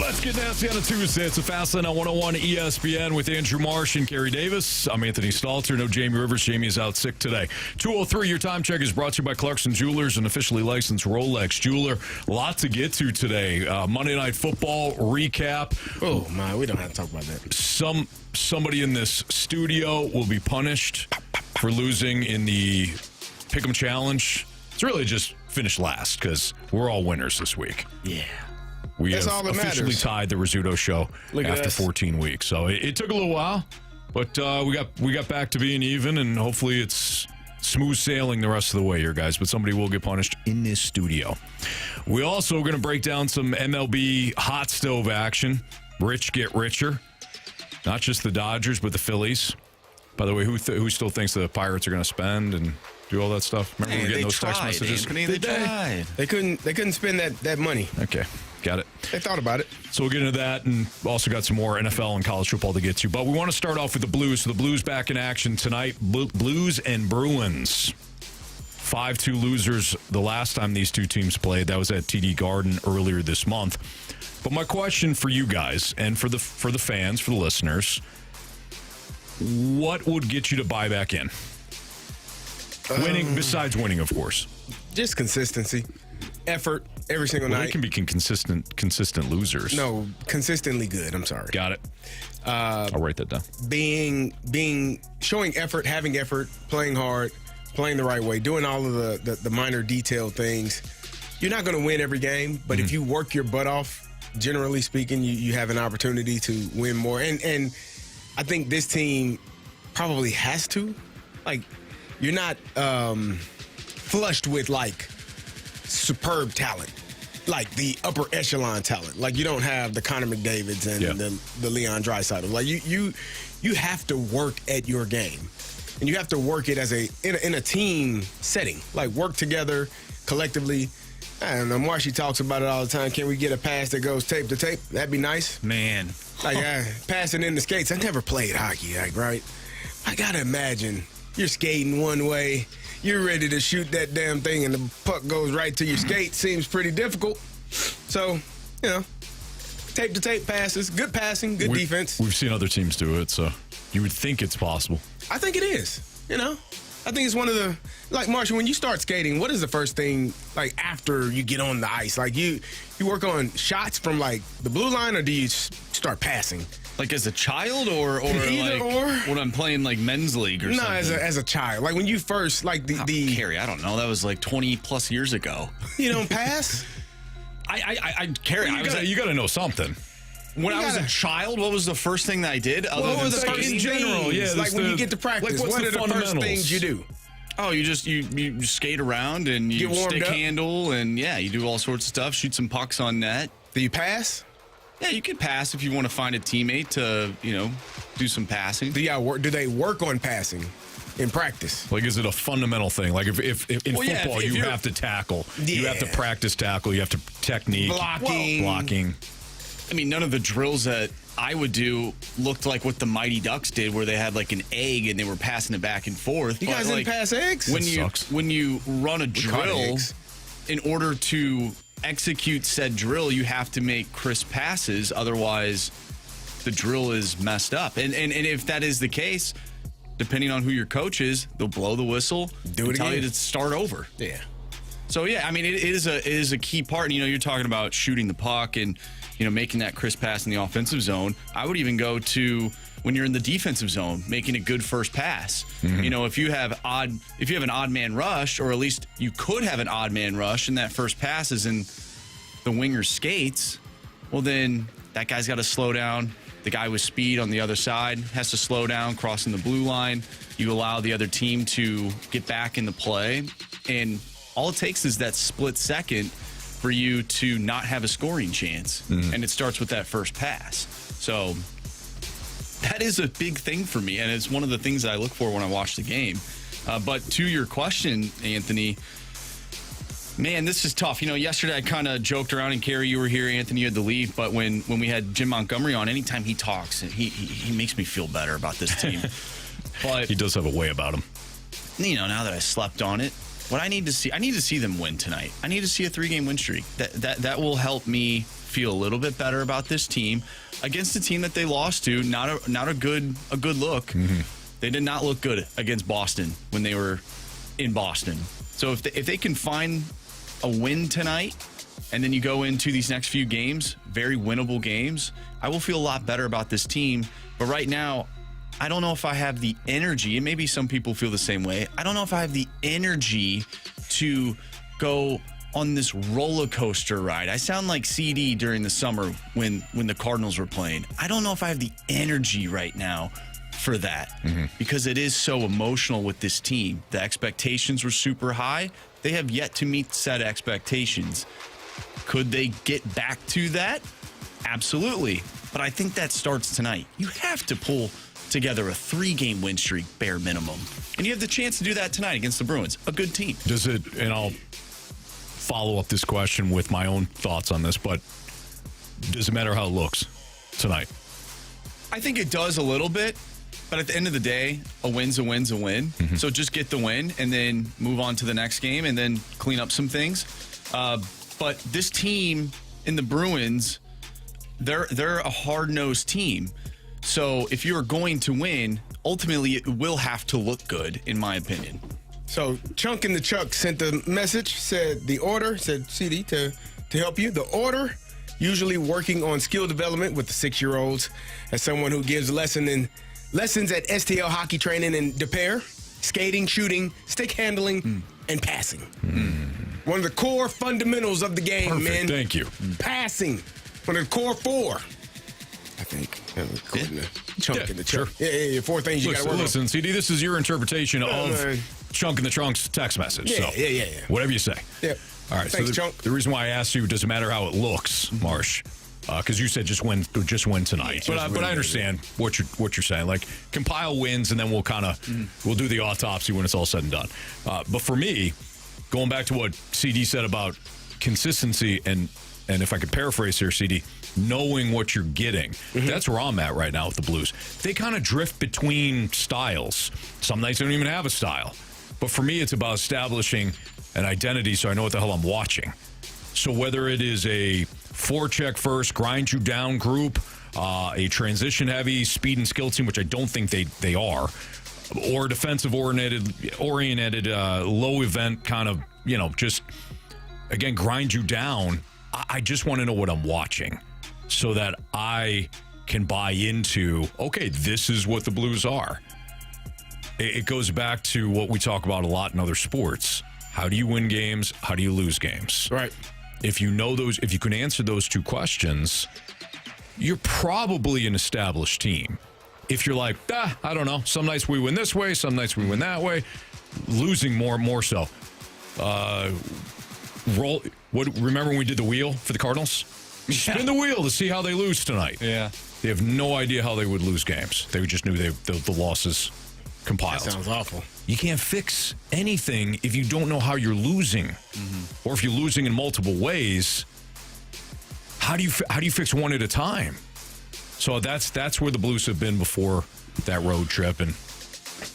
Let's get nasty on a Tuesday. It's a Fast Lane on 101 ESPN with Andrew Marsh and Carey Davis. I'm Anthony Stalter. No Jamie Rivers. Jamie is out sick today. 2:03, your time check is brought to you by Clarkson Jewelers, an officially licensed Rolex jeweler. A lot to get to today. Monday Night Football recap. Oh, my, we don't have to talk about that. Somebody in this studio will be punished for losing in the Pick'em Challenge. It's really just finished last because we're all winners this week. Yeah. We That's have all that officially matters. tied the Rizzuto show after 14 weeks. So it took a little while, but we got back to being even, and hopefully it's smooth sailing the rest of the way here, guys. But somebody will get punished in this studio. We also are going to break down some MLB hot stove action. Rich get richer. Not just the Dodgers, but the Phillies. By the way, who still thinks the Pirates are going to spend and do all that stuff? Remember we were getting those text messages? Anthony, they tried. They couldn't spend that money. Okay, got it. They thought about it. So we'll get into that, and also got some more NFL and college football to get to. But we want to start off with the Blues. So the Blues back in action tonight. Blues and Bruins. 5-2 losers the last time these two teams played. That was at TD Garden earlier this month. But my question for you guys and for the fans, for the listeners, what would get you to buy back in? Winning, besides winning, of course. Just consistency. Effort every single night. They can be consistent losers. No, consistently good. I'm sorry. Got it. I'll write that down. Showing effort, having effort, playing hard, playing the right way, doing all of the minor detailed things. You're not going to win every game, but if you work your butt off, generally speaking, you have an opportunity to win more. And I think this team probably has to. Like, you're not flushed with, like, superb talent, like the upper echelon talent. Like, you don't have the Connor McDavids and the Leon Draisaitl. Like, you have to work at your game, and you have to work it as in a team setting. Like, work together collectively. I don't know. Marshy talks about it all the time. Can we get a pass that goes tape to tape? That'd be nice. Man. Like, passing in the skates. I never played hockey, like, right? I gotta imagine you're skating one way, you're ready to shoot that damn thing, and the puck goes right to your skate. Seems pretty difficult. So, tape to tape passes, good passing, good defense. We've seen other teams do it, so you would think it's possible. I think it is. I think it's one of the, like, Marshall, when you start skating, what is the first thing, like, after you get on the ice? Like, you work on shots from, like, the blue line, or do you start passing? Like as a child or Either like or. when I'm playing like men's league or something? No, as a child. Like, when you first, like, the Carey, I don't know. That was like 20 plus years ago. You don't pass? Carey, You got to know something. When I was a child, what was the first thing that I did? What were the like first in general, things? yeah, Like, when you get to practice, like, what's what the are the first fundamentals? things you do? Oh, you just you skate around and you Get warmed stick up? handle and you do all sorts of stuff. Shoot some pucks on net. Do you pass? Yeah, you can pass if you want to find a teammate to do some passing. Do they work on passing in practice? Like, is it a fundamental thing? Like, if in football if you you're- have to tackle, you Yeah. have to practice tackle, you have to technique, blocking. I mean, none of the drills that I would do looked like what the Mighty Ducks did, where they had like an egg and they were passing it back and forth. You But, guys didn't like, pass eggs? when you run a caught drill, eggs. in order to execute said drill, you have to make crisp passes. Otherwise, the drill is messed up. And if that is the case, depending on who your coach is, they'll blow the whistle, Do it tell again. you to start over. Yeah. So yeah, I mean, it is a key part. You're talking about shooting the puck and making that crisp pass in the offensive zone. I would even go to when you're in the defensive zone, making a good first pass. If you have an odd man rush, or at least you could have an odd man rush, and that first pass is in the winger's skates, well then that guy's got to slow down. The guy with speed on the other side has to slow down, crossing the blue line. You allow the other team to get back into play, and all it takes is that split second for you to not have a scoring chance. And it starts with that first pass. So that is a big thing for me, and it's one of the things that I look for when I watch the game. But to your question, Anthony, man, this is tough. Yesterday I kind of joked around, and Carey, you were here, Anthony, you had to leave. But when we had Jim Montgomery on, anytime he talks, he makes me feel better about this team. But He does have a way about him. now that I slept on it, what I need to see them win tonight. I need to see a 3-game win streak. That will help me feel a little bit better about this team against a team that they lost to. Not a good look. Mm-hmm. They did not look good against Boston when they were in Boston. So if they can find a win tonight, and then you go into these next few games, very winnable games, I will feel a lot better about this team. But right now, I don't know if I have the energy, and maybe some people feel the same way. I don't know if I have the energy to go on this roller coaster ride. I sound like CD during the summer when the Cardinals were playing. I don't know if I have the energy right now for that because it is so emotional with this team. The expectations were super high. They have yet to meet said expectations. Could they get back to that? Absolutely. But I think that starts tonight. You have to pull together a 3-game win streak, bare minimum. And you have the chance to do that tonight against the Bruins, a good team. Does it, and I'll follow up this question with my own thoughts on this, but does it matter how it looks tonight? I think it does a little bit, but at the end of the day, a win's a win's a win. So just get the win and then move on to the next game and then clean up some things. But this team in the Bruins, they're a hard-nosed team. So if you're going to win, ultimately it will have to look good, in my opinion. So Chunk in the Chuck sent the message, said CD to help you. The order, usually working on skill development with the 6-year-olds. As someone who gives lessons at STL hockey training in De Pere, skating, shooting, stick handling, and passing. One of the core fundamentals of the game, Perfect. man. Thank you. Passing. One of the core 4. I think. Chunk in the Chuck. Sure. Yeah, 4 things you got to work on. Listen, CD, this is your interpretation of man. Chunk in the Trunk's text message. Yeah, so yeah. whatever you say. Yep. All right. Thanks, so Chunk. the reason why I asked you, does it matter how it looks, Marsh? Because you said just win tonight. But I understand what you're saying. Like, compile wins, and then we'll kind of we'll do the autopsy when it's all said and done. But for me, going back to what CD said about consistency, and if I could paraphrase here, CD, knowing what you're getting, that's where I'm at right now with the Blues. They kind of drift between styles. Some nights they don't even have a style. But for me, it's about establishing an identity so I know what the hell I'm watching. So whether it is a forecheck first, grind you down group, a transition-heavy speed and skill team, which I don't think they are, or defensive-oriented low event kind of, just, again, grind you down. I just want to know what I'm watching so that I can buy into, okay, this is what the Blues are. It goes back to what we talk about a lot in other sports. How do you win games? How do you lose games? Right. If you know those, if you can answer those 2 questions, you're probably an established team. If you're like, I don't know, some nights we win this way, some nights we win that way, losing more so. Remember when we did the wheel for the Cardinals? Spin the wheel to see how they lose tonight. Yeah. They have no idea how they would lose games. They just knew the losses compiled. That sounds awful. You can't fix anything if you don't know how you're losing, or if you're losing in multiple ways. How do you fix one at a time? So that's where the Blues have been before that road trip, and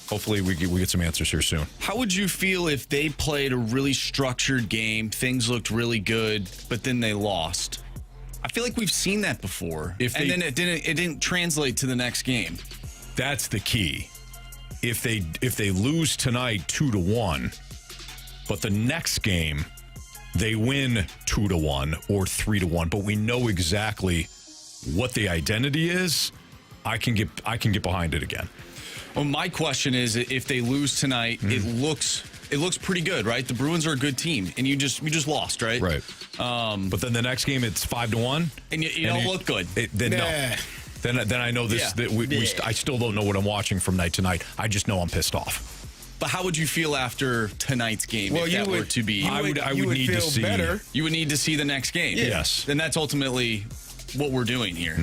hopefully we get some answers here soon. How would you feel if they played a really structured game, things looked really good, but then they lost? I feel like we've seen that before, and then it didn't translate to the next game. That's the key. If they lose tonight 2-1, but the next game they win 2-1 or 3-1, but we know exactly what the identity is, I can get behind it again. Well, my question is, if they lose tonight, it looks pretty good, right? The Bruins are a good team, and you just lost, right? Right. But then the next game it's 5-1, and you don't look good. No. Then I know this. Yeah. I still don't know what I'm watching from night to night. I just know I'm pissed off. But how would you feel after tonight's game if that were to be? I would need to see better. You would need to see the next game. Yeah. Yes. Then that's ultimately what we're doing here.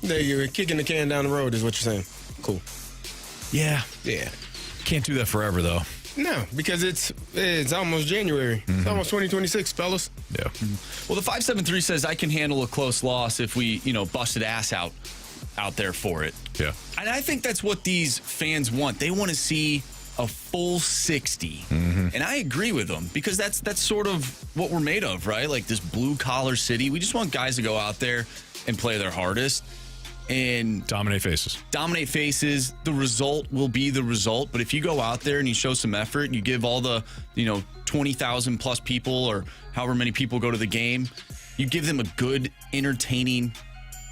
You're kicking the can down the road is what you're saying. Cool. Yeah. Can't do that forever though. No, because it's almost January. It's almost 2026, fellas. Yeah. Well, the 573 says I can handle a close loss if we, busted ass out there for it. Yeah. And I think that's what these fans want. They want to see a full 60. And I agree with them because that's sort of what we're made of, right? Like this blue-collar city. We just want guys to go out there and play their hardest. And dominate faces. The result will be the result. But if you go out there and you show some effort and you give all the, 20,000 plus people or however many people go to the game, you give them a good, entertaining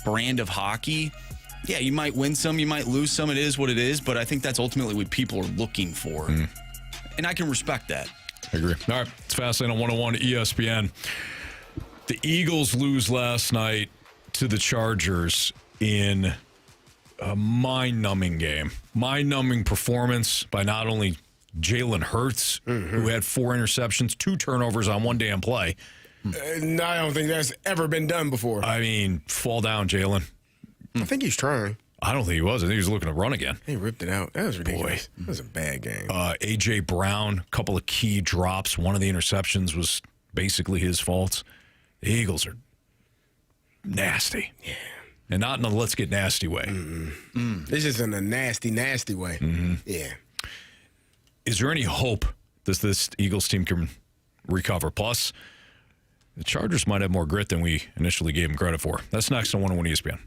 brand of hockey. Yeah, you might win some, you might lose some. It is what it is. But I think that's ultimately what people are looking for. And I can respect that. I agree. All right. It's Fastlane on 101 ESPN. The Eagles lose last night to the Chargers in a mind-numbing game. Mind-numbing performance by not only Jalen Hurts, who had 4 interceptions, 2 turnovers on one damn play. No, I don't think that's ever been done before. I mean, fall down, Jalen. I think he's trying. I don't think he was. I think he was looking to run again. He ripped it out. That was ridiculous. That was a bad game. A.J. Brown, a couple of key drops. One of the interceptions was basically his fault. The Eagles are nasty. Yeah. And not in a let's get nasty way. This is in a nasty, nasty way. Yeah. Is there any hope that this Eagles team can recover? Plus, the Chargers might have more grit than we initially gave them credit for. That's next on 101 ESPN.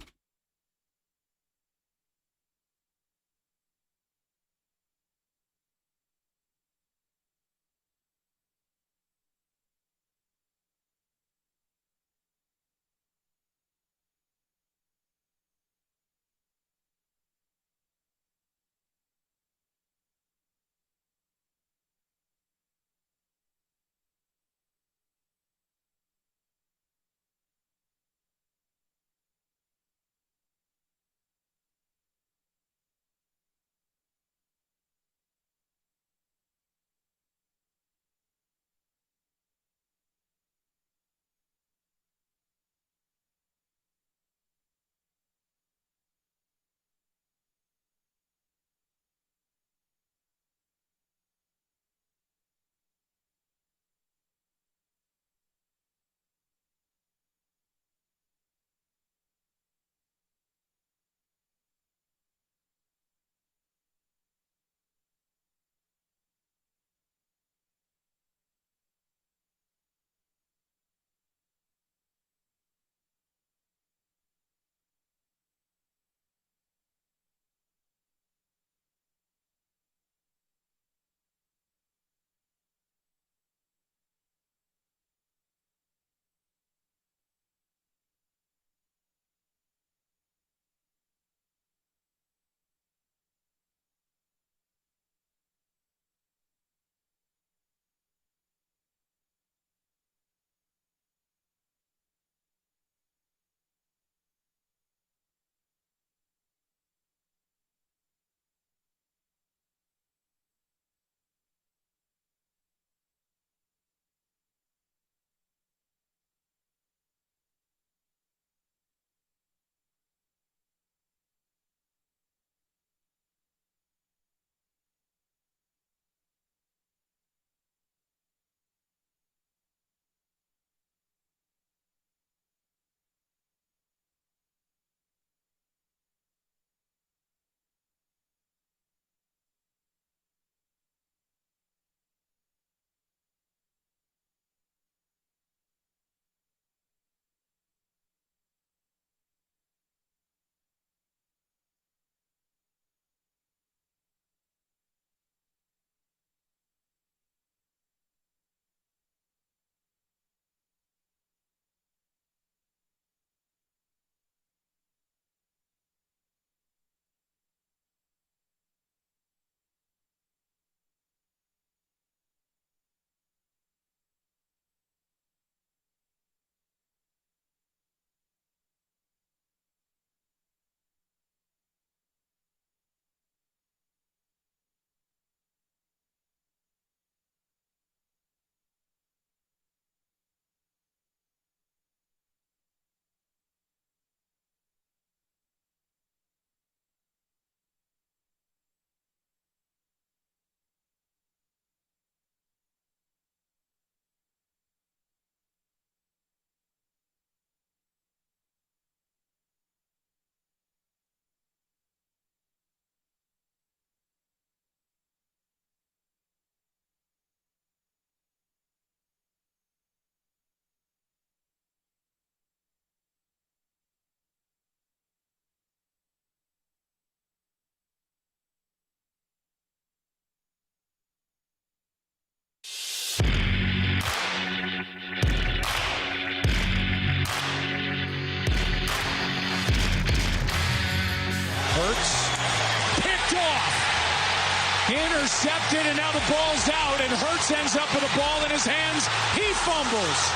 Intercepted, and now the ball's out, and Hurts ends up with the ball in his hands. He fumbles.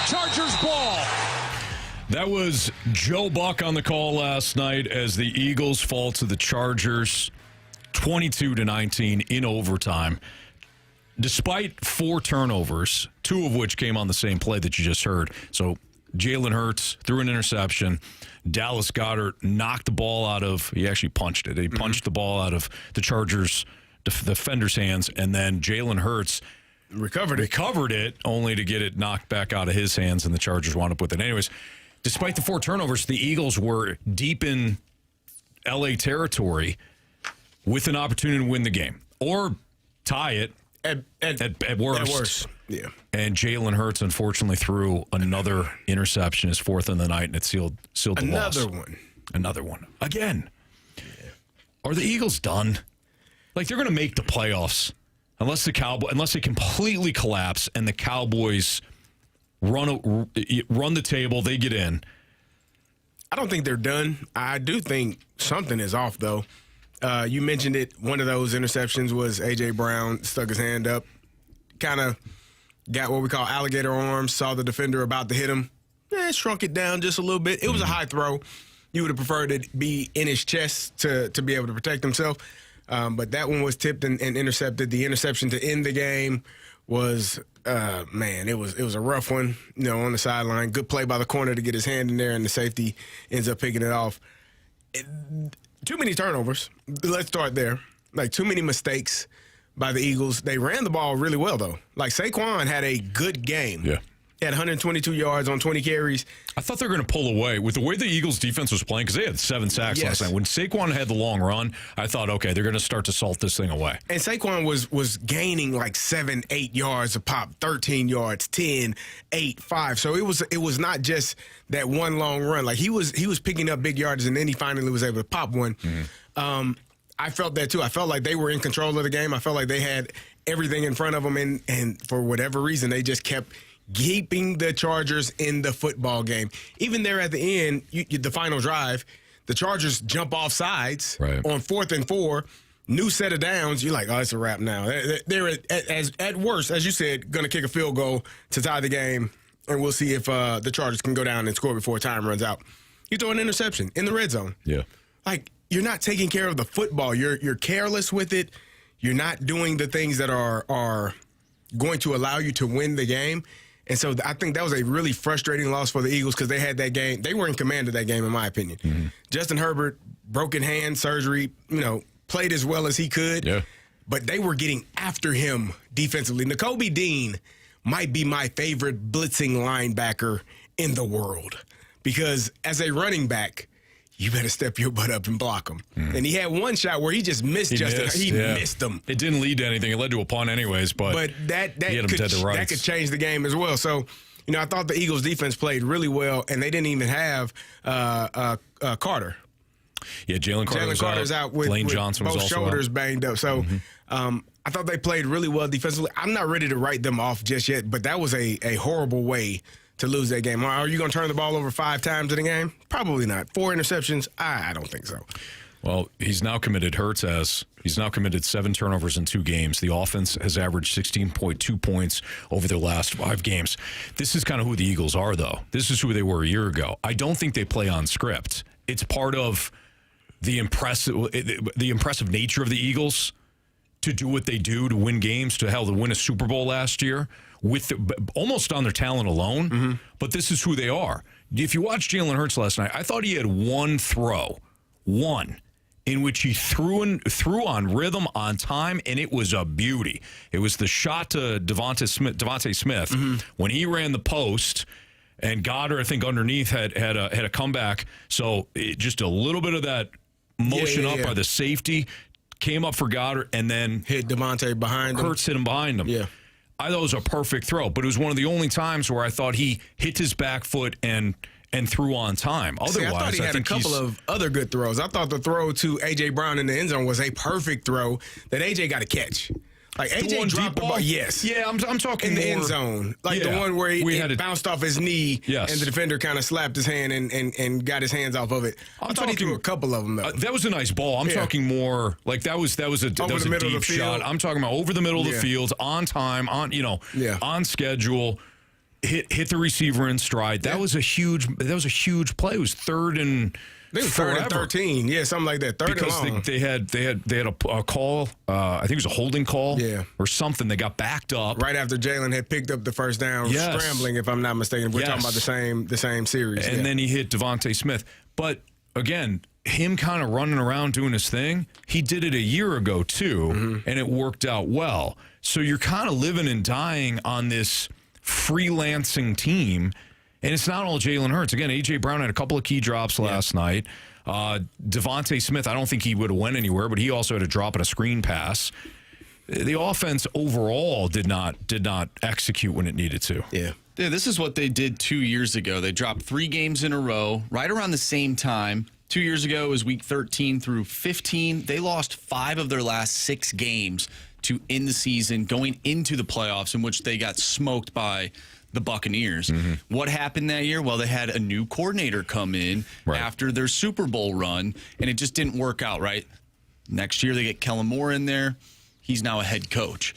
Chargers ball. That was Joe Buck on the call last night as the Eagles fall to the Chargers 22-19 in overtime. Despite 4 turnovers, 2 of which came on the same play that you just heard. So Jalen Hurts threw an interception. Dallas Goedert knocked the ball out of, he actually punched it. He punched the ball out of the Chargers defender's hands, and then Jalen Hurts recovered it only to get it knocked back out of his hands, and the Chargers wound up with it. Anyways, despite the 4 turnovers, the Eagles were deep in L.A. territory with an opportunity to win the game or tie it at worst. At worst, yeah. And Jalen Hurts, unfortunately, threw another interception, his 4th in the night, and it sealed the loss. Another one. Again. Yeah. Are the Eagles done? Like, they're going to make the playoffs unless they completely collapse and the Cowboys run the table, they get in. I don't think they're done. I do think something is off, though. You mentioned it. One of those interceptions was A.J. Brown stuck his hand up, kind of got what we call alligator arms, saw the defender about to hit him, shrunk it down just a little bit. It was a high throw. You would have preferred it be in his chest to be able to protect himself. But that one was tipped and intercepted. The interception to end the game was, it was a rough one, on the sideline. Good play by the corner to get his hand in there, and the safety ends up picking it off. Too many turnovers. Let's start there. Like, too many mistakes by the Eagles. They ran the ball really well, though. Like, Saquon had a good game. Yeah. He had 122 yards on 20 carries. I thought they were going to pull away. With the way the Eagles' defense was playing, because they had 7 sacks last night. When Saquon had the long run, I thought, okay, they're going to start to salt this thing away. And Saquon was gaining like 7, 8 yards a pop, 13 yards, 10, 8, 5. So it was not just that one long run. Like, he was picking up big yards, and then he finally was able to pop one. Mm-hmm. I felt that, too. I felt like they were in control of the game. I felt like they had everything in front of them, and for whatever reason, they just kept keeping the Chargers in the football game. Even there at the end, the final drive, the Chargers jump off sides on 4th and 4, new set of downs. You're like, oh, it's a wrap now. They're at worst, as you said, going to kick a field goal to tie the game, and we'll see if the Chargers can go down and score before time runs out. You throw an interception in the red zone. Yeah. Like, you're not taking care of the football. You're careless with it. You're not doing the things that are going to allow you to win the game. And so I think that was a really frustrating loss for the Eagles because they had that game. They were in command of that game, in my opinion. Mm-hmm. Justin Herbert, broken hand surgery, played as well as he could. Yeah. But they were getting after him defensively. Nakobe Dean might be my favorite blitzing linebacker in the world because as a running back, you better step your butt up and block him. Mm. And he had one shot where he just missed Justin. He missed him. It didn't lead to anything. It led to a punt anyways, but that could change the game as well. So, I thought the Eagles' defense played really well, and they didn't even have Carter. Yeah, Jalen Carter's out with Lane Johnson was both also shoulders out. banged up. So I thought they played really well defensively. I'm not ready to write them off just yet, but that was a horrible way to lose that game. Are you going to turn the ball over 5 times in a game? Probably not. 4 interceptions? I don't think so. Well, he's now committed 7 turnovers in 2 games. The offense has averaged 16.2 points over their last 5 games. This is kind of who the Eagles are, though. This is who they were a year ago. I don't think they play on script. It's part of the impressive nature of the Eagles to do what they do to win games, to win a Super Bowl last year with almost on their talent alone. Mm-hmm. But this is who they are. If you watched Jalen Hurts last night, I thought he had one throw, in which he threw on rhythm, on time, and it was a beauty. It was the shot to Devontae Smith mm-hmm. when he ran the post, and Goddard, I think, underneath had a comeback. So just a little bit of that motion up by the safety came up for Goddard, and then hit Devontae behind him. Hurts hit him behind him. Yeah. I thought it was a perfect throw, but it was one of the only times where I thought he hit his back foot and threw on time. Otherwise, I thought he had a couple of other good throws. I thought the throw to A.J. Brown in the end zone was a perfect throw that A.J. got to catch. Like The AJ one dropped deep the ball. ball? Yes. Yeah, I'm talking In the more, end zone. Like the one where it bounced off his knee and the defender kind of slapped his hand and got his hands off of it. I thought he threw a couple of them, though. That was a nice ball. I'm talking more like that was a deep shot. I'm talking about over the middle of the field, on time, on schedule. Hit the receiver in stride. That was a huge play. It was third and I think it was 3rd and 13. Yeah, something like that. Third and long. They had a call. I think it was a holding call. Yeah. Or something. They got backed up right after Jalen had picked up the first down, scrambling. If I'm not mistaken, we're talking about the same series. And then he hit Devontae Smith. But again, him kind of running around doing his thing. He did it a year ago too, and it worked out well. So you're kind of living and dying on this freelancing team. And it's not all Jalen Hurts. Again, A.J. Brown had a couple of key drops last night. Devontae Smith, I don't think he would have went anywhere, but he also had a drop and a screen pass. The offense overall did not execute when it needed to. Yeah, this is what they did 2 years ago. They dropped 3 games in a row right around the same time. 2 years ago, it was week 13 through 15. They lost 5 of their last 6 games to end the season, going into the playoffs, in which they got smoked by the Buccaneers. What happened that year? Well, they had a new coordinator come in after their Super Bowl run, and it just didn't work out, right? Next year, they get Kellen Moore in there. He's now a head coach.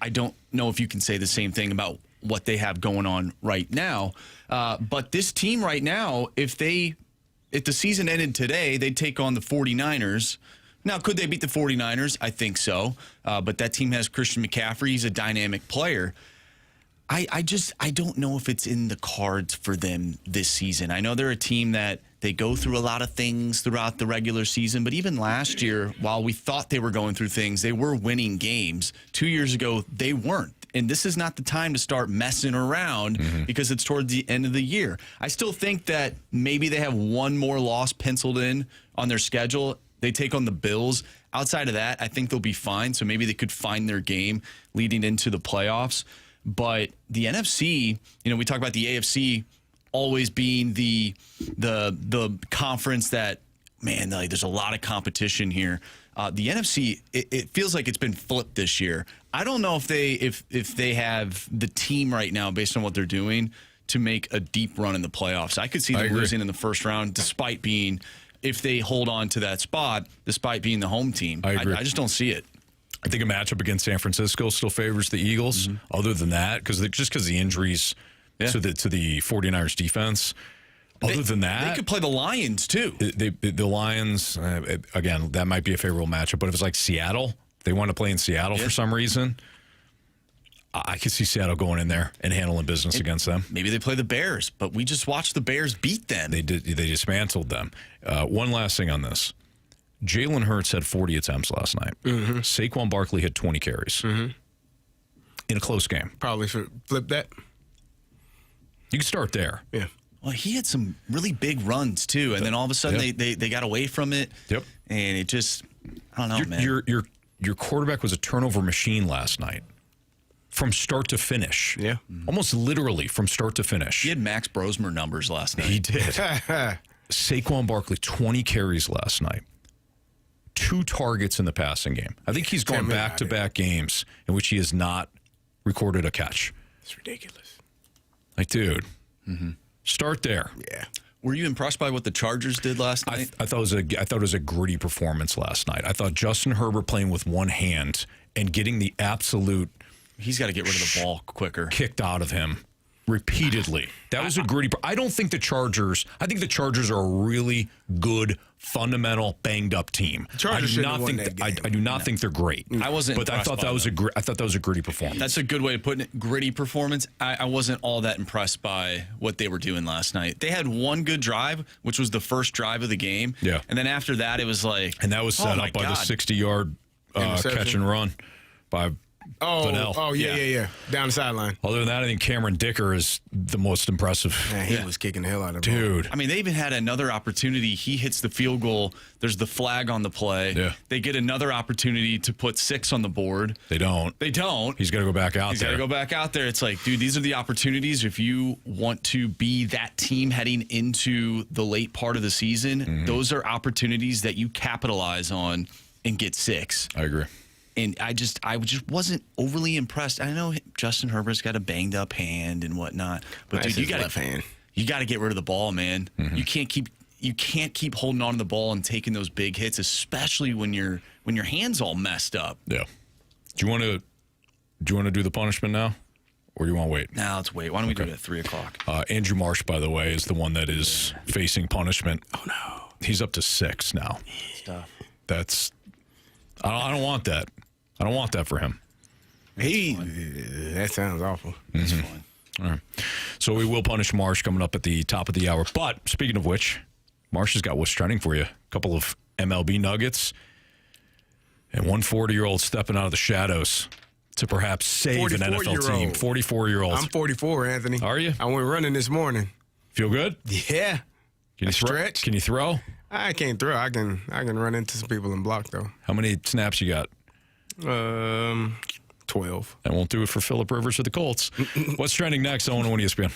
I don't know if you can say the same thing about what they have going on right now. But this team right now, if the season ended today, they'd take on the 49ers. Now, could they beat the 49ers? I think so. But that team has Christian McCaffrey. He's a dynamic player. I don't know if it's in the cards for them this season. I know they're a team that they go through a lot of things throughout the regular season, but even last year, while we thought they were going through things, they were winning games. 2 years ago, they weren't. And this is not the time to start messing around because it's toward the end of the year. I still think that maybe they have one more loss penciled in on their schedule. They take on the Bills. Outside of that, I think they'll be fine. So maybe they could find their game leading into the playoffs. But the NFC, we talk about the AFC always being the conference that, man, like, there's a lot of competition here. The NFC, it feels like it's been flipped this year. I don't know if they have the team right now, based on what they're doing, to make a deep run in the playoffs. I could see them losing in the first round, despite being, if they hold on to that spot, despite being the home team. I just don't see it. I think a matchup against San Francisco still favors the Eagles. Other than that, because the injuries to the 49ers defense. Other than that, they could play the Lions too. The Lions, again, that might be a favorable matchup. But if it's like Seattle, they want to play in Seattle for some reason. I could see Seattle going in there and handling business against them. Maybe they play the Bears, but we just watched the Bears beat them. They did. They dismantled them. One last thing on this. Jalen Hurts had 40 attempts last night. Saquon Barkley had 20 carries in a close game. Probably should flip that. You can start there. Yeah. Well, he had some really big runs, too. And then all of a sudden they got away from it. Yep. And it just, I don't know, man. Your quarterback was a turnover machine last night from start to finish. Yeah. Almost literally from start to finish. He had Max Brosmer numbers last night. He did. Saquon Barkley, 20 carries last night. 2 targets in the passing game. I think he's gone back-to-back games in which he has not recorded a catch. It's ridiculous. Like, dude, start there. Yeah. Were you impressed by what the Chargers did last night? I thought it was a gritty performance last night. I thought Justin Herbert playing with one hand and getting the absolute he's got to get rid of the ball quicker. Kicked out of him repeatedly. That was a gritty. I think the Chargers are a really good, fundamental, banged up team. I do not think they're great. I wasn't. But I thought that was a gritty performance. That's a good way of putting it. Gritty performance. I wasn't all that impressed by what they were doing last night. They had one good drive, which was the first drive of the game. Yeah. And then after that, it was like, and that was set up by the 60-yard catch and run by. Yeah. Down the sideline. Other than that, I think Cameron Dicker is the most impressive. Man, he was kicking the hell out of him. Dude. I mean, they even had another opportunity. He hits the field goal. There's the flag on the play. Yeah. They get another opportunity to put 6 on the board. They don't. He's got to go back out there. He's got to go back out there. It's like, dude, these are the opportunities. If you want to be that team heading into the late part of the season, those are opportunities that you capitalize on and get 6. I agree. And I just wasn't overly impressed. I know Justin Herbert's got a banged up hand and whatnot, but dude, you got to get rid of the ball, man. Mm-hmm. You can't keep holding on to the ball and taking those big hits, especially when your hand's all messed up. Yeah. Do you want to do the punishment now, or do you want to wait? Now let's wait. Why don't we do it at 3:00? Andrew Marsh, by the way, is the one that is facing punishment. Oh no, he's up to 6 now. Stuff. That's I don't want that. I don't want that for him. That sounds awful. That's fine. All right. So we will punish Marsh coming up at the top of the hour. But speaking of which, Marsh has got what's trending for you. A couple of MLB nuggets and one 40-year-old stepping out of the shadows to perhaps save an NFL team. 44-year-old. I'm 44, Anthony. Are you? I went running this morning. Feel good? Yeah. Can you stretch? Can you throw? I can't throw. I can run into some people and block though. How many snaps you got? 12. That won't do it for Phillip Rivers or the Colts. What's trending next on 101 ESPN?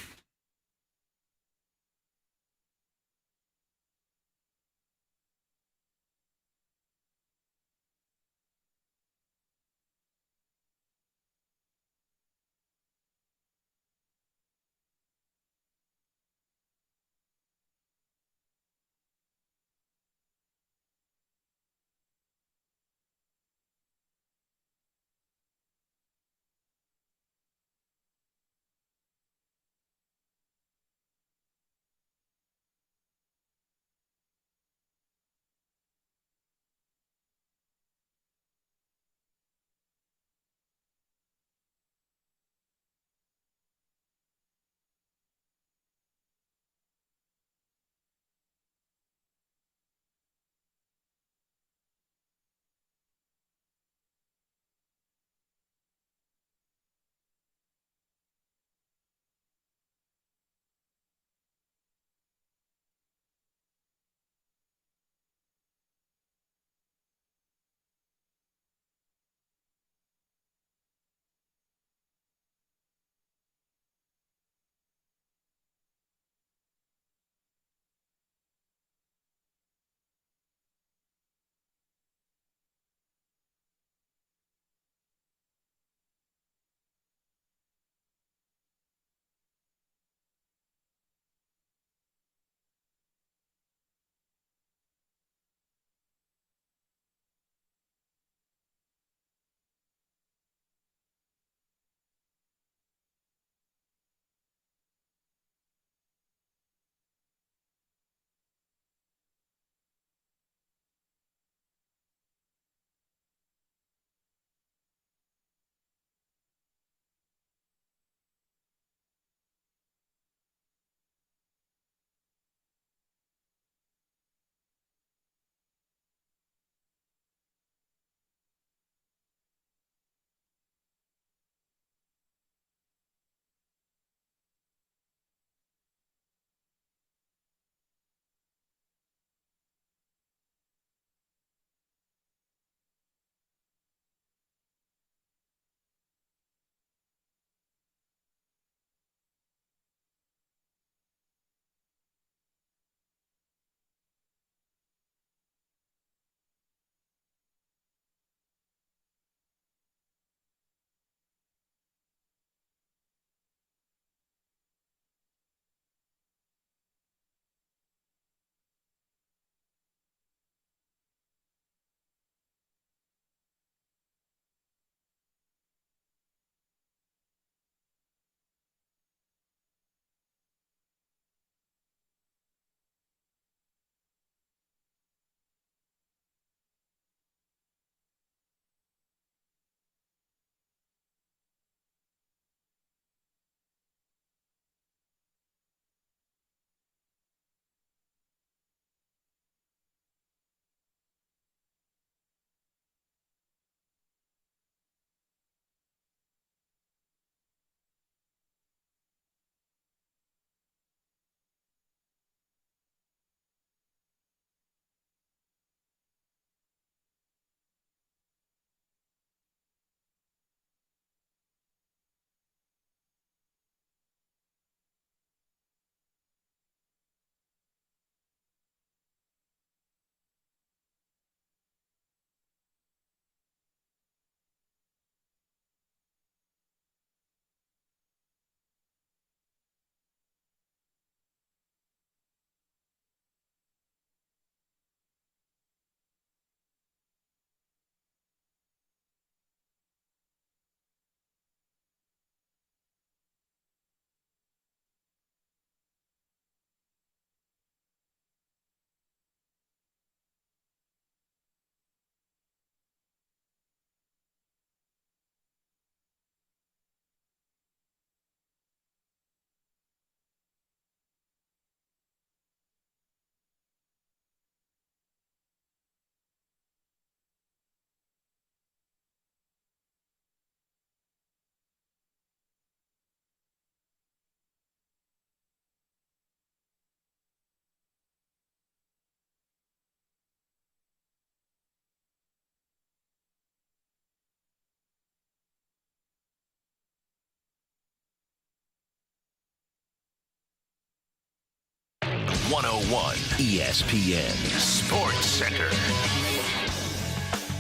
101 ESPN Sports Center.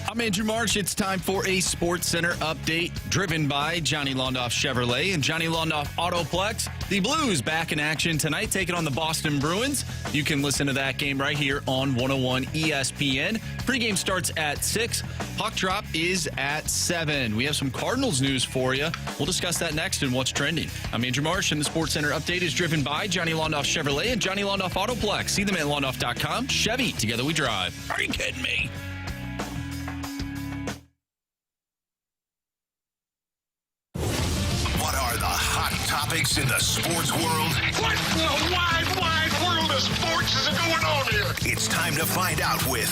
I'm Andrew Marsh. It's time for a Sports Center update driven by Johnny Londoff Chevrolet and Johnny Londoff Autoplex. The Blues back in action tonight, taking on the Boston Bruins. You can listen to that game right here on 101 ESPN. Pregame starts at 6. Puck drop is at 7. We have some Cardinals news for you. We'll discuss that next and what's trending. I'm Andrew Marsh, and the Sports Center update is driven by Johnny Londoff Chevrolet and Johnny Londoff Autoplex. See them at londoff.com. Chevy, together we drive. Are you kidding me? Topics in the sports world. What in the wide world of sports is going on here? It's time to find out with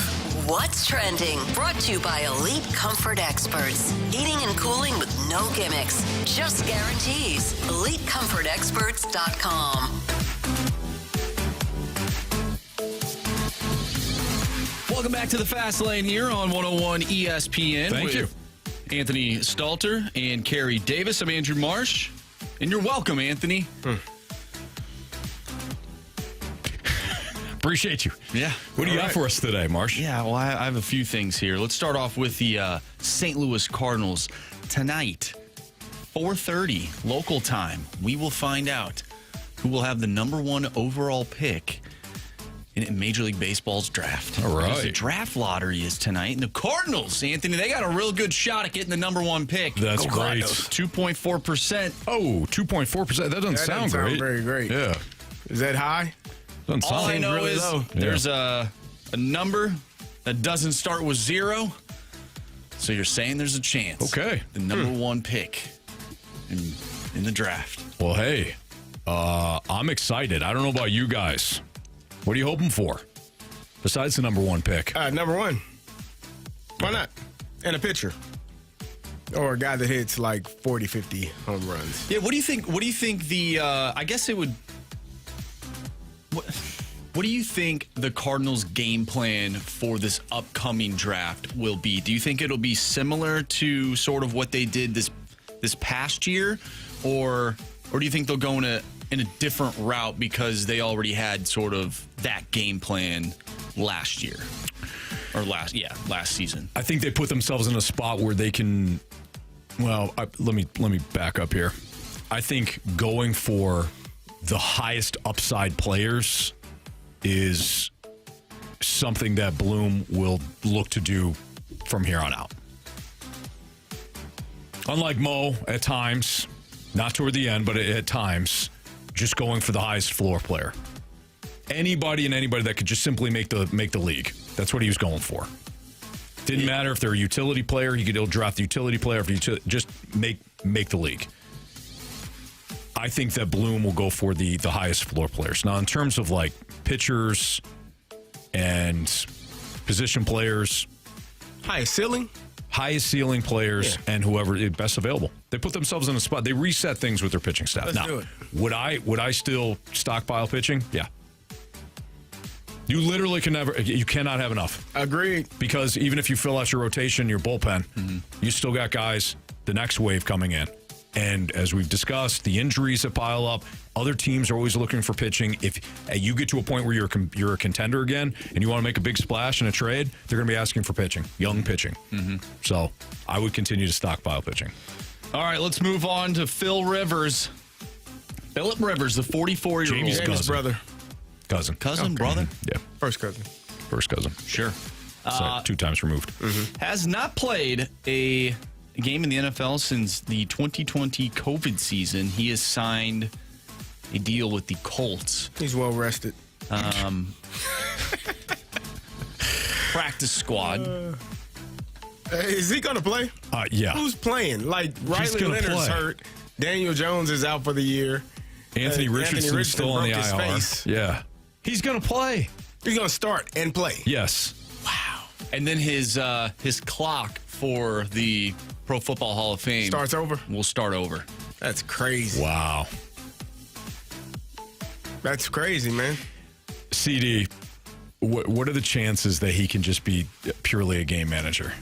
What's Trending, brought to you by Elite Comfort Experts. Heating and cooling with no gimmicks, just guarantees. EliteComfortExperts.com. Welcome back to the Fast Lane here on 101 ESPN. Thank you. Anthony Stalter and Carey Davis. I'm Andrew Marsh. And you're welcome, Anthony. Appreciate you. Yeah. What do you got for us today, Marsh? Yeah, well, I have a few things here. Let's start off with the St. Louis Cardinals. Tonight, 4:30 local time, we will find out who will have the number 1 overall pick in Major League Baseball's draft. All right. Because the draft lottery is tonight. And the Cardinals, Anthony, they got a real good shot at getting the number 1 pick. That's great. 2.4%. Oh, 2.4%. That doesn't sound great. Very great. Yeah. Is that high? Doesn't All I sound know really is low. there's a number that doesn't start with 0. So you're saying there's a chance. Okay. The number 1 pick in the draft. Well, hey, I'm excited. I don't know about you guys. What are you hoping for besides the number 1 pick? Number 1. Why not? And a pitcher. Or a guy that hits like 40, 50 home runs. Yeah, what do you think? What do you think the I guess it would What do you think the Cardinals' game plan for this upcoming draft will be? Do you think it'll be similar to sort of what they did this past year, or do you think they'll go in a different route because they already had sort of that game plan last year or last season? I think they put themselves in a spot where they can. Well, let me back up here. I think going for the highest upside players is something that Bloom will look to do from here on out. Unlike Mo at times, not toward the end, but at times, just going for the highest floor player. Anybody that could just simply make the league. That's what he was going for. Didn't matter if they're a utility player. He'll draft the utility player. Just make the league. I think that Bloom will go for the highest floor players. Now, in terms of like pitchers and position players, Highest ceiling players, and whoever is best available. They put themselves in a spot. They reset things with their pitching staff. Let's now, do it. would I still stockpile pitching? Yeah. You literally you cannot have enough. Agreed. Because even if you fill out your rotation, your bullpen, you still got guys, the next wave coming in. And as we've discussed, the injuries that pile up, other teams are always looking for pitching. If you get to a point where you're a contender again and you want to make a big splash in a trade, they're going to be asking for pitching, young pitching. So I would continue to stockpile pitching. All right, let's move on to Philip Rivers, the 44-year-old. Jamie's Jamie's brother. Cousin, Cousin, brother? Yeah. First cousin. Sure. So 2 times removed. Has not played a game in the NFL since the 2020 COVID season. He has signed a deal with the Colts. He's well rested. Practice squad. Is he going to play? Yeah. Who's playing? Like, Riley gonna Leonard's play. hurt. Daniel Jones is out for the year. Anthony Richardson's still on the broke his IR. face. Yeah. He's going to play. He's going to start and play. Yes. And then his clock for the Pro Football Hall of Fame Starts over? will start over. That's crazy. Wow. That's crazy, man. CD, what are the chances that he can just be purely a game manager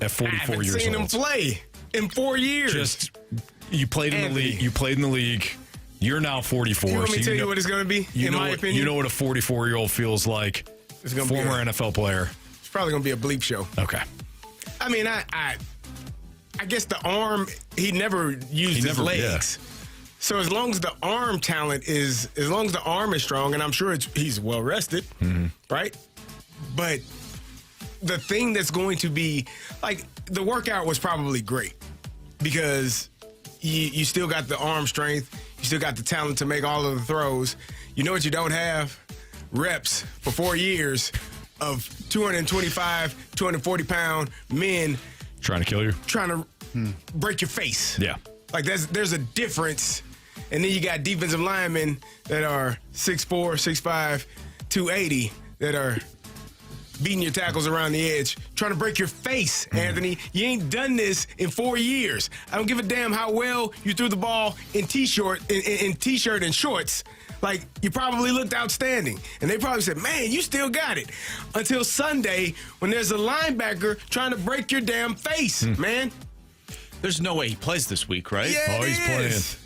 at 44 years old? I haven't seen him play in 4 years. You played in the league. You played in the league. You're now 44. You want me to so tell you what it's going to be, in my opinion? You know what a 44-year-old feels like? It's gonna Former be NFL player. It's probably going to be a bleep show. Okay. I mean, I guess the arm, he never used his legs. Yeah. So as long as the arm talent is, as long as the arm is strong, and I'm sure he's well rested, right? But the thing that's going to be, like, the workout was probably great because you still got the arm strength, you still got the talent to make all of the throws. You know what you don't have? Reps for 4 years of 225, 240-pound men Trying to kill you? trying to break your face. Yeah. Like, there's a difference. And then you got defensive linemen that are 6'4", 6'5", 280 that are beating your tackles around the edge, trying to break your face, Anthony. You ain't done this in 4 years. I don't give a damn how well you threw the ball in T-shirt and shorts. Like, you probably looked outstanding. And they probably said, man, you still got it. Until Sunday when there's a linebacker trying to break your damn face, man. There's no way he plays this week, right? Yeah, he's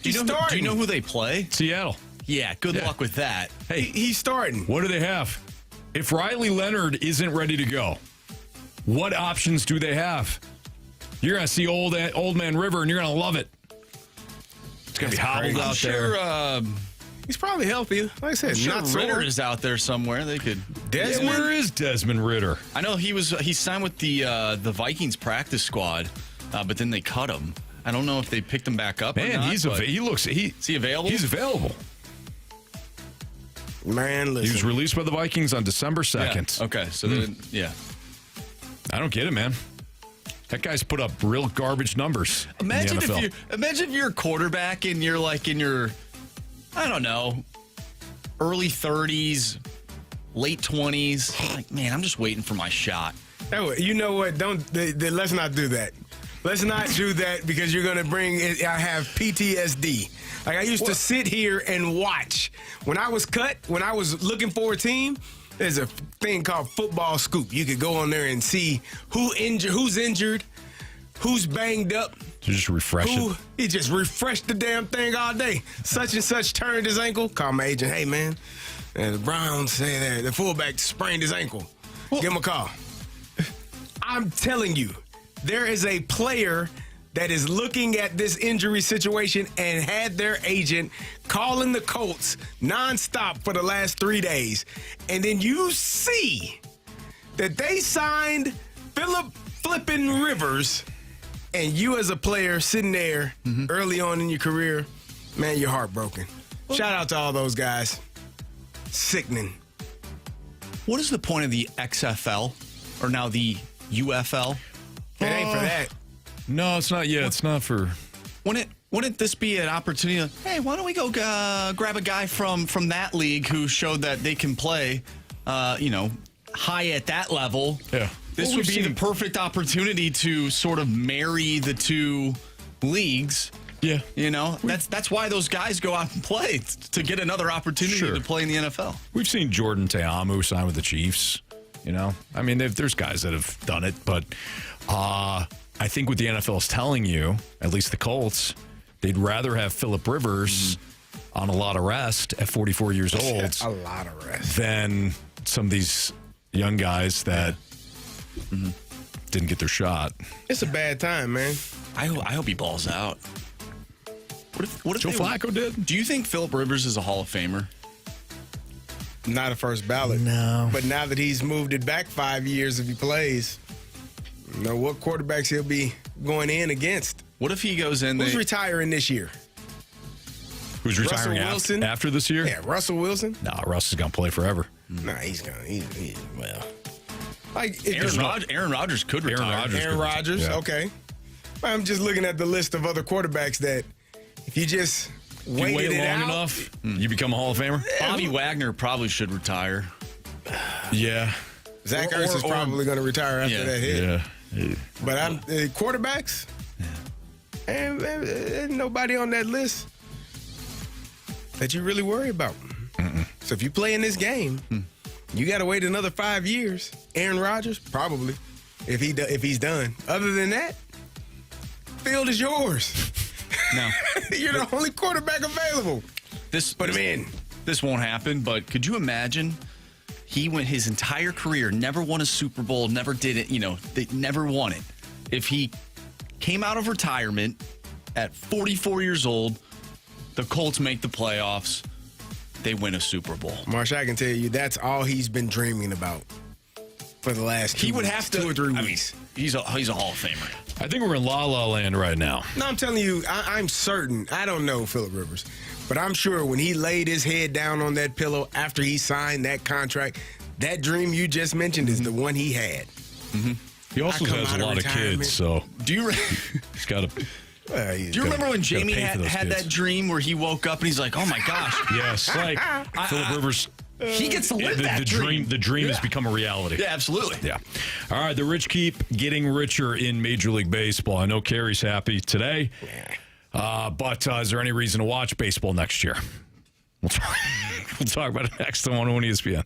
playing. Do you know who they play? Seattle. Yeah, good luck with that. Hey, He's starting. what do they have? If Riley Leonard isn't ready to go, what options do they have? You're going to see old man River, and you're going to love it. It's going to be hobbled out there. He's probably healthy. Like I said, Sure, not Ritter sore. is out there somewhere. They could. Desmond? Where is Desmond Ritter? I know he signed with the Vikings practice squad, but then they cut him. I don't know if they picked him back up. Man, or not, is he available? He's available. Man, listen. He was released by the Vikings on December 2nd. Yeah. Okay, so then, yeah. I don't get it, man. That guy's put up real garbage numbers. Imagine in the NFL. if you're a quarterback and you're like in your, I don't know, early 30s, late 20s. Like, man, I'm just waiting for my shot. Oh, you know what? Let's not do that. Let's not do that because you're going to bring. I have PTSD. Like, I used to sit here and watch. When I was cut, when I was looking for a team, there's a thing called Football Scoop. You could go on there and see who's injured, who's banged up. To just refresh it. He just refreshed the damn thing all day. Such and such turned his ankle. Call my agent. Hey, man. And the Browns say that the fullback sprained his ankle. Give him a call. I'm telling you, there is a player that is looking at this injury situation and had their agent calling the Colts nonstop for the last 3 days. And then you see that they signed Philip Flippin' Rivers, and you as a player sitting there early on in your career, man, you're heartbroken. Shout out to all those guys. Sickening. What is the point of the XFL, or now the UFL? It ain't for that. No, it's not yet. It's not for. Wouldn't this be an opportunity? Hey, why don't we go grab a guy from that league who showed that they can play, high at that level? Yeah. This would be the perfect opportunity to sort of marry the two leagues. Yeah. You know, that's why those guys go out and play, to get another opportunity to play in the NFL. We've seen Jordan Teamu sign with the Chiefs. You know, I mean, there's guys that have done it, but I think what the NFL is telling you, at least the Colts, they'd rather have Phillip Rivers on a lot of rest at 44 years old. A lot of rest. Than some of these young guys that didn't get their shot. It's a bad time, man. I hope he balls out. What if Joe Flacco did? Do you think Phillip Rivers is a Hall of Famer? Not a first ballot. No. But now that he's moved it back 5 years, if he plays, you know what quarterbacks he'll be going in against. What if he goes in? Who's retiring this year? Who's retiring Russell Wilson? after this year? Yeah, Russell Wilson. No, Russ is going to play forever. Nah, he's gonna. Well, like Aaron Rodgers could retire. Aaron Rodgers. Yeah. Okay. I'm just looking at the list of other quarterbacks that, if you just waited it long out, enough, you become a Hall of Famer. Bobby Wagner probably should retire. Yeah. Zach Ertz is probably going to retire after that hit. Yeah. But I'm quarterbacks. And nobody on that list that you really worry about. So if you play in this game, you got to wait another 5 years. Aaron Rodgers, probably, if he's done. Other than that, field is yours. No. You're the only quarterback available. Put him in. This won't happen, but could you imagine? He went his entire career, never won a Super Bowl, never did it, they never won it. If he came out of retirement at 44 years old, the Colts make the playoffs, they win a Super Bowl. Marsh, I can tell you that's all he's been dreaming about for the last 2 or 3 weeks. He's a Hall of Famer. I think we're in La La Land right now. No, I'm telling you, I'm certain. I don't know Phillip Rivers, but I'm sure when he laid his head down on that pillow after he signed that contract, that dream you just mentioned is the one he had. Mm-hmm. He also has a lot of kids, so he's got to. Do you remember when Jamie had that dream where he woke up and he's like, "Oh my gosh!" Yes, like Phillip Rivers. He gets to live that dream. The dream has become a reality. Yeah, absolutely. Yeah. All right, the rich keep getting richer in Major League Baseball. I know Carey's happy today, but is there any reason to watch baseball next year? We'll talk about it next on 101 ESPN.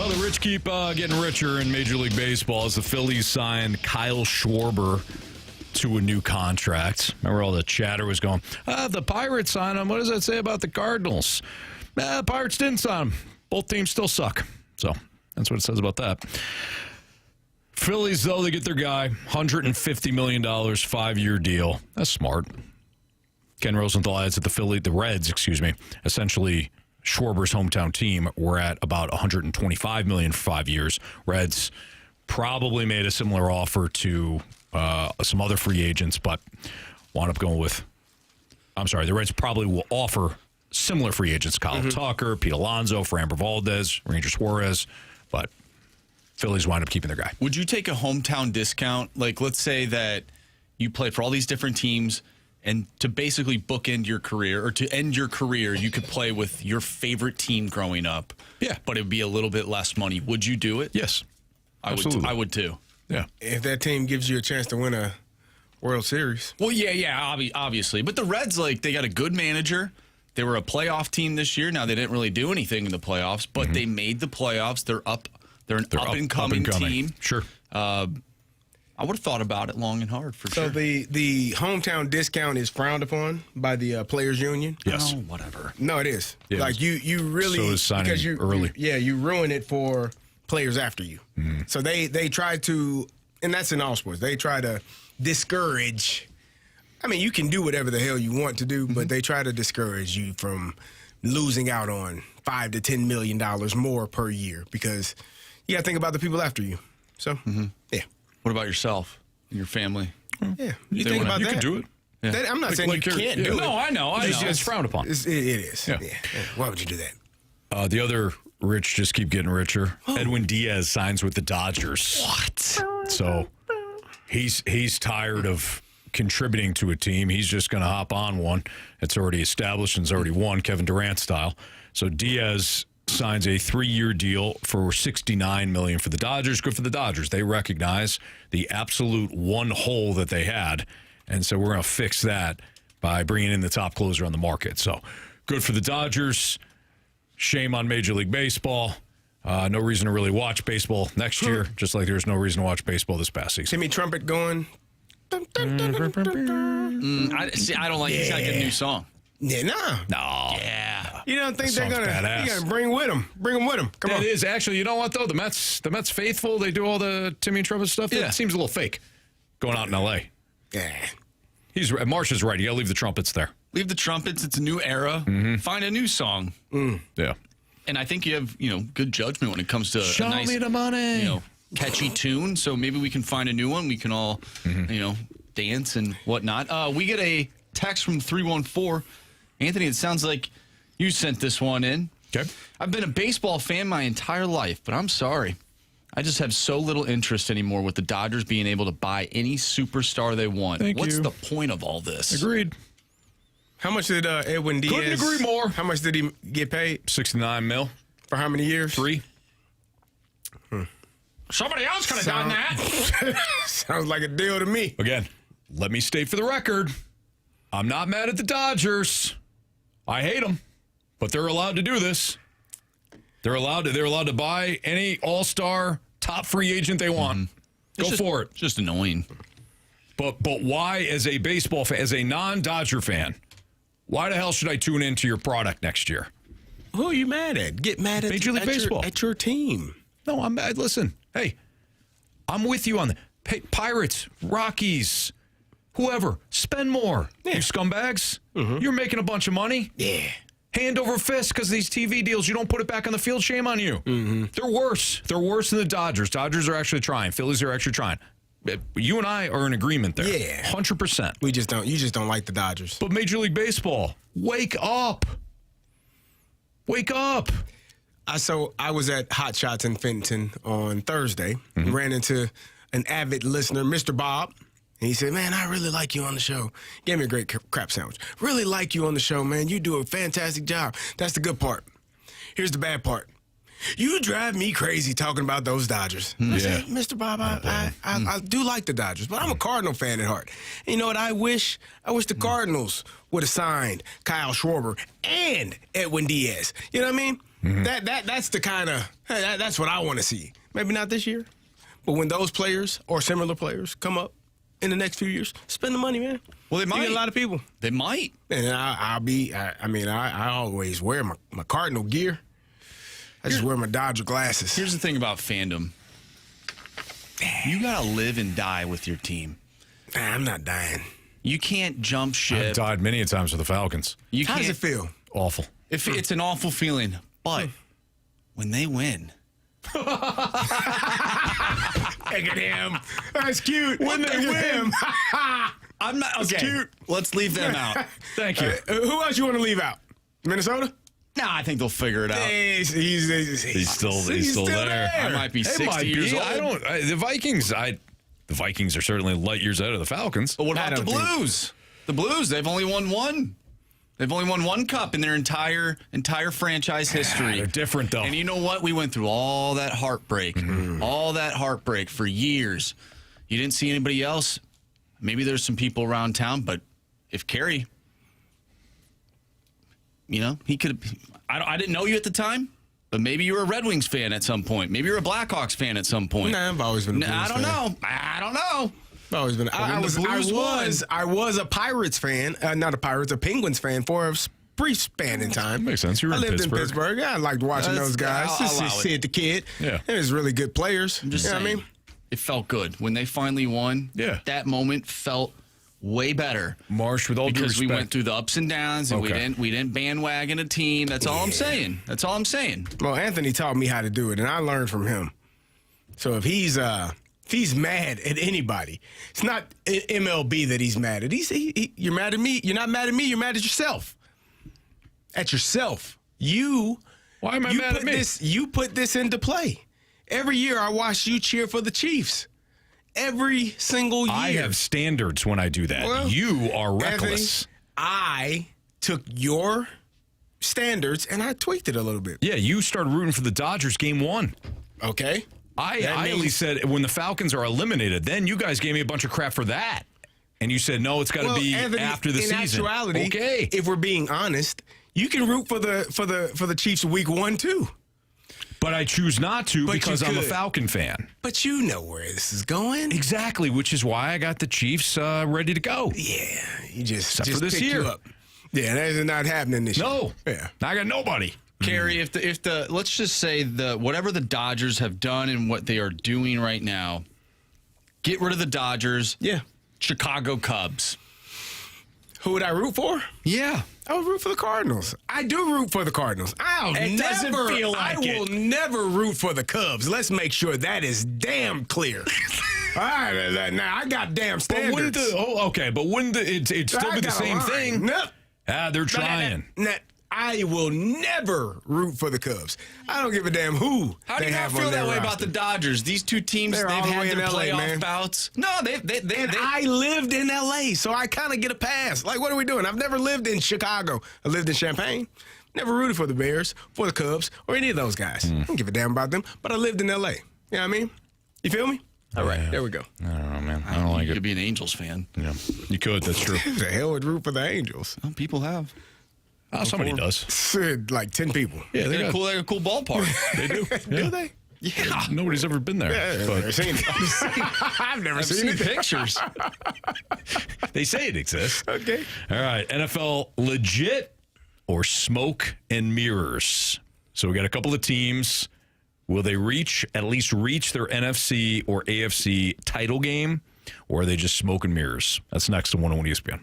Well, the rich keep getting richer in Major League Baseball as the Phillies signed Kyle Schwarber to a new contract. Remember all the chatter was going, the Pirates signed him. What does that say about the Cardinals? The Pirates didn't sign him. Both teams still suck. So that's what it says about that. Phillies, though, they get their guy, $150 million, 5-year deal. That's smart. Ken Rosenthal adds that the Reds, essentially Schwarber's hometown team, were at about $125 million for 5 years. Reds probably made a similar offer to some other free agents, but wound up going with, the Reds probably will offer similar free agents, Kyle Tucker, Pete Alonso, Framber Valdez, Ranger Suarez, but Phillies wind up keeping their guy. Would you take a hometown discount? Like, let's say that you play for all these different teams, and to basically bookend your career, or to end your career, you could play with your favorite team growing up. Yeah. But it would be a little bit less money. Would you do it? Yes. I would too. Yeah. If that team gives you a chance to win a World Series. Well, obviously. But the Reds, they got a good manager. They were a playoff team this year. Now, they didn't really do anything in the playoffs, but they made the playoffs. They're an up-and-coming team. Sure. I would have thought about it long and hard, for sure. So the hometown discount is frowned upon by the players' union? Yes. Oh, whatever. No, it is. Yeah, like, you really... So is signing because early. You ruin it for players after you. So they try to... And that's in all sports. They try to discourage... I mean, you can do whatever the hell you want to do, but they try to discourage you from losing out on $5 to $10 million more per year, because you got to think about the people after you. So, yeah. What about yourself and your family? Yeah. You think about you that. can do it. That- I'm not saying you can't do it. No, I know. It's frowned upon. It is. Yeah. Yeah. Why would you do that? The other rich just keep getting richer. Edwin Diaz signs with the Dodgers. What? So he's tired of contributing to a team. He's just going to hop on one. It's already established and it's already won, Kevin Durant style. So Diaz signs a 3-year deal for $69 million for the Dodgers. Good for the Dodgers. They recognize the absolute one hole that they had, and so we're going to fix that by bringing in the top closer on the market. So good for the Dodgers. Shame on Major League Baseball. No reason to really watch baseball next year, just like there's no reason to watch baseball this past season. Timmy Trumpet going. I don't like he's got to get a new song. Yeah, nah. No. Yeah. You don't think they're That gonna? song's badass. You gotta bring with them. Bring them with them. Come on. It is actually. You know what though? The Mets faithful. They do all the Timmy Trumpet stuff. Yeah. It seems a little fake going out in L.A. Yeah. Marsh is right. You got to leave the trumpets there. Leave the trumpets. It's a new era. Find a new song. Yeah. And I think you have, good judgment when it comes to Show a nice, me the money. Catchy tune. So maybe we can find a new one. We can all, dance and whatnot. We get a text from 314. Anthony, it sounds like you sent this one in. Okay. I've been a baseball fan my entire life, but I'm sorry. I just have so little interest anymore with the Dodgers being able to buy any superstar they want. What's the point of all this? Agreed. How much did Edwin Diaz? Couldn't agree more. How much did he get paid? $69 million. For how many years? 3. Somebody else could have done that. Sounds like a deal to me. Again, let me state for the record, I'm not mad at the Dodgers. I hate them, but they're allowed to do this. They're allowed to buy any all-star top free agent they want. Go for it. Just annoying. But why, as a baseball fan, as a non-Dodger fan, why the hell should I tune into your product next year? Who are you mad at? Get mad at Major League Baseball. at your team. No, I'm mad. Listen, hey, I'm with you on that. Hey, Pirates, Rockies, whoever, spend more. You scumbags. You're making a bunch of money. Yeah. Hand over fist because of these TV deals. You don't put it back on the field. Shame on you. They're worse. They're worse than the Dodgers. Dodgers are actually trying. Phillies are actually trying. You and I are in agreement there. Yeah. 100%. You just don't like the Dodgers. But Major League Baseball, wake up. Wake up. I was at Hot Shots in Fenton on Thursday. Ran into an avid listener, Mr. Bob. And he said, man, I really like you on the show. Gave me a great crap sandwich. Really like you on the show, man. You do a fantastic job. That's the good part. Here's the bad part. You drive me crazy talking about those Dodgers. I said, Mr. Bob, I do like the Dodgers, but I'm a Cardinal fan at heart. And you know what I wish? I wish the Cardinals would have signed Kyle Schwarber and Edwin Diaz. You know what I mean? That's the kind of that's what I want to see. Maybe not this year, but when those players or similar players come up in the next few years, spend the money, man. Well, they might. You get a lot of people. They might. And I always wear my Cardinal gear. I just wear my Dodger glasses. Here's the thing about fandom. You got to live and die with your team. Nah, I'm not dying. You can't jump ship. I've died many times with the Falcons. How does it feel? Awful. It's an awful feeling, but when they win. Look at him. That's cute. When they win. I'm not. Okay, cute. Let's leave them out. Thank you. Who else you want to leave out? Minnesota? No, I think they'll figure it out. He's still there. I might be 60 years old. The Vikings are certainly light years ahead of the Falcons. But what about the Blues? The Blues, they've only won one. They've only won one cup in their entire franchise history. They're different, though. And you know what? We went through all that heartbreak for years. You didn't see anybody else. Maybe there's some people around town, but if Carey, he could have. I didn't know you at the time, but maybe you were a Red Wings fan at some point. Maybe you're a Blackhawks fan at some point. Nah, I've always been a Blues fan. I don't know. I've always been. I was a Pirates fan, not a Pirates, a Penguins fan for a brief span in time. Makes sense. You were I lived in Pittsburgh. I liked watching those guys. See the kid. Yeah, it was really good players. I'm just saying, what I mean? It felt good when they finally won. Yeah, that moment felt way better. Marsh, with all due respect, because we went through the ups and downs, and we didn't bandwagon a team. That's all I'm saying. Well, Anthony taught me how to do it, and I learned from him. So if he's mad at anybody, it's not MLB that he's mad at. You're mad at me. You're not mad at me. You're mad at yourself. At yourself. Why am I mad at me? You put this into play. Every year I watch you cheer for the Chiefs. Every single year. I have standards when I do that. Well, you are reckless. Anthony, I took your standards and I tweaked it a little bit. Yeah, you started rooting for the Dodgers game 1. Okay. I at least said when the Falcons are eliminated, then you guys gave me a bunch of crap for that. And you said, no, it's got to be Anthony, after the season. In actuality, okay. If we're being honest, you can root for the Chiefs week 1 too. But I choose not to because I'm a Falcon fan. But you know where this is going. Exactly, which is why I got the Chiefs ready to go. Yeah, you just for this year. You up. Yeah, that is not happening this year. No. Yeah. I got nobody. Carey, if the let's just say whatever the Dodgers have done and what they are doing right now, get rid of the Dodgers. Yeah. Chicago Cubs. Who would I root for? Yeah. I would root for the Cardinals. I do root for the Cardinals. I will never root for the Cubs. Let's make sure that is damn clear. All right, now I got damn standards. But wouldn't it still be the same thing? Nope. They're trying. I will never root for the Cubs. I don't give a damn who. How do you not feel that way about the Dodgers? These two teams, they've had their playoff bouts. No, I lived in L.A., so I kind of get a pass. Like, what are we doing? I've never lived in Chicago. I lived in Champaign. Never rooted for the Bears, for the Cubs, or any of those guys. I don't give a damn about them, but I lived in L.A. You know what I mean? You feel me? All right, there we go. I don't know, man. I don't like it. You could be an Angels fan. Yeah, you could. That's true. Who the hell would root for the Angels? Well, people have. Somebody does. Like 10 people. Yeah, they got a cool ballpark. They do. Yeah. Do they? Yeah. Nobody's ever been there. Yeah, but I've never seen it. I've never seen it. Pictures. They say it exists. Okay. All right. NFL legit or smoke and mirrors? So we got a couple of teams. Will they at least reach their NFC or AFC title game, or are they just smoke and mirrors? That's next on 101 ESPN.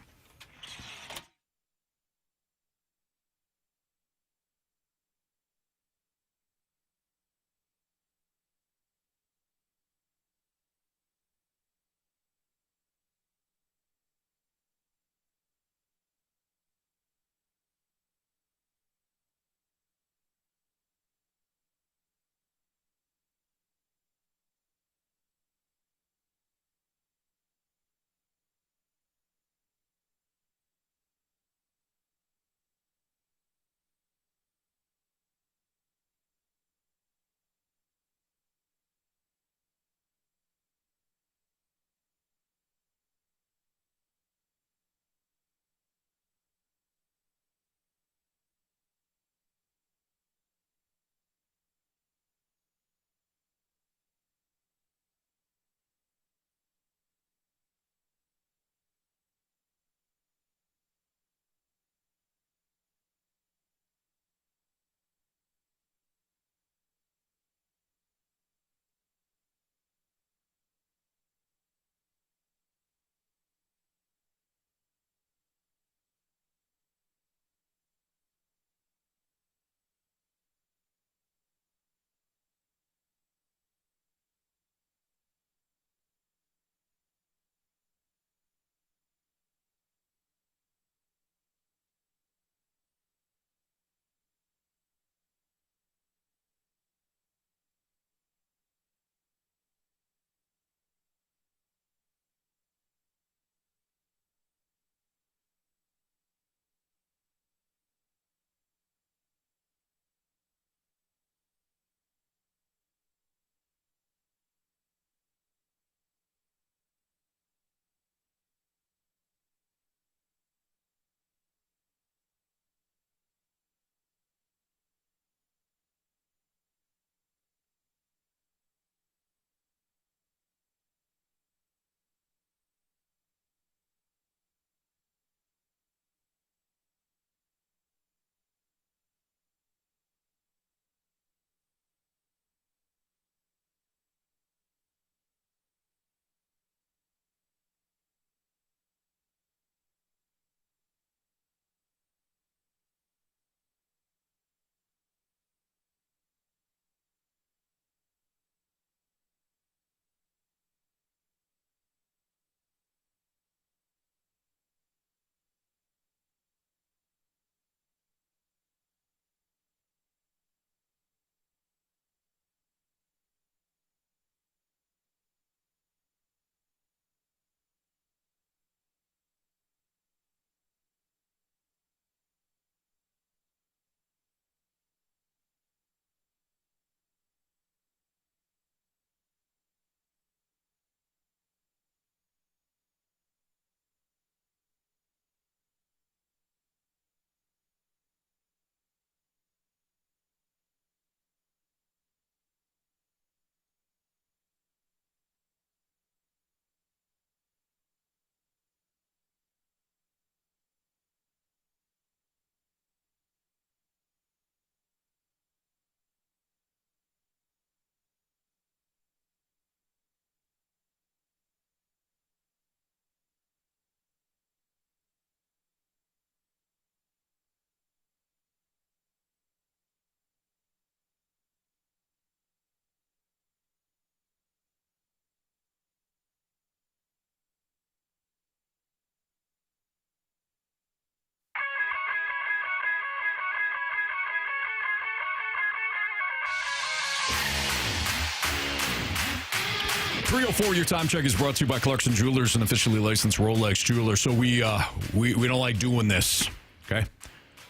3:04, your time check is brought to you by Clarkson Jewelers, an officially licensed Rolex jeweler. So we don't like doing this, okay?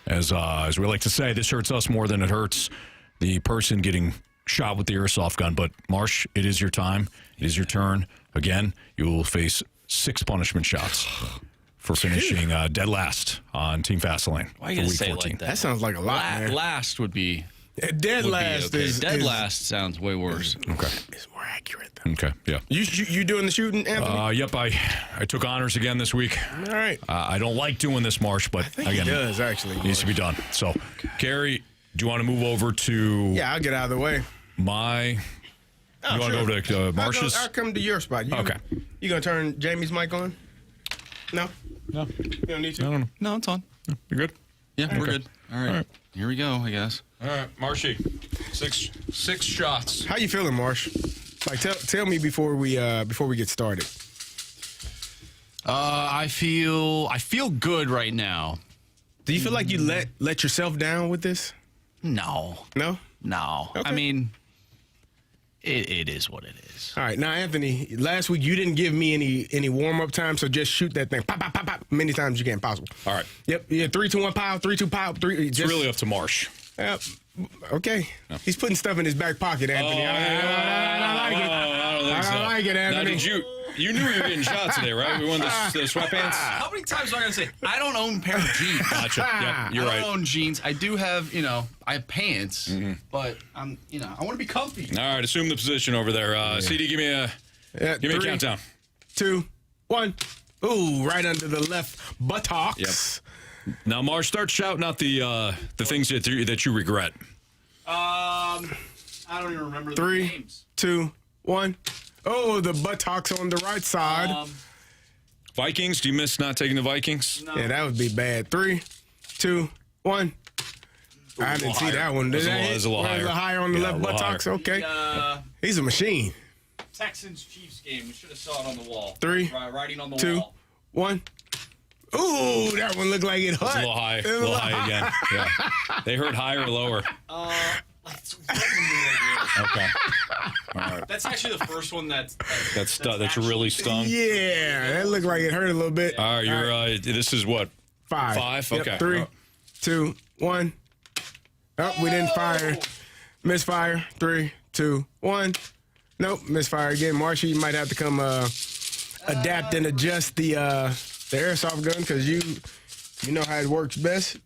As we like to say, this hurts us more than it hurts the person getting shot with the airsoft gun. But, Marsh, it is your time. It is your turn. Again, you will face 6 punishment shots for finishing dead last on Team Fastlane Why are you for going to Week say 14. it like that? That sounds like a lot, man. Last would be... Dead last okay. is... Dead last sounds way worse. Okay. It's more accurate, though. Okay, yeah. You doing the shooting, Anthony? Yep, I took honors again this week. All right. I don't like doing this, Marsh, but again, He does, actually. it needs to be done. So, Carey, do you want to move over to Yeah, I'll get out of the way. my... Oh, you want to go to Marsh's? I'll come to your spot. Okay. You going to turn Jamie's mic on? No? No. You don't need to? I don't know. No, it's on. You good? Yeah, we're good. All right. right. Here we go, I guess. All right, Marshy. Six shots. How you feeling, Marsh? Like, tell me before we get started. I feel good right now. Do you feel like you let yourself down with this? No. No? Okay. I mean, it is what it is. All right. Now, Anthony, last week you didn't give me any warm-up time, so just shoot that thing. Pop, pop, pop, pop, many times you can possible. All right. Yep. Yeah, 3, 2, 1, pow, 3, 2, pow, 3. It's really up to Marsh. Okay. No. He's putting stuff in his back pocket, Anthony. I don't like it. I don't think so. I don't like it, Anthony. Now, did you knew you were getting shot today, right? We won the sweatpants. How many times am I going to say, I don't own a pair of jeans? Gotcha. Yeah, you're right. I don't own jeans. I do have, I have pants, but I want to be comfy. All right, assume the position over there. CD, give me a countdown. 2, 1. Ooh, right under the left buttocks. Yep. Now, Marsh, start shouting out the things that you regret. I don't even remember the 3, names. 2, 1. Oh, the buttocks on the right side. Vikings, do you miss not taking the Vikings? No. Yeah, that would be bad. 3, 2, 1. I didn't see that one. That's a little higher on the left buttocks. Okay. He's a machine. Texans-Chiefs game. We should have saw it on the wall. 3, Writing on the 2, wall. 1. Ooh, that one looked like it hurt. It's a little high. A little high again. Yeah. They hurt higher or lower? It's right in the middle. Okay. All right. That's actually the first one that's really stung. Yeah, that looked like it hurt a little bit. All right, you're. This is what? 5. 5. Yep, Okay. 3, 2, 1. Oh, we didn't fire. Misfire. 3, 2, 1. Nope, misfire again. Marsha, you might have to come adapt and adjust the airsoft gun because you know how it works best.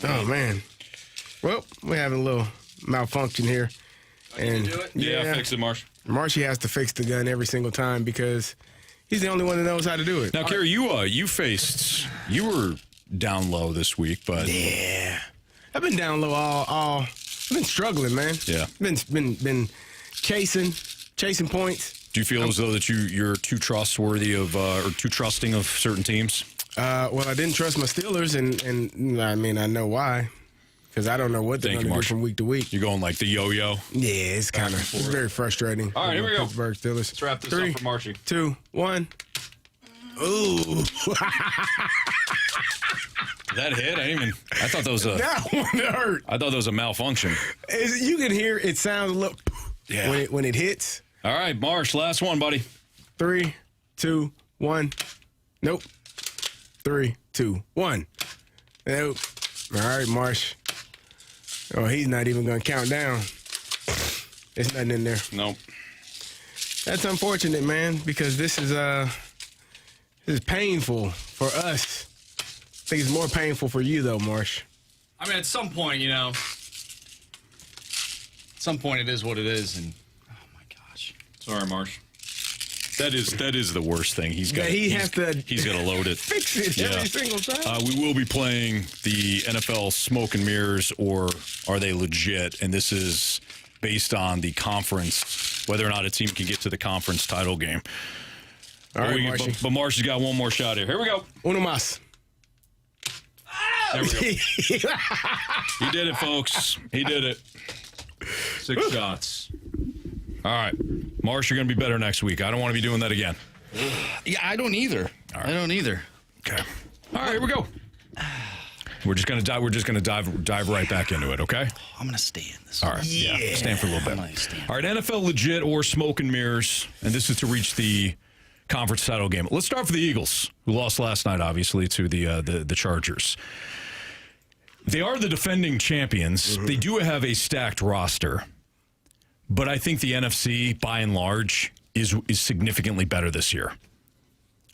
Oh man. Well, we're having a little malfunction here. And do it? Yeah, fix it, Marsh. Marshy has to fix the gun every single time because he's the only one that knows how to do it. Now, Carey, you were down low this week, but Yeah. I've been down low all I've been struggling, man. Yeah. Been chasing points. do you feel as though that you're too trustworthy of or too trusting of certain teams? Well, I didn't trust my Steelers, and I mean, I know why. Because I don't know what they're going to do from week to week. You're going like the yo-yo. Yeah, it's very frustrating. All right, here we go. Pittsburgh Steelers. Let's wrap this 3, up for Marshy. 2, 1. Ooh. That hit? I thought that was a. That one hurt. I thought that was a malfunction. You can hear it sounds a little when it hits. All right, Marsh, last one, buddy. 3, 2, 1. Nope. 3, 2, 1. Nope. All right, Marsh. Oh, he's not even going to count down. There's nothing in there. Nope. That's unfortunate, man, because this is painful for us. I think it's more painful for you, though, Marsh. I mean, at some point, at some point it is what it is, and oh my gosh. Sorry, Marsh. That is the worst thing. He's got to load it. Fix it every single time. We will be playing the NFL Smoke and Mirrors, or Are They Legit? And this is based on the conference, whether or not a team can get to the conference title game. All right, Marshy. But Marsh has got one more shot here. Here we go. Uno más. There we go. He did it, folks. He did it. 6 shots. All right. Marsh, you're going to be better next week. I don't want to be doing that again. Yeah, I don't either. Right. I don't either. Okay. All right, here we go. We're just gonna dive right back into it. Okay. I'm gonna stay in this. All right. Yeah. Stand for a little bit. All right. NFL legit or smoke and mirrors, and this is to reach the conference title game. Let's start with the Eagles, who lost last night, obviously, to the Chargers. They are the defending champions. Mm-hmm. They do have a stacked roster, but I think the NFC, by and large, is significantly better this year.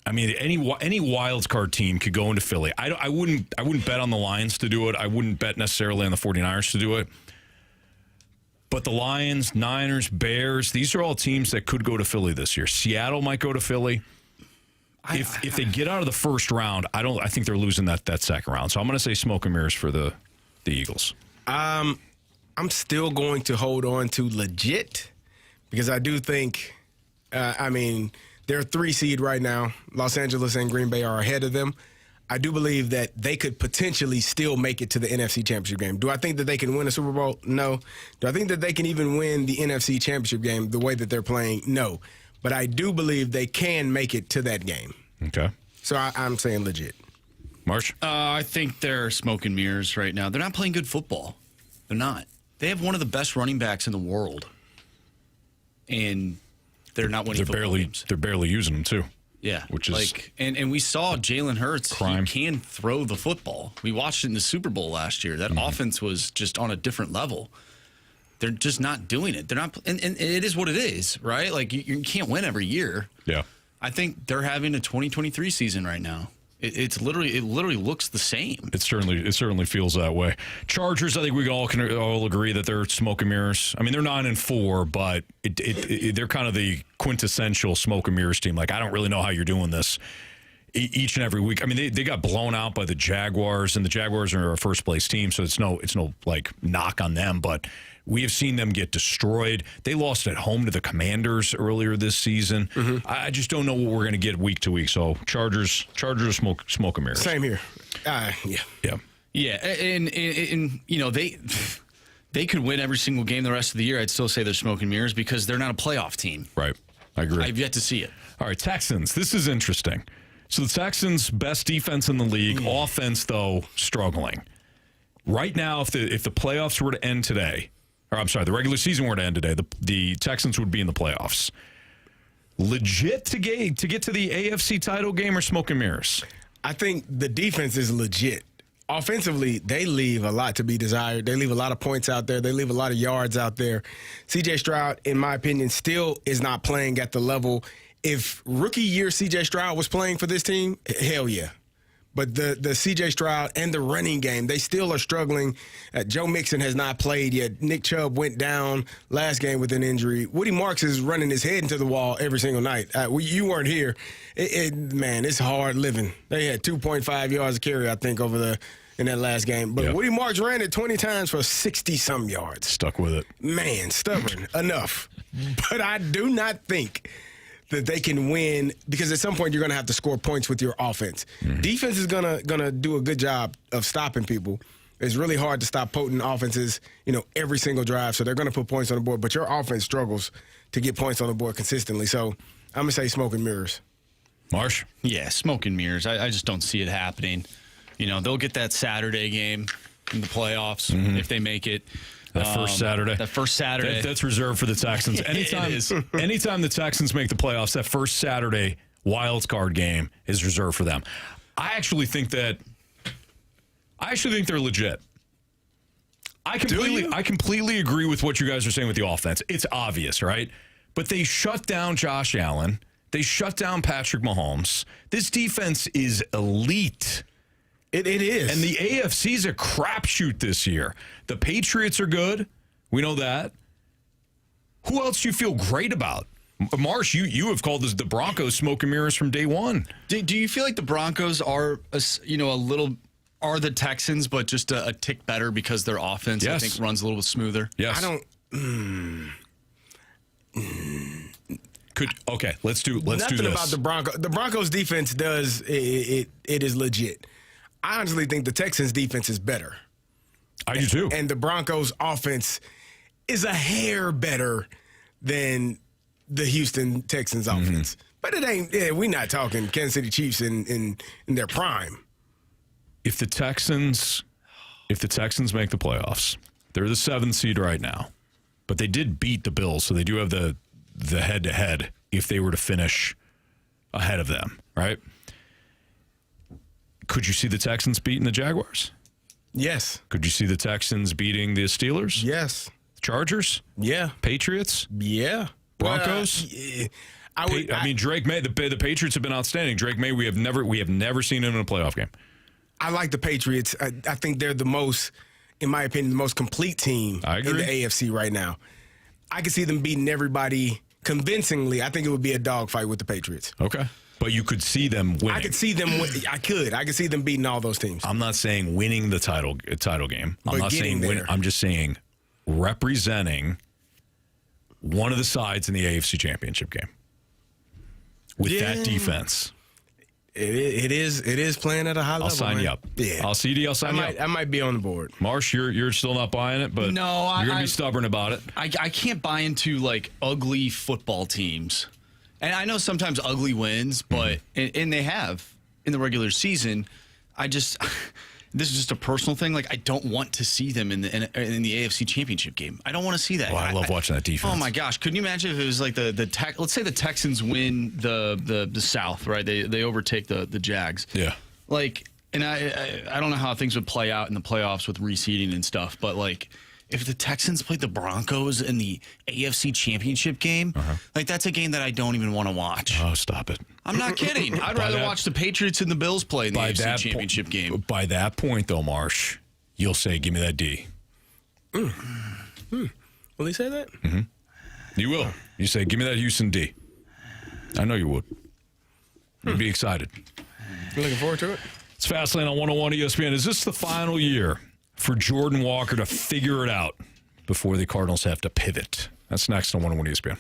I mean, any wild card team could go into Philly. I wouldn't bet on the Lions to do it. I wouldn't bet necessarily on the 49ers to do it. But the Lions, Niners, Bears, these are all teams that could go to Philly this year. Seattle might go to Philly. If they get out of the first round, I think they're losing that second round. So I'm going to say smoke and mirrors for the Eagles. I'm still going to hold on to legit because I do think, they're 3 seed right now. Los Angeles and Green Bay are ahead of them. I do believe that they could potentially still make it to the NFC Championship game. Do I think that they can win a Super Bowl? No. Do I think that they can even win the NFC Championship game the way that they're playing? No. But I do believe they can make it to that game. Okay. So I'm saying legit. Marsh? I think they're smoke and mirrors right now. They're not playing good football. They're not. They have one of the best running backs in the world. And they're not winning football games. They're barely using them, too. Yeah. Which is and we saw Jalen Hurts, crime. He can throw the football. We watched it in the Super Bowl last year. That offense was just on a different level. They're just not doing it. They're not, and it is what it is, right? Like you can't win every year. Yeah. I think they're having a 2023 season right now. It literally looks the same. It certainly feels that way. Chargers, I think we can all agree that they're smoke and mirrors. I mean, they're 9-4, but they're kind of the quintessential smoke and mirrors team. Like, I don't really know how you're doing this each and every week. I mean, they got blown out by the Jaguars, and the Jaguars are a first place team, so it's no like knock on them, but we have seen them get destroyed. They lost at home to the Commanders earlier this season. Mm-hmm. I just don't know what we're going to get week to week. So Chargers smoke and mirrors. Same here. Yeah, and they could win every single game the rest of the year. I'd still say they're smoke and mirrors because they're not a playoff team. Right, I agree. I've yet to see it. All right, Texans. This is interesting. So the Texans' best defense in the league, offense though struggling. Right now, if the playoffs were to end today. Or I'm sorry, the regular season were to end today, the Texans would be in the playoffs. Legit to get to the AFC title game or smoke and mirrors? I think the defense is legit. Offensively, they leave a lot to be desired. They leave a lot of points out there. They leave a lot of yards out there. C.J. Stroud, in my opinion, still is not playing at the level. If rookie year C.J. Stroud was playing for this team, hell yeah. But the C.J. Stroud and the running game, they still are struggling. Joe Mixon has not played yet. Nick Chubb went down last game with an injury. Woody Marks is running his head into the wall every single night. You weren't here. Man, it's hard living. They had 2.5 yards of carry, I think, in that last game. But Woody Marks ran it 20 times for 60-some yards. Stuck with it. Man, stubborn enough. But I do not think that they can win because at some point you're going to have to score points with your offense. Mm-hmm. Defense is gonna do a good job of stopping people. It's really hard to stop potent offenses, every single drive. So they're going to put points on the board, but your offense struggles to get points on the board consistently. So I'm going to say smoke and mirrors. Marsh? Yeah, smoke and mirrors. I just don't see it happening. They'll get that Saturday game in the playoffs if they make it. That first Saturday. That's reserved for the Texans. Anytime the Texans make the playoffs, that first Saturday wild card game is reserved for them. I actually think they're legit. I completely agree with what you guys are saying with the offense. It's obvious, right? But they shut down Josh Allen. They shut down Patrick Mahomes. This defense is elite. It is. And the AFC's a crapshoot this year. The Patriots are good. We know that. Who else do you feel great about? Marsh, you have called the Broncos smoke and mirrors from day one. Do you feel like the Broncos are, are the Texans, but just a tick better because their offense, I think, runs a little bit smoother? Yes. Okay, let's do this. Nothing about the Broncos. The Broncos defense does it is legit. I honestly think the Texans defense is better. I do too. And the Broncos offense is a hair better than the Houston Texans offense. But it ain't, we're not talking Kansas City Chiefs in their prime. If If the Texans make the playoffs, they're the 7th seed right now. But they did beat the Bills, so they do have the head-to-head if they were to finish ahead of them, right? Could you see the Texans beating the Jaguars? Yes. Could you see the Texans beating the Steelers? Yes. Chargers? Yeah. Patriots? Yeah. Broncos? I mean, Drake May. The Patriots have been outstanding. Drake May. We have never seen him in a playoff game. I like the Patriots. I think they're the most, in my opinion, the most complete team in the AFC right now. I can see them beating everybody convincingly. I think it would be a dogfight with the Patriots. Okay. But you could see them winning. I could see them. I could see them beating all those teams. I'm not saying winning the title game. I'm But not saying getting win. there. I'm just saying representing one of the sides in the AFC Championship game with that defense. It is playing at a high level. I'll sign you up. Yeah, I'll sign you up. I might be on the board. Marsh, you're still not buying it, but No, you're gonna be stubborn about it. I can't buy into like ugly football teams. And I know sometimes ugly wins, but and they have in the regular season. This is just a personal thing. Like I don't want to see them in the AFC Championship game. I don't want to see that. Oh, I love watching that defense. Oh my gosh! Couldn't you imagine if it was like let's say the Texans win the South, right? They overtake the Jags. Yeah. Like, and I don't know how things would play out in the playoffs with reseeding and stuff, but like. If the Texans played the Broncos in the AFC Championship game, like that's a game that I don't even want to watch. Oh, stop it. I'm not kidding. I'd rather watch the Patriots and the Bills play in the AFC Championship game. By that point, though, Marsh, you'll say, give me that D. Will he say that? Mm-hmm. You will. You say, give me that Houston D. I know you would. You'd be excited. You looking forward to it? It's Fastlane on 101 ESPN. Is this the final year for Jordan Walker to figure it out before the Cardinals have to pivot? That's next on 101 ESPN.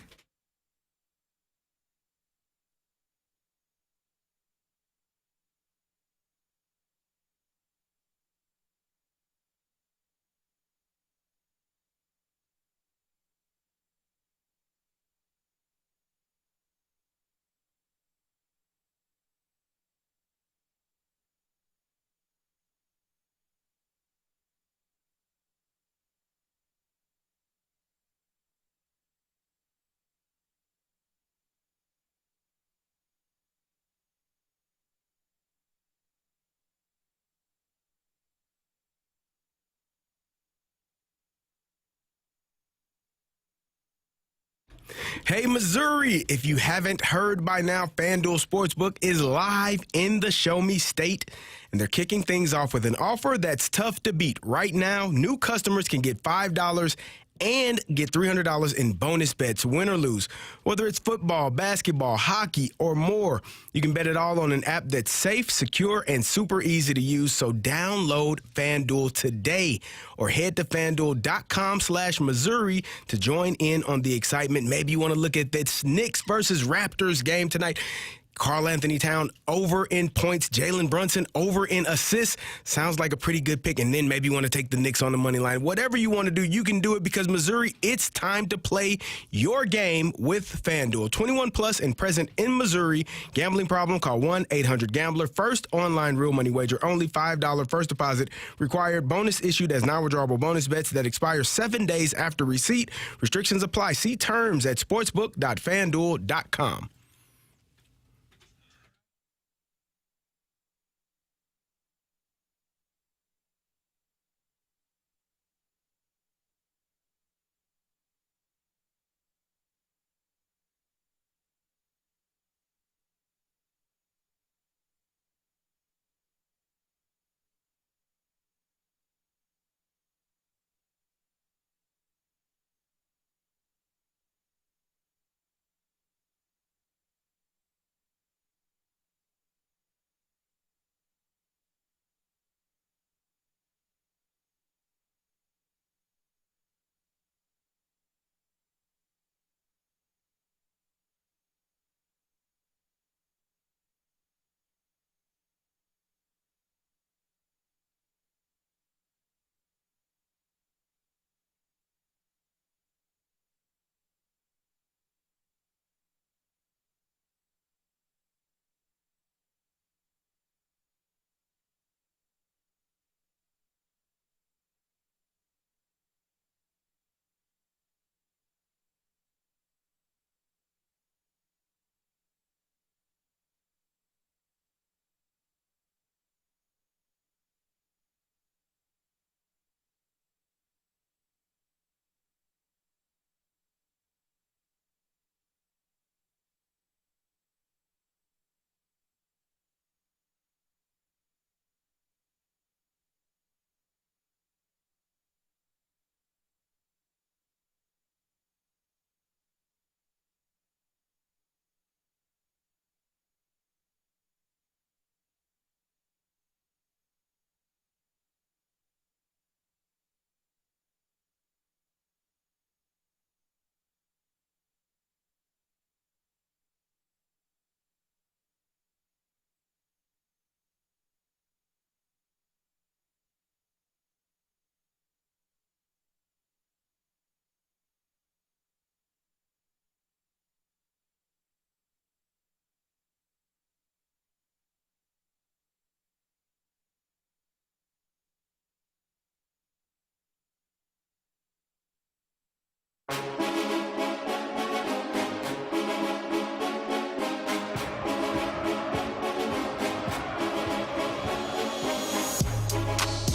Hey, Missouri, if you haven't heard by now, FanDuel Sportsbook is live in the Show Me State, and they're kicking things off with an offer that's tough to beat. Right now, new customers can get $5 and get $300 in bonus bets, win or lose. Whether it's football, basketball, hockey, or more, you can bet it all on an app that's safe, secure, and super easy to use. So download FanDuel today or head to FanDuel.com/Missouri to join in on the excitement. Maybe you want to look at this Knicks versus Raptors game tonight. Karl Anthony Towns over in points. Jalen Brunson over in assists. Sounds like a pretty good pick. And then maybe you want to take the Knicks on the money line. Whatever you want to do, you can do it because Missouri, it's time to play your game with FanDuel. 21 plus and present in Missouri. Gambling problem? Call 1-800-GAMBLER. First online real money wager. Only $5 first deposit required. Bonus issued as non-withdrawable bonus bets that expire 7 days after receipt. Restrictions apply. See terms at sportsbook.fanduel.com.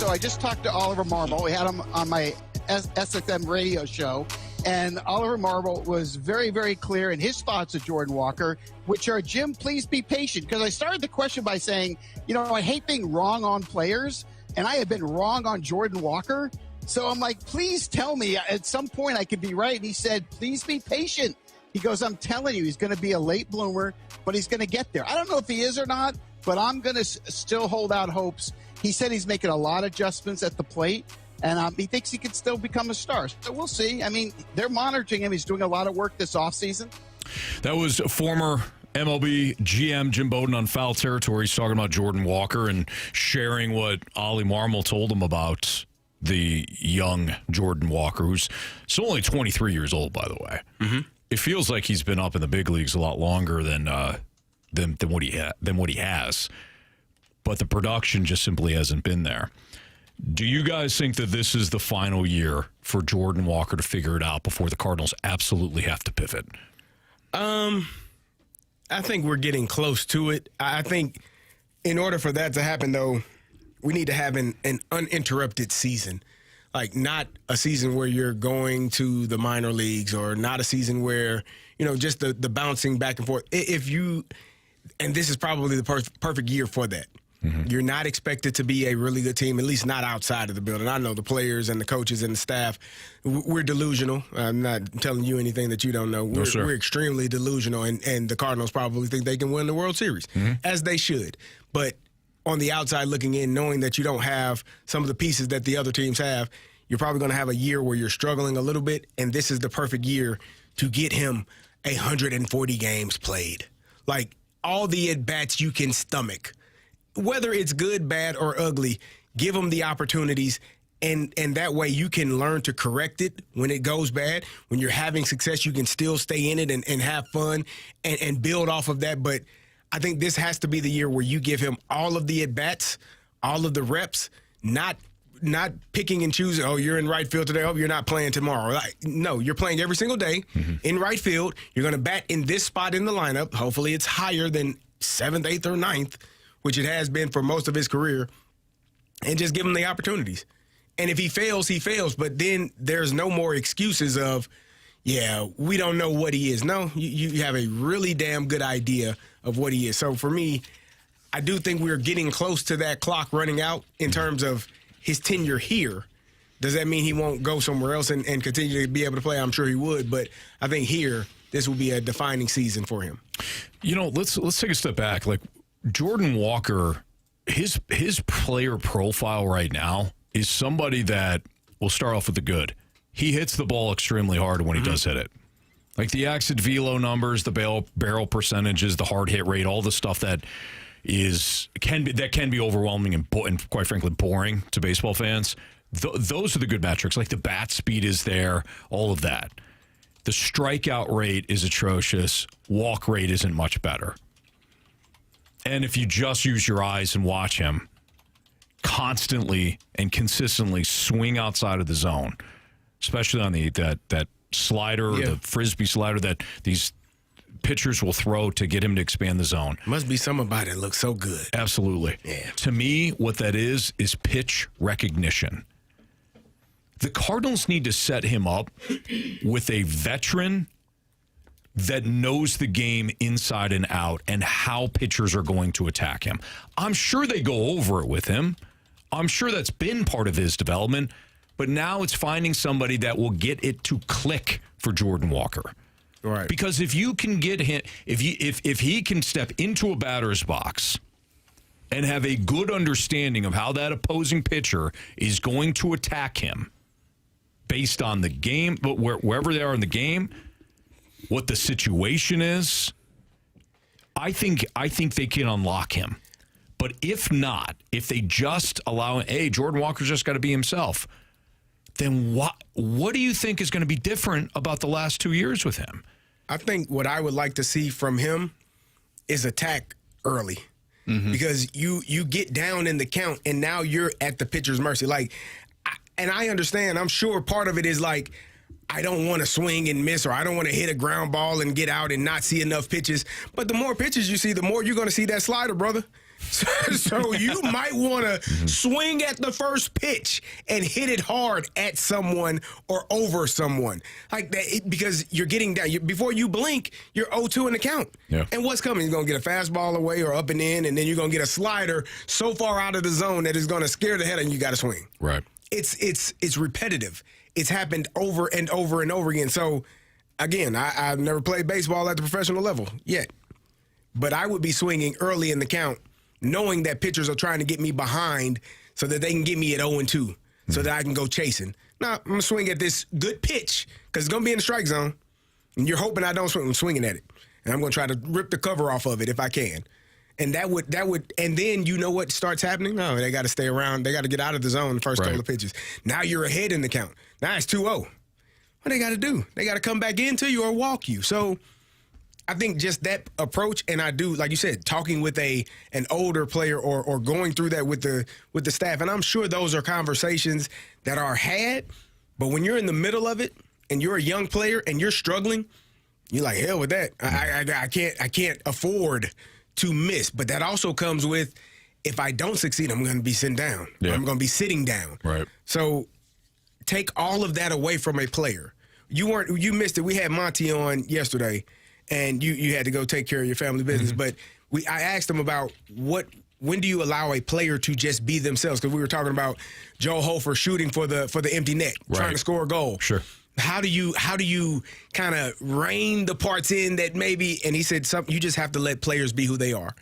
So I just talked to Oliver Marmol. We had him on my SXM radio show. And Oliver Marmol was very, very clear in his thoughts of Jordan Walker, which are, Jim, please be patient. Because I started the question by saying, I hate being wrong on players. And I have been wrong on Jordan Walker. So I'm like, please tell me at some point I could be right. And he said, please be patient. He goes, I'm telling you, he's going to be a late bloomer, but he's going to get there. I don't know if he is or not, but I'm going to still hold out hopes. He said he's making a lot of adjustments at the plate, and he thinks he could still become a star. So we'll see. I mean, they're monitoring him. He's doing a lot of work this offseason. That was former MLB GM Jim Bowden on Foul Territory. He's talking about Jordan Walker and sharing what Ollie Marmol told him about the young Jordan Walker, who's still only 23 years old, by the way. Mm-hmm. It feels like he's been up in the big leagues a lot longer than what he has, but the production just simply hasn't been there. Do you guys think that this is the final year for Jordan Walker to figure it out before the Cardinals absolutely have to pivot? I think we're getting close to it. I think in order for that to happen, though, we need to have an uninterrupted season. Like, not a season where you're going to the minor leagues, or not a season where, just the bouncing back and forth. And this is probably the perfect year for that. Mm-hmm. You're not expected to be a really good team, at least not outside of the building. I know the players and the coaches and the staff, we're delusional. I'm not telling you anything that you don't know. We're extremely delusional, and the Cardinals probably think they can win the World Series, as they should. But on the outside looking in, knowing that you don't have some of the pieces that the other teams have, you're probably going to have a year where you're struggling a little bit, and this is the perfect year to get him 140 games played. Like, all the at-bats you can stomach. Whether it's good, bad, or ugly, give him the opportunities, and that way you can learn to correct it when it goes bad. When you're having success, you can still stay in it and have fun and build off of that. But I think this has to be the year where you give him all of the at-bats, all of the reps, not picking and choosing, you're in right field today, you're not playing tomorrow. No, you're playing every single day in right field. You're going to bat in this spot in the lineup. Hopefully it's higher than 7th, 8th, or 9th, which it has been for most of his career, and just give him the opportunities. And if he fails, he fails. But then there's no more excuses of, we don't know what he is. No, you have a really damn good idea of what he is. So for me, I do think we're getting close to that clock running out in terms of his tenure here. Does that mean he won't go somewhere else and continue to be able to play? I'm sure he would, but I think here, this will be a defining season for him. Let's take a step back. Like, Jordan Walker, his player profile right now is somebody that will start off with the good. He hits the ball extremely hard when he does hit it. Like the exit velo numbers, the barrel percentages, the hard hit rate, all the stuff that can be overwhelming and quite frankly boring to baseball fans. Those are the good metrics. Like the bat speed is there, all of that. The strikeout rate is atrocious. Walk rate isn't much better. And if you just use your eyes and watch him constantly and consistently swing outside of the zone, especially on that slider, the frisbee slider that these pitchers will throw to get him to expand the zone. Must be something about it looks so good. Absolutely. Yeah. To me, what that is pitch recognition. The Cardinals need to set him up with a veteran that knows the game inside and out and how pitchers are going to attack him. I'm sure they go over it with him. I'm sure that's been part of his development. But now it's finding somebody that will get it to click for Jordan Walker. Right. Because if you can get him, if he can step into a batter's box and have a good understanding of how that opposing pitcher is going to attack him based on the game, but wherever they are in the game, what the situation is, I think they can unlock him. But if not, if they just allow, Jordan Walker's just got to be himself, then what do you think is going to be different about the last 2 years with him? I think what I would like to see from him is attack early. Mm-hmm. Because you get down in the count, and now you're at the pitcher's mercy. And I understand, I'm sure part of it is like, I don't want to swing and miss, or I don't want to hit a ground ball and get out and not see enough pitches. But the more pitches you see, the more you're going to see that slider, brother. So you might want to swing at the first pitch and hit it hard at someone or over someone. Like that, because you're getting down. Before you blink, you're 0-2 in the count. Yeah. And what's coming? You're going to get a fastball away or up and in, and then you're going to get a slider so far out of the zone that it's going to scare the head and you got to swing. Right. It's repetitive. It's happened over and over and over again. So, again, I've never played baseball at the professional level yet. But I would be swinging early in the count, knowing that pitchers are trying to get me behind so that they can get me at 0-2 so that I can go chasing. Now, I'm going to swing at this good pitch because it's going to be in the strike zone. And you're hoping I don't swing. I'm swinging at it. And I'm going to try to rip the cover off of it if I can. And that would, and then you know what starts happening? No, they got to stay around. They got to get out of the zone the first couple of pitches. Now you're ahead in the count. Now it's 2-0. What they got to do? They got to come back into you or walk you. So I think just that approach, and I do, like you said, talking with an older player or going through that with the staff, and I'm sure those are conversations that are had, but when you're in the middle of it and you're a young player and you're struggling, you're like, hell with that. I can't afford to miss. But that also comes with, if I don't succeed, I'm going to be sitting down. Yeah. I'm going to be sitting down. Right. So take all of that away from a player. You missed it. We had Monty on yesterday, and you had to go take care of your family business. But I asked him about when do you allow a player to just be themselves? Because we were talking about Joe Hofer shooting for the empty net, trying to score a goal. Sure. How do you kind of rein the parts in that maybe? And he said something. You just have to let players be who they are,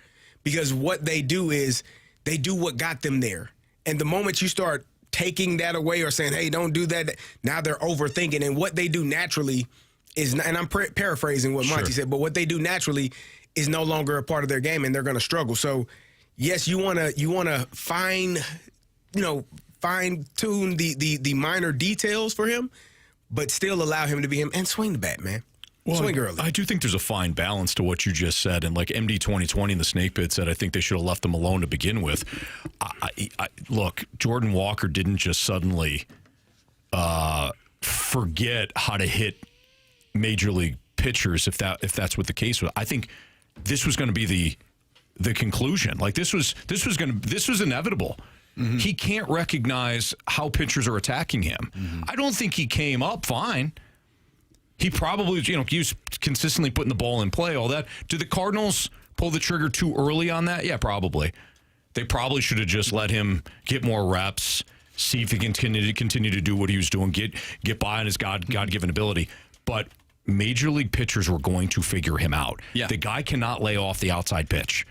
because what they do is they do what got them there. And the moment you start taking that away or saying, "Hey, don't do that," now they're overthinking. And what they do naturally is, and I'm paraphrasing what Monty said, but what they do naturally is no longer a part of their game, and they're going to struggle. So, yes, you want to fine tune the minor details for him, but still allow him to be him and swing the bat, man. Swing early. I do think there's a fine balance to what you just said. And like MD 2020 in the Snake Pit said, I think they should have left them alone to begin with. Look, Jordan Walker didn't just suddenly forget how to hit major league pitchers, if that's what the case was. I think this was going to be the conclusion. Like this was inevitable. Mm-hmm. He can't recognize how pitchers are attacking him. Mm-hmm. I don't think he came up fine. He probably, he was consistently putting the ball in play, all that. Did the Cardinals pull the trigger too early on that? Yeah, probably. They probably should have just let him get more reps, see if he can continue to do what he was doing, get by on his God-given ability. But major league pitchers were going to figure him out. Yeah. The guy cannot lay off the outside pitch.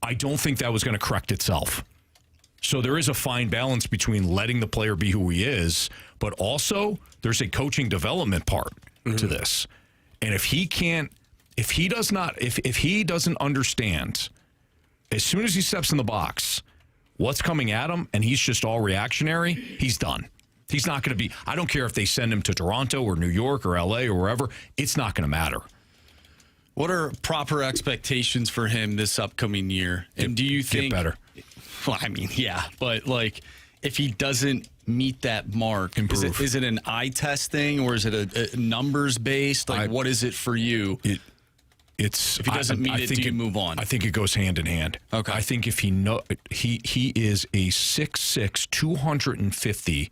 I don't think that was going to correct itself. So there is a fine balance between letting the player be who he is, but also there's a coaching development part to this. And if he doesn't understand, as soon as he steps in the box, what's coming at him, and he's just all reactionary, he's done. He's not going to be, I don't care if they send him to Toronto or New York or LA or wherever, it's not going to matter. What are proper expectations for him this upcoming year? And do you think get better? Well, I mean, yeah, but like if he doesn't meet that mark, is it an eye test thing or is it a numbers based? Like, what is it for you? It's if he doesn't meet it, do you move on? I think it goes hand in hand. Okay. I think if he is a 6'6", 250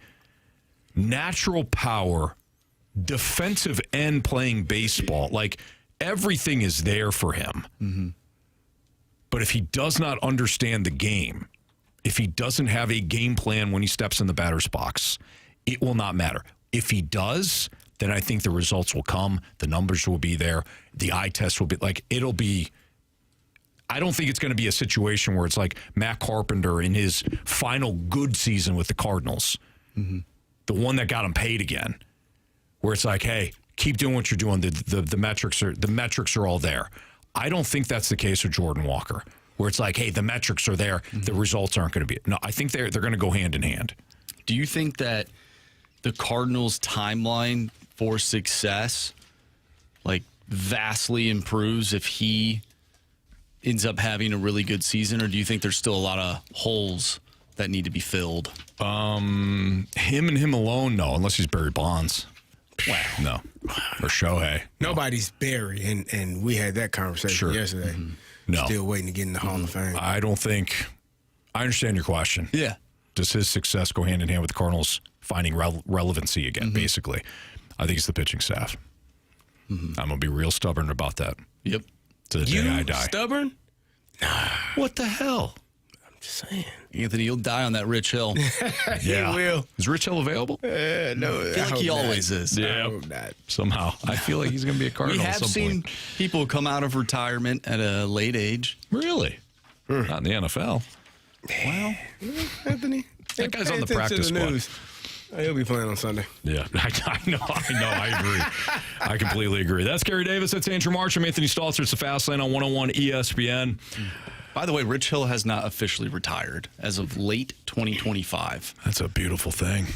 natural power defensive end playing baseball. Like everything is there for him. Mm-hmm. But if he does not understand the game, if he doesn't have a game plan when he steps in the batter's box, it will not matter. If he does, then I think the results will come. The numbers will be there. The eye test will be it'll be. I don't think it's going to be a situation where it's like Matt Carpenter in his final good season with the Cardinals, the one that got him paid again, where it's like, hey, keep doing what you're doing. The metrics are all there. I don't think that's the case with Jordan Walker, where it's like, hey, the metrics are there, the results aren't going to be. No, I think they're going to go hand in hand. Do you think that the Cardinals' timeline for success, vastly improves if he ends up having a really good season, or do you think there's still a lot of holes that need to be filled? Him and him alone, no, unless he's Barry Bonds. Wow. No. Or Shohei. Nobody's Barry, and we had that conversation yesterday. Mm-hmm. No. Still waiting to get in the Hall of Fame. I don't think. I understand your question. Yeah. Does his success go hand in hand with the Cardinals finding relevancy again, basically? I think it's the pitching staff. I'm going to be real stubborn about that. Yep. To the day I die. Stubborn? What the hell? I'm just saying. Anthony, you'll die on that Rich Hill. Yeah. He will. Is Rich Hill available? No, I feel like he always is. I hope not. Somehow. I feel like he's going to be a Cardinal We at have some seen point. people come out of retirement at a late age. Really? Not in the NFL. Well, Anthony, that guy's pay on the attention practice to the squad. news. He'll be playing on Sunday. Yeah, I know, I agree. I completely agree. That's Carey Davis. That's Andrew March. I'm Anthony Stalter. It's the Fast Lane on 101 ESPN. By the way, Rich Hill has not officially retired as of late 2025. That's a beautiful thing.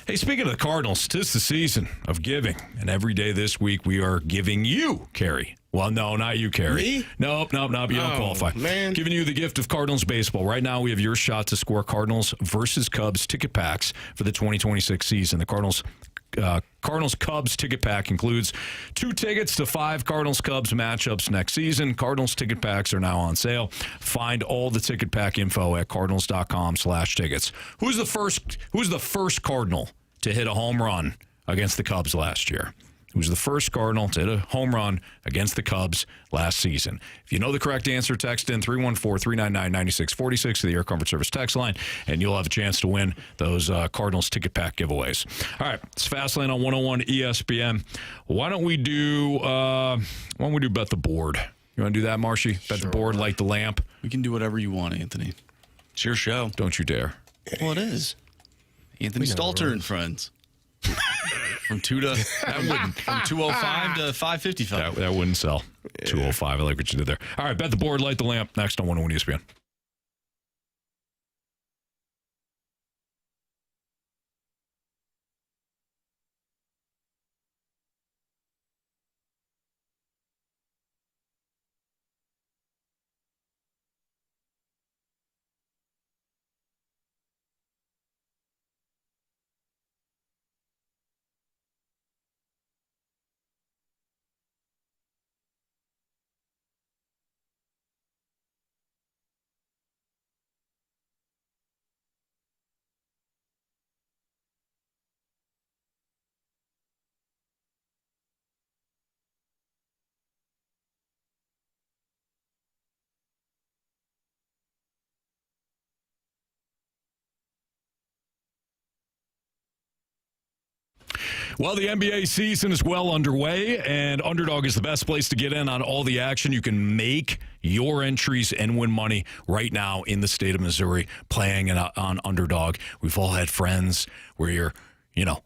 Hey, speaking of the Cardinals, 'tis the season of giving. And every day this week, we are giving you, Carey. Well, no, not you, Carey. Me? Nope. You don't qualify. Man. Giving you the gift of Cardinals baseball. Right now, we have your shot to score Cardinals versus Cubs ticket packs for the 2026 season. The Cardinals Cubs ticket pack includes 2 tickets to 5 Cardinals Cubs matchups next season. Cardinals ticket packs are now on sale. Find all the ticket pack info at cardinals.com/tickets. Who's the first Cardinal to hit a home run against the Cubs last year? Who's the first Cardinal to hit a home run against the Cubs last season? If you know the correct answer, text in 314-399-9646 to the Air Comfort Service text line, and you'll have a chance to win those Cardinals ticket pack giveaways. All right, it's Fastlane on 101 ESPN. Why don't we do Bet the Board? You want to do that, Marshy? Bet the board, light the lamp. We can do whatever you want, Anthony. It's your show. Don't you dare. Well, it is. Anthony Stalter and friends. From 205 to 555. That wouldn't sell. 205. I like what you did there. All right, Bet the Board, light the lamp. Next on 101 ESPN. Well, the NBA season is well underway, and Underdog is the best place to get in on all the action. You can make your entries and win money right now in the state of Missouri playing on Underdog. We've all had friends where you're,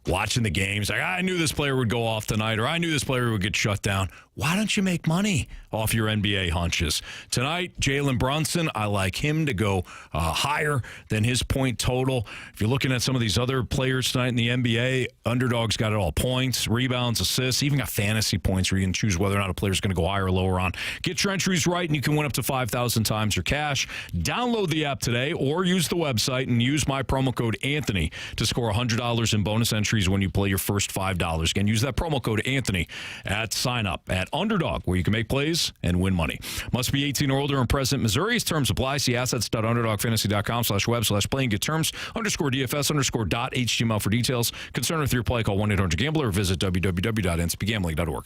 watching the games. Like, I knew this player would go off tonight, or I knew this player would get shut down. Why don't you make money off your NBA hunches? Tonight, Jalen Brunson, I like him to go higher than his point total. If you're looking at some of these other players tonight in the NBA, Underdog's got it all. Points, rebounds, assists, even got fantasy points where you can choose whether or not a player's going to go higher or lower on. Get your entries right, and you can win up to 5,000 times your cash. Download the app today or use the website and use my promo code Anthony to score $100 in bonus entries when you play your first $5. Again, use that promo code Anthony at sign up at Underdog, where you can make plays and win money. Must be 18 or older and present in Missouri. Terms apply. See assets.underdogfantasy.com/web/playing. Get terms _DFS_.html for details. Concerned with your play, call 1-800-GAMBLER or visit www.ncbgambling.org.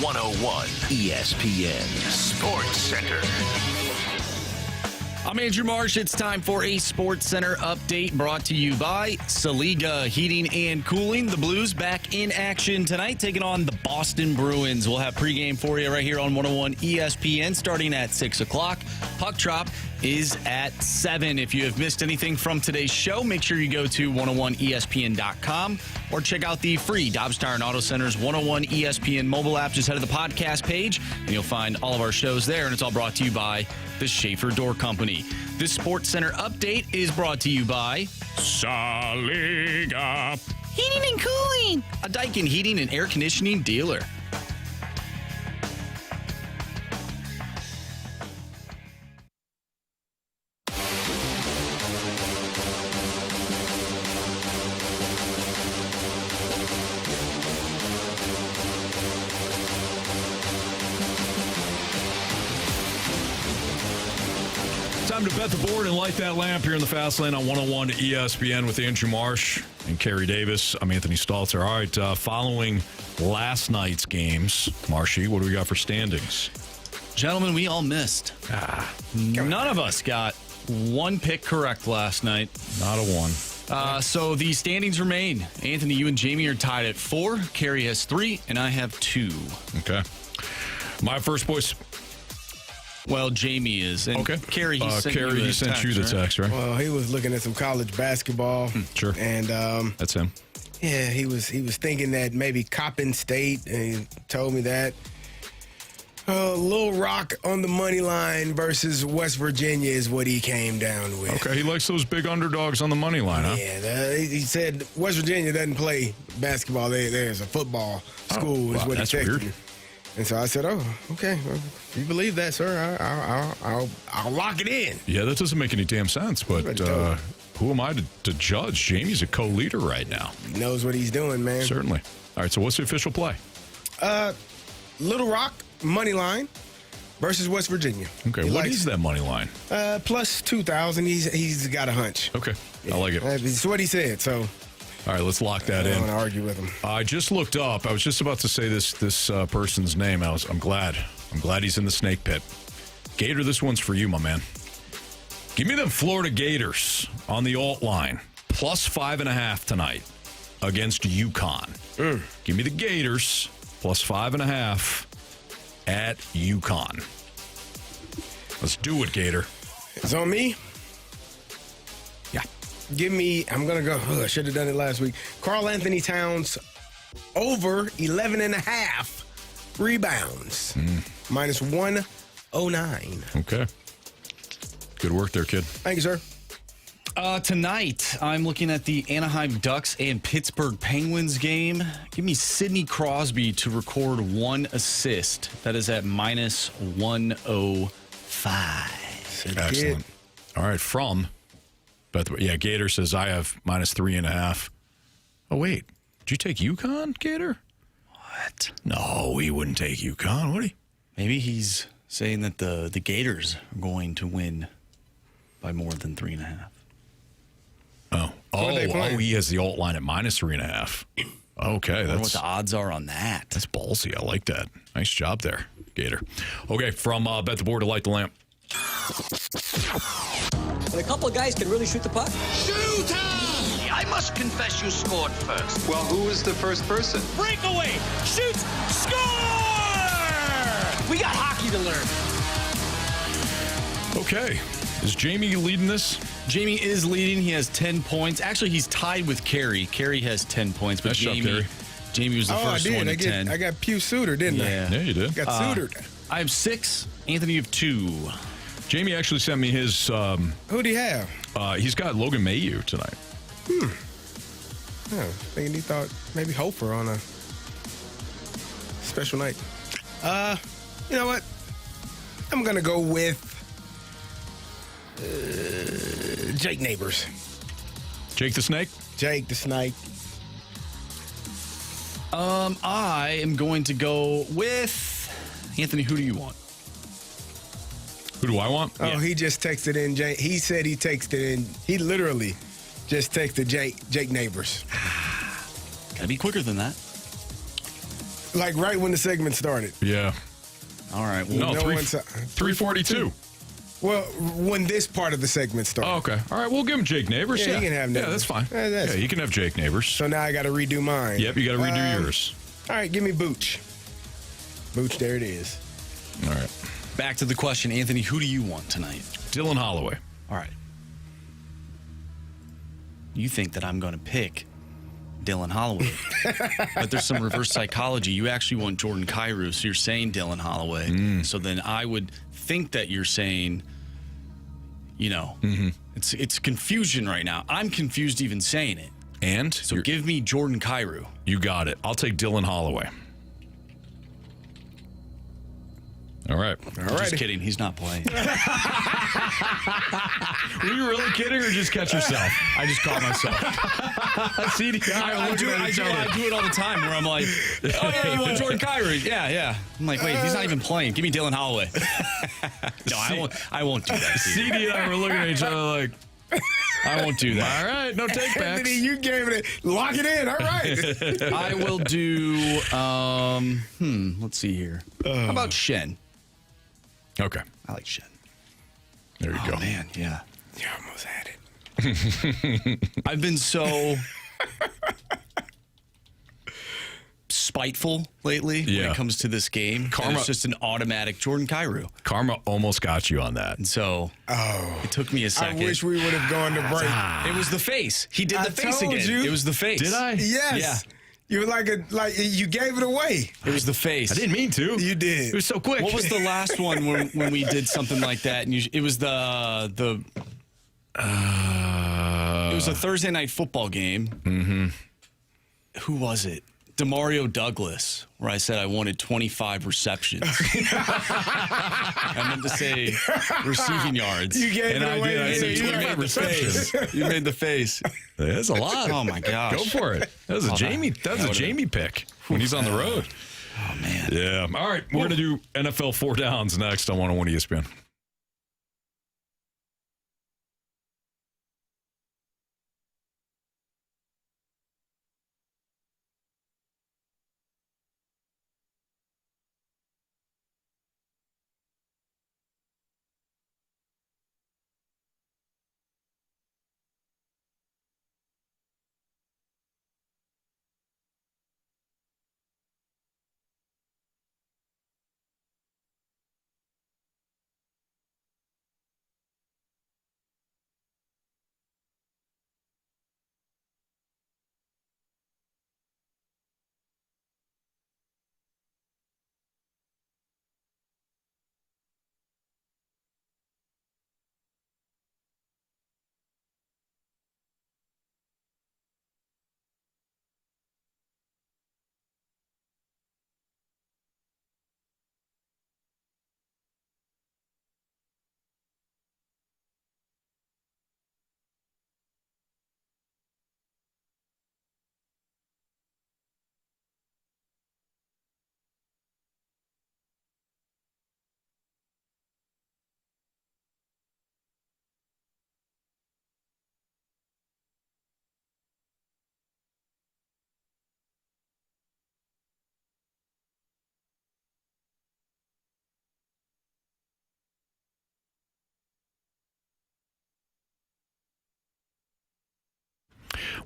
101 ESPN Sports Center. I'm Andrew Marsh. It's time for a Sports Center update brought to you by Saliga Heating and Cooling. The Blues back in action tonight, taking on the Boston Bruins. We'll have pregame for you right here on 101 ESPN starting at 6 o'clock. Puck drop is at 7. If you have missed anything from today's show, make sure you go to 101ESPN.com or check out the free Dobbs Tire and Auto Center's 101 ESPN mobile app. Just head to the podcast page, and you'll find all of our shows there, and it's all brought to you by the Schaefer Door Company. This Sports Center update is brought to you by Saliga Heating and Cooling, a Daikin heating and air conditioning dealer. Time to bet the board and light that lamp here in the Fast Lane on 101 ESPN with Andrew Marsh and Carey Davis. I'm Anthony Stalter. All right, following last night's games, Marshy, what do we got for standings? Gentlemen, we all missed. None of us got one pick correct last night. Not a one. So the standings remain. Anthony, you and Jamie are tied at 4. Carey has 3, and I have 2. Okay. My first, boys. Well, Jamie is. And okay. Carey, he sent you the text, right? Well, he was looking at some college basketball. Sure. And that's him. Yeah, he was thinking that maybe Coppin State, and he told me that. Little Rock on the money line versus West Virginia is what he came down with. Okay, he likes those big underdogs on the money line, huh? Yeah, he said West Virginia doesn't play basketball. There's a football school is what he texted weird. me. And so I said, "Oh, okay. Well, if you believe that, sir, I'll lock it in." Yeah, that doesn't make any damn sense. But who am I to judge? Jamie's a co-leader right now. He knows what he's doing, man. Certainly. All right. So what's the official play? Little Rock money line versus West Virginia. Okay. What is that money line? Plus 2,000. He's got a hunch. Okay. I like it. It's what he said. So. All right, let's lock that in. I don't want to argue with him. I just looked up. I was just about to say this person's name. I'm glad. I'm glad he's in the snake pit. Gator, this one's for you, my man. Give me them Florida Gators on the alt line. Plus 5.5 tonight against UConn. Give me the Gators plus 5.5 at UConn. Let's do it, Gator. It's on me. Yeah. Give me, I'm going to go, I should have done it last week. Karl Anthony Towns over 11.5 rebounds. Minus 109. Okay. Good work there, kid. Thank you, sir. Tonight, I'm looking at the Anaheim Ducks and Pittsburgh Penguins game. Give me Sidney Crosby to record 1 assist. That is at minus 105. Excellent. All right, from... But yeah, Gator says I have minus 3.5. Oh, wait. Did you take UConn, Gator? What? No, he wouldn't take UConn, would he? Maybe he's saying that the Gators are going to win by more than 3.5. Oh, he has the alt line at minus 3.5. Okay, I wonder what the odds are on that. That's ballsy. I like that. Nice job there, Gator. Okay, from Bet the Board to Light the Lamp. And a couple of guys can really shoot the puck. Shoot! I must confess you scored first. Well, who was the first person? Breakaway! Shoots! Score! We got hockey to learn. Okay. Is Jamie leading this? Jamie is leading. He has 10 points. Actually, he's tied with Carey. Carey has 10 points, but Jamie was the first one at 10. I got Pew Suitor, didn't I? Yeah, you did. Got suitored. I have 6. Anthony, you have 2. Jamie actually sent me his... Who do you have? He's got Logan Mailloux tonight. Thinking he thought maybe Hofer on a special night. You know what? I'm going to go with Jake Neighbors. Jake the Snake? Jake the Snake. I am going to go with Anthony. Who do you want? Who do I want? Oh, yeah. He just texted in. He said he texted in. He literally just texted Jake Neighbors. Gotta be quicker than that. Like right when the segment started. Yeah. All right. No, No 342. Well, when this part of the segment started. Oh, okay. All right, we'll give him Jake Neighbors. Yeah, he can have Neighbors. Yeah, that's fine. That's Yeah, you can have Jake Neighbors. So now I got to redo mine. Yep, you got to redo yours. All right, give me Booch. Booch, there it is. All right. Back to the question, Anthony, who do you want tonight? Dylan Holloway. All right. You think that I'm going to pick Dylan Holloway. But there's some reverse psychology. You actually want Jordan Kyrou, so you're saying Dylan Holloway. So then I would think that you're saying, you know, it's confusion right now. I'm confused even saying it. And? So give me Jordan Kyrou. You got it. I'll take Dylan Holloway. All right. Just kidding. He's not playing. Were you really kidding or just catch yourself? I just caught myself. I do it all the time where I'm like, oh, yeah, you want Jordan Kyrou? Yeah. I'm like, wait, he's not even playing. Give me Dylan Holloway. No, I won't do that. CD and I were looking at each other like, I won't do that. All right, no take backs. Anthony, you gave it. Lock it in. All right. I will do, let's see here. How about Shen? Okay. I like Shen. There you go. Man, yeah. You almost had it. I've been so spiteful lately when it comes to this game. Karma, it's just an automatic Jordan Kyrou. Karma almost got you on that. And so it took me a second. I wish we would have gone to break. It was the face. He did the face told again. you. It was the face. Did I? Yes. Yeah. You were like you gave it away. It was the face. I didn't mean to. You did. It was so quick. What was the last one when we did something like that? And it was it was a Thursday night football game. Mm-hmm. Who was it? DeMario Douglas, where I said I wanted 25 receptions. I meant to say receiving yards. You gave it away. I said 25 receptions. You made the face. That's a lot. Oh my gosh. Go for it. That was a Jamie. That was a Jamie pick when he's on the road. Oh man. Yeah. All right. We're gonna do NFL 4 downs next on 101 ESPN.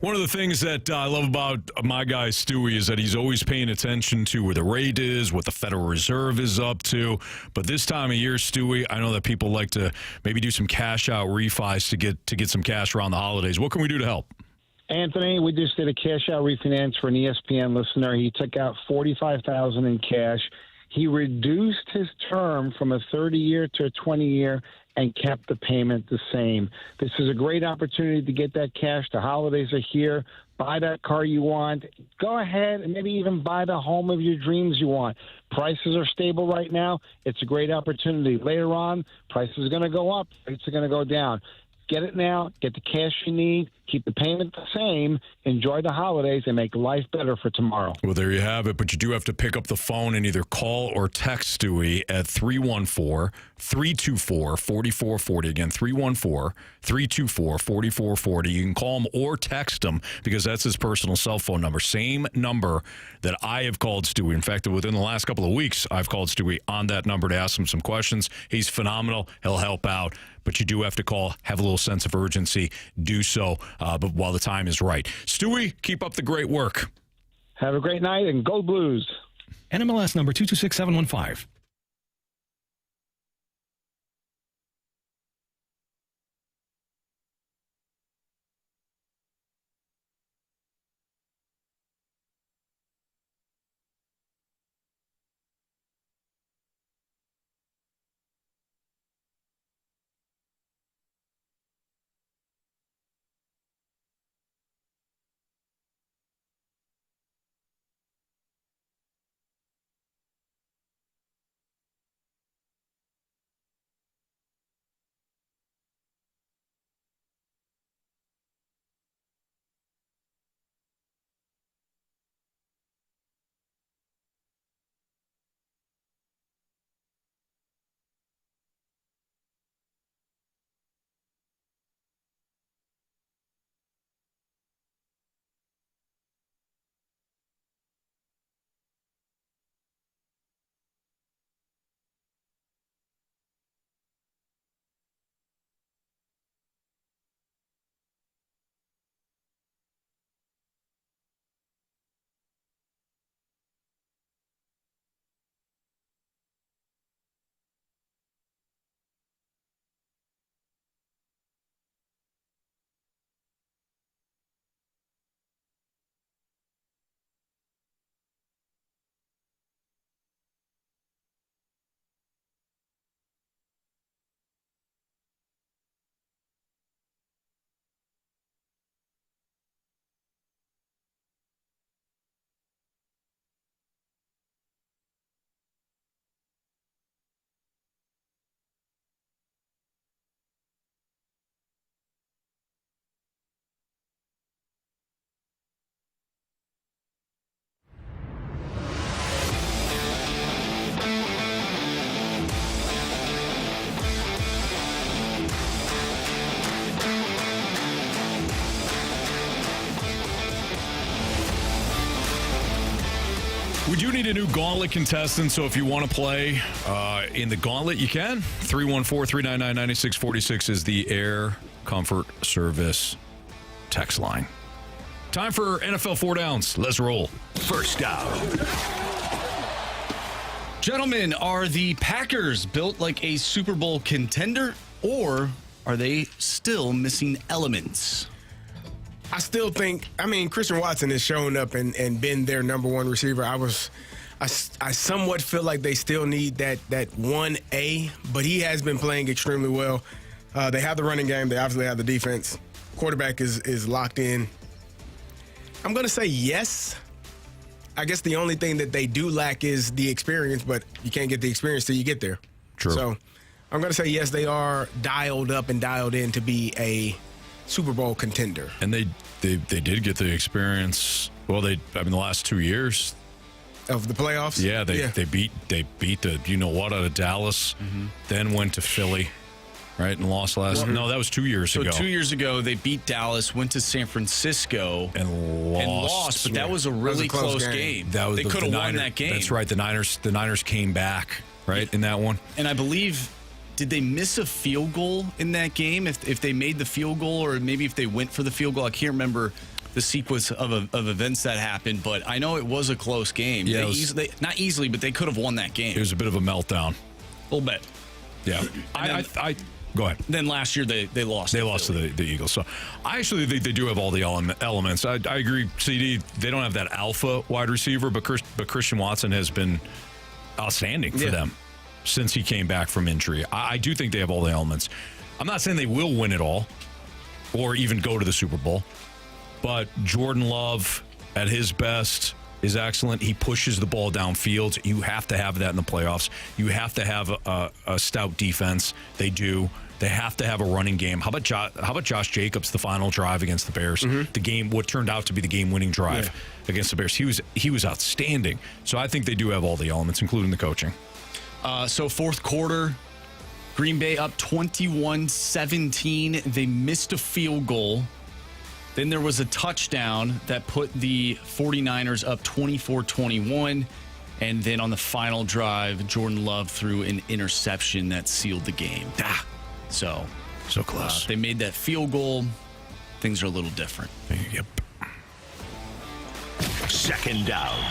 One of the things that I love about my guy Stewie is that he's always paying attention to where the rate is, what the Federal Reserve is up to. But this time of year, Stewie, I know that people like to maybe do some cash out refis to get some cash around the holidays. What can we do to help? Anthony, we just did a cash out refinance for an ESPN listener. He took out $45,000 in cash. He reduced his term from a 30-year to a 20-year and kept the payment the same. This is a great opportunity to get that cash. The holidays are here. Buy that car you want. Go ahead and maybe even buy the home of your dreams you want. Prices are stable right now. It's a great opportunity. Later on, prices are going to go up. Rates are going to go down. Get it now. Get the cash you need. Keep the payment the same. Enjoy the holidays and make life better for tomorrow. Well, there you have it. But you do have to pick up the phone and either call or text Stewie at 314-324-4440. Again, 314-324-4440. You can call him or text him because that's his personal cell phone number. Same number that I have called Stewie. In fact, within the last couple of weeks, I've called Stewie on that number to ask him some questions. He's phenomenal. He'll help out. But you do have to call, have a little sense of urgency, do so, but while the time is right. Stewie, keep up the great work. Have a great night and go Blues. NMLS number 226715. We do need a new Gauntlet contestant, so if you want to play in the Gauntlet, you can. 314-399-9646 is the Air Comfort Service text line. Time for NFL 4 Downs. Let's roll. First down. Gentlemen, are the Packers built like a Super Bowl contender, or are they still missing elements? I still think, Christian Watson has shown up and been their number one receiver. I somewhat feel like they still need that 1A, but he has been playing extremely well. They have the running game. They obviously have the defense. Quarterback is locked in. I'm going to say yes. I guess the only thing that they do lack is the experience, but you can't get the experience till you get there. True. So I'm going to say yes, they are dialed up and dialed in to be a Super Bowl contender. And they did get the experience. Well, the last 2 years of the playoffs. Yeah, they beat the out of Dallas, then went to Philly, right, and lost last. No, that was 2 years ago. So 2 years ago, they beat Dallas, went to San Francisco, and lost. But that was a really close game. That was they could have won that game. That's right. The Niners came back in that one. And I believe. Did they miss a field goal in that game? If they made the field goal, or maybe if they went for the field goal, I can't remember the sequence of events that happened. But I know it was a close game. Yeah, not easily, but they could have won that game. It was a bit of a meltdown. A little bit. Yeah. Go ahead. Then last year they lost. They lost to the Eagles. So I actually think they do have all the elements. I agree. CD, they don't have that alpha wide receiver, but Christian Watson has been outstanding for them since he came back from injury. I do think they have all the elements. I'm not saying they will win it all or even go to the Super Bowl, but Jordan Love at his best, is excellent. He pushes the ball downfield. You have to have that in the playoffs. You have to have a stout defense. They do. They have to have a running game. How about Josh Jacobs, the final drive against the Bears? The game, what turned out to be the game-winning drive against the Bears. He was outstanding. So I think they do have all the elements, including the coaching. So fourth quarter, Green Bay up 21-17. They missed a field goal. Then there was a touchdown that put the 49ers up 24-21. And then on the final drive, Jordan Love threw an interception that sealed the game. So close. They made that field goal. Things are a little different. Yep. Second down.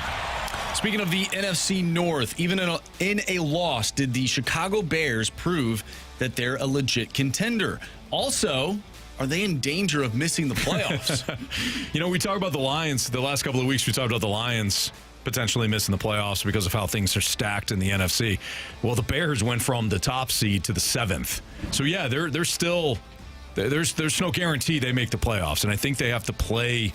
Speaking of the NFC North, even in a loss, did the Chicago Bears prove that they're a legit contender? Also, are they in danger of missing the playoffs? We talk about the Lions. The last couple of weeks, we talked about the Lions potentially missing the playoffs because of how things are stacked in the NFC. Well, the Bears went from the top seed to the 7th. So, yeah, they're still – there's no guarantee they make the playoffs. And I think they have to play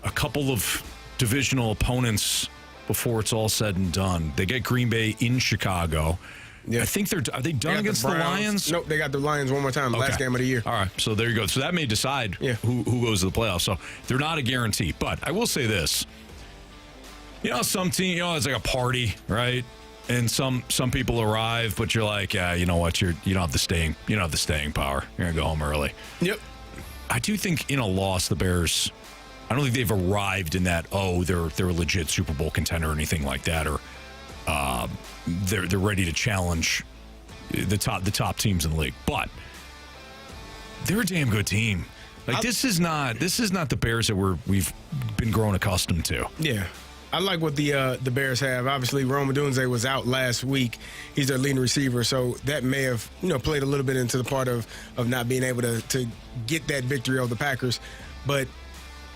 a couple of divisional opponents before it's all said and done. They get Green Bay in Chicago. Yeah. I think are they done against the Lions? Nope, they got the Lions one more time, last game of the year. All right, so there you go. So that may decide who goes to the playoffs. So they're not a guarantee. But I will say this. Some team, it's like a party, right? And some people arrive, but you're like, yeah, you know what? You don't have the staying power. You're gonna go home early. Yep. I do think in a loss, the Bears, I don't think they've arrived in that, they're a legit Super Bowl contender or anything like that, or they're ready to challenge the top teams in the league. But they're a damn good team. Like this is not the Bears that we've been grown accustomed to. Yeah. I like what the Bears have. Obviously, Rome Odunze was out last week. He's their leading receiver, so that may have played a little bit into the part of not being able to get that victory over the Packers. But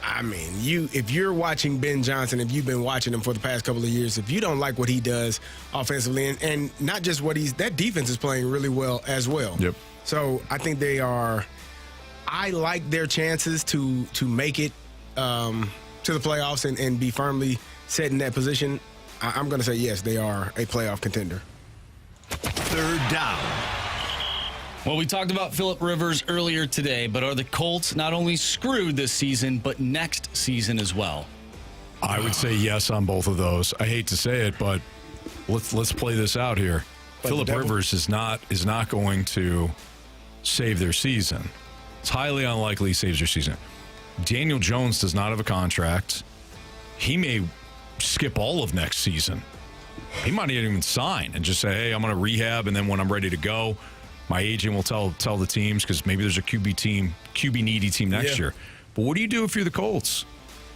I mean, if you're watching Ben Johnson, if you've been watching him for the past couple of years, if you don't like what he does offensively, and not just that defense is playing really well as well. Yep. So I think they are. I like their chances to make it to the playoffs and be firmly set in that position. I'm going to say yes, they are a playoff contender. Third down. Well, we talked about Phillip Rivers earlier today, but are the Colts not only screwed this season, but next season as well? I would say yes on both of those. I hate to say it, but let's play this out here. Phillip Rivers is not going to save their season. It's highly unlikely he saves their season. Daniel Jones does not have a contract. He may skip all of next season. He might not even sign and just say, hey, I'm going to rehab, and then when I'm ready to go, my agent will tell the teams, because maybe there's a QB needy team next year. But what do you do if you're the Colts?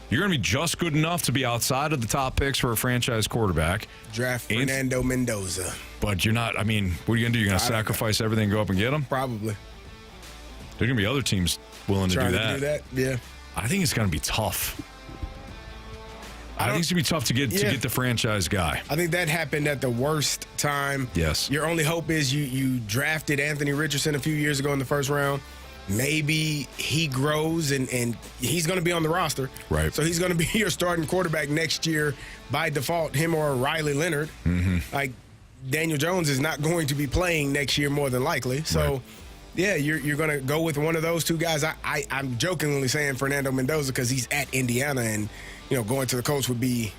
You're going to be just good enough to be outside of the top picks for a franchise quarterback. Draft Fernando Mendoza. But you're not, what are you going to do? You're going to sacrifice everything and go up and get him? Probably. There are going to be other teams willing to do that. Yeah. I think it's going to be tough. I think it's going to be tough to get the franchise guy. I think that happened at the worst time. Yes. Your only hope is you drafted Anthony Richardson a few years ago in the first round. Maybe he grows and he's going to be on the roster. Right. So he's going to be your starting quarterback next year by default, him or Riley Leonard. Mm-hmm. Like, Daniel Jones is not going to be playing next year more than likely. So, right. Yeah, you're going to go with one of those two guys. I'm jokingly saying Fernando Mendoza because he's at Indiana, and going to the Colts would be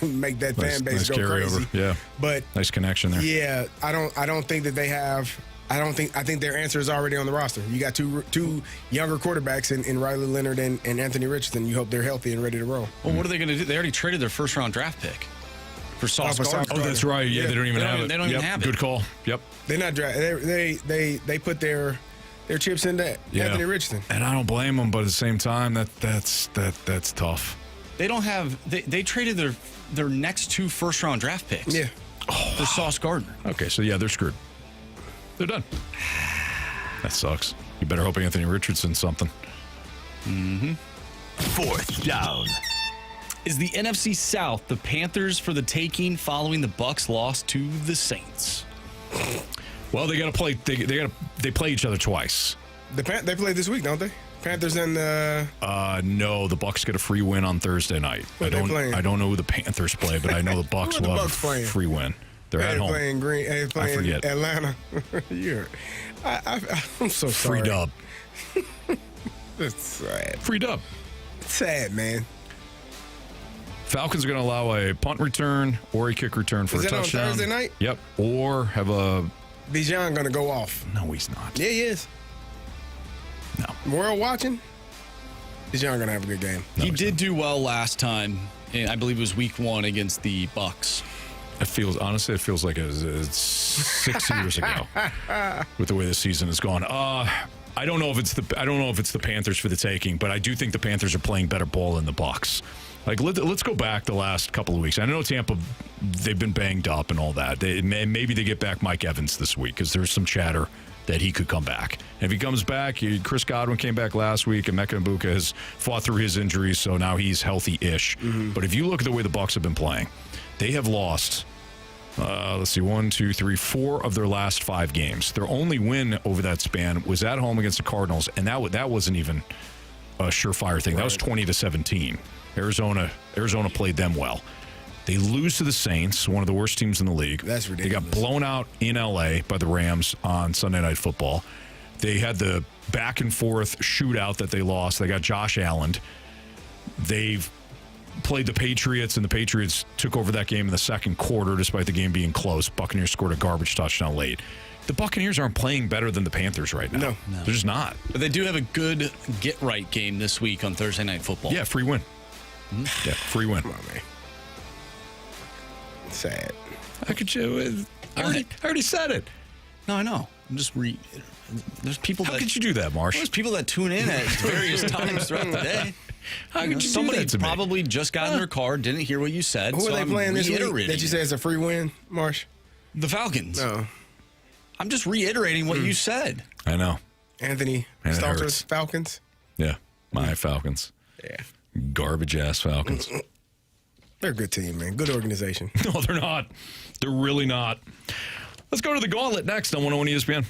make that fan base go crazy. Yeah, but nice connection there. Yeah, I don't think that they have. I think their answer is already on the roster. You got two younger quarterbacks in Riley Leonard and Anthony Richardson. You hope they're healthy and ready to roll. Well, what are they going to do? They already traded their first-round draft pick for Sauce Gardner. Oh, that's right. Yeah, they don't even have it. They don't even have it. Good call. Yep. They're not drafted. They put their chips in that. Yeah. Anthony Richardson. And I don't blame them, but at the same time, that's tough. They don't have. They traded their next two first-round draft picks. Yeah. For Sauce Gardner. Okay, so yeah, they're screwed. They're done. That sucks. You better hope Anthony Richardson's something. Mm-hmm. Fourth down. Is the NFC South the Panthers for the taking following the Bucs loss to the Saints? Well, they got to play. They play each other twice. They play this week, don't they? Panthers and the. No, the Bucks get a free win on Thursday night. Who they playing? I don't know who the Panthers play, but I know the Bucks will have a free win. They're at home. Playing Green. They playing forget. Atlanta. I'm so sorry. Free dub. That's sad. Free dub. Sad, man. Falcons are going to allow a punt return or a kick return for a touchdown. Is that on Thursday night? Yep. Or have a. Bijan going to go off. No, he's not. Yeah, he is. No. World watching. Bijan going to have a good game. No, he did do well last time. I believe it was week 1 against the Bucks. It feels like it's 6 years ago with the way the season has gone. I don't know if it's the Panthers for the taking, but I do think the Panthers are playing better ball than the Bucks. Like let's go back the last couple of weeks. I know Tampa, they've been banged up and all that. Maybe they get back Mike Evans this week because there's some chatter that he could come back. And if he comes back, Chris Godwin came back last week, and Emeka Egbuka has fought through his injuries, so now he's healthy-ish. Mm-hmm. But if you look at the way the Bucs have been playing, they have lost, 4 of their last 5 games. Their only win over that span was at home against the Cardinals, and that wasn't even a surefire thing. Right. That was 20-17. Arizona played them well. They lose to the Saints, one of the worst teams in the league. That's ridiculous. They got blown out in L.A. by the Rams on Sunday Night Football. They had the back-and-forth shootout that they lost. They got Josh Allen. They've played the Patriots, and the Patriots took over that game in the second quarter despite the game being close. Buccaneers scored a garbage touchdown late. The Buccaneers aren't playing better than the Panthers right now. No. They're just not. But they do have a good get-right game this week on Thursday Night Football. Yeah, free win. Mm-hmm. Yeah, free win. Come on, man. Sad. How could you? I already said it. No, I know. I'm just there's people. How could you do that, Marsh? There's people that tune in at various times throughout the day. How could you somebody do that to probably just got in their car, didn't hear what you said. Who are they playing this week that you say is a free win, Marsh? The Falcons. No. I'm just reiterating what you said. I know. Anthony Stalter's Falcons? Yeah, my Falcons. Yeah. Garbage-ass Falcons. They're a good team, man. Good organization. No, they're not. They're really not. Let's go to the Gauntlet next on 101 ESPN.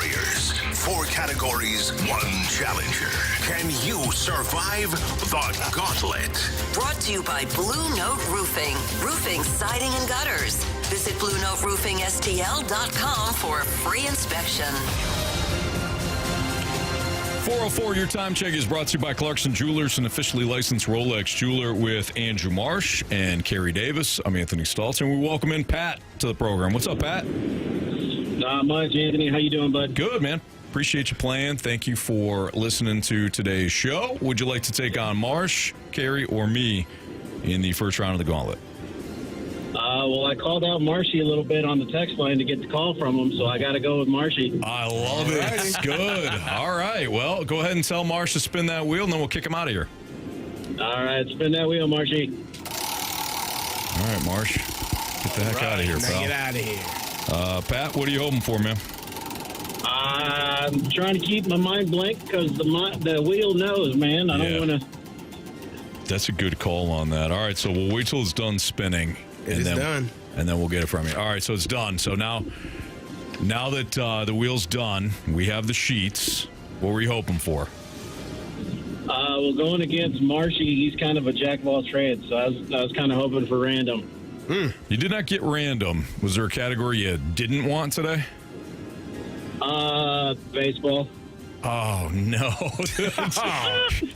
Warriors. 4 categories, 1 challenger. Can you survive the gauntlet? Brought to you by Blue Note Roofing. Roofing, siding, and gutters. Visit BlueNoteRoofingSTL.com for a free inspection. 404, your time check is brought to you by Clarkson Jewelers, an officially licensed Rolex jeweler, with Andrew Marsh and Carey Davis. I'm Anthony Stalter, and we welcome in Pat to the program. What's up, Pat? Not much, Anthony. How you doing, bud? Good, man. Appreciate you playing. Thank you for listening to today's show. Would you like to take on Marsh, Carey, or me in the first round of the Gauntlet? Well, I called out Marshy a little bit on the text line to get the call from him, so I got to go with Marshy. I love it. Good. All right. Well, go ahead and tell Marsh to spin that wheel, and then we'll kick him out of here. All right. Spin that wheel, Marshy. All right, Marsh. Get the heck out of here, pal. Get out of here. Pat, what are you hoping for, man? I'm trying to keep my mind blank because the wheel knows, man. I don't want to. That's a good call on that. All right, so we'll wait till it's done spinning. It's done. And then we'll get it from you. All right, so it's done. So now that the wheel's done, we have the sheets. What were you hoping for? Well, going against Marshy, he's kind of a jack of all trades, so I was kind of hoping for random. You did not get random. Was there a category you didn't want today? Baseball. Oh, no.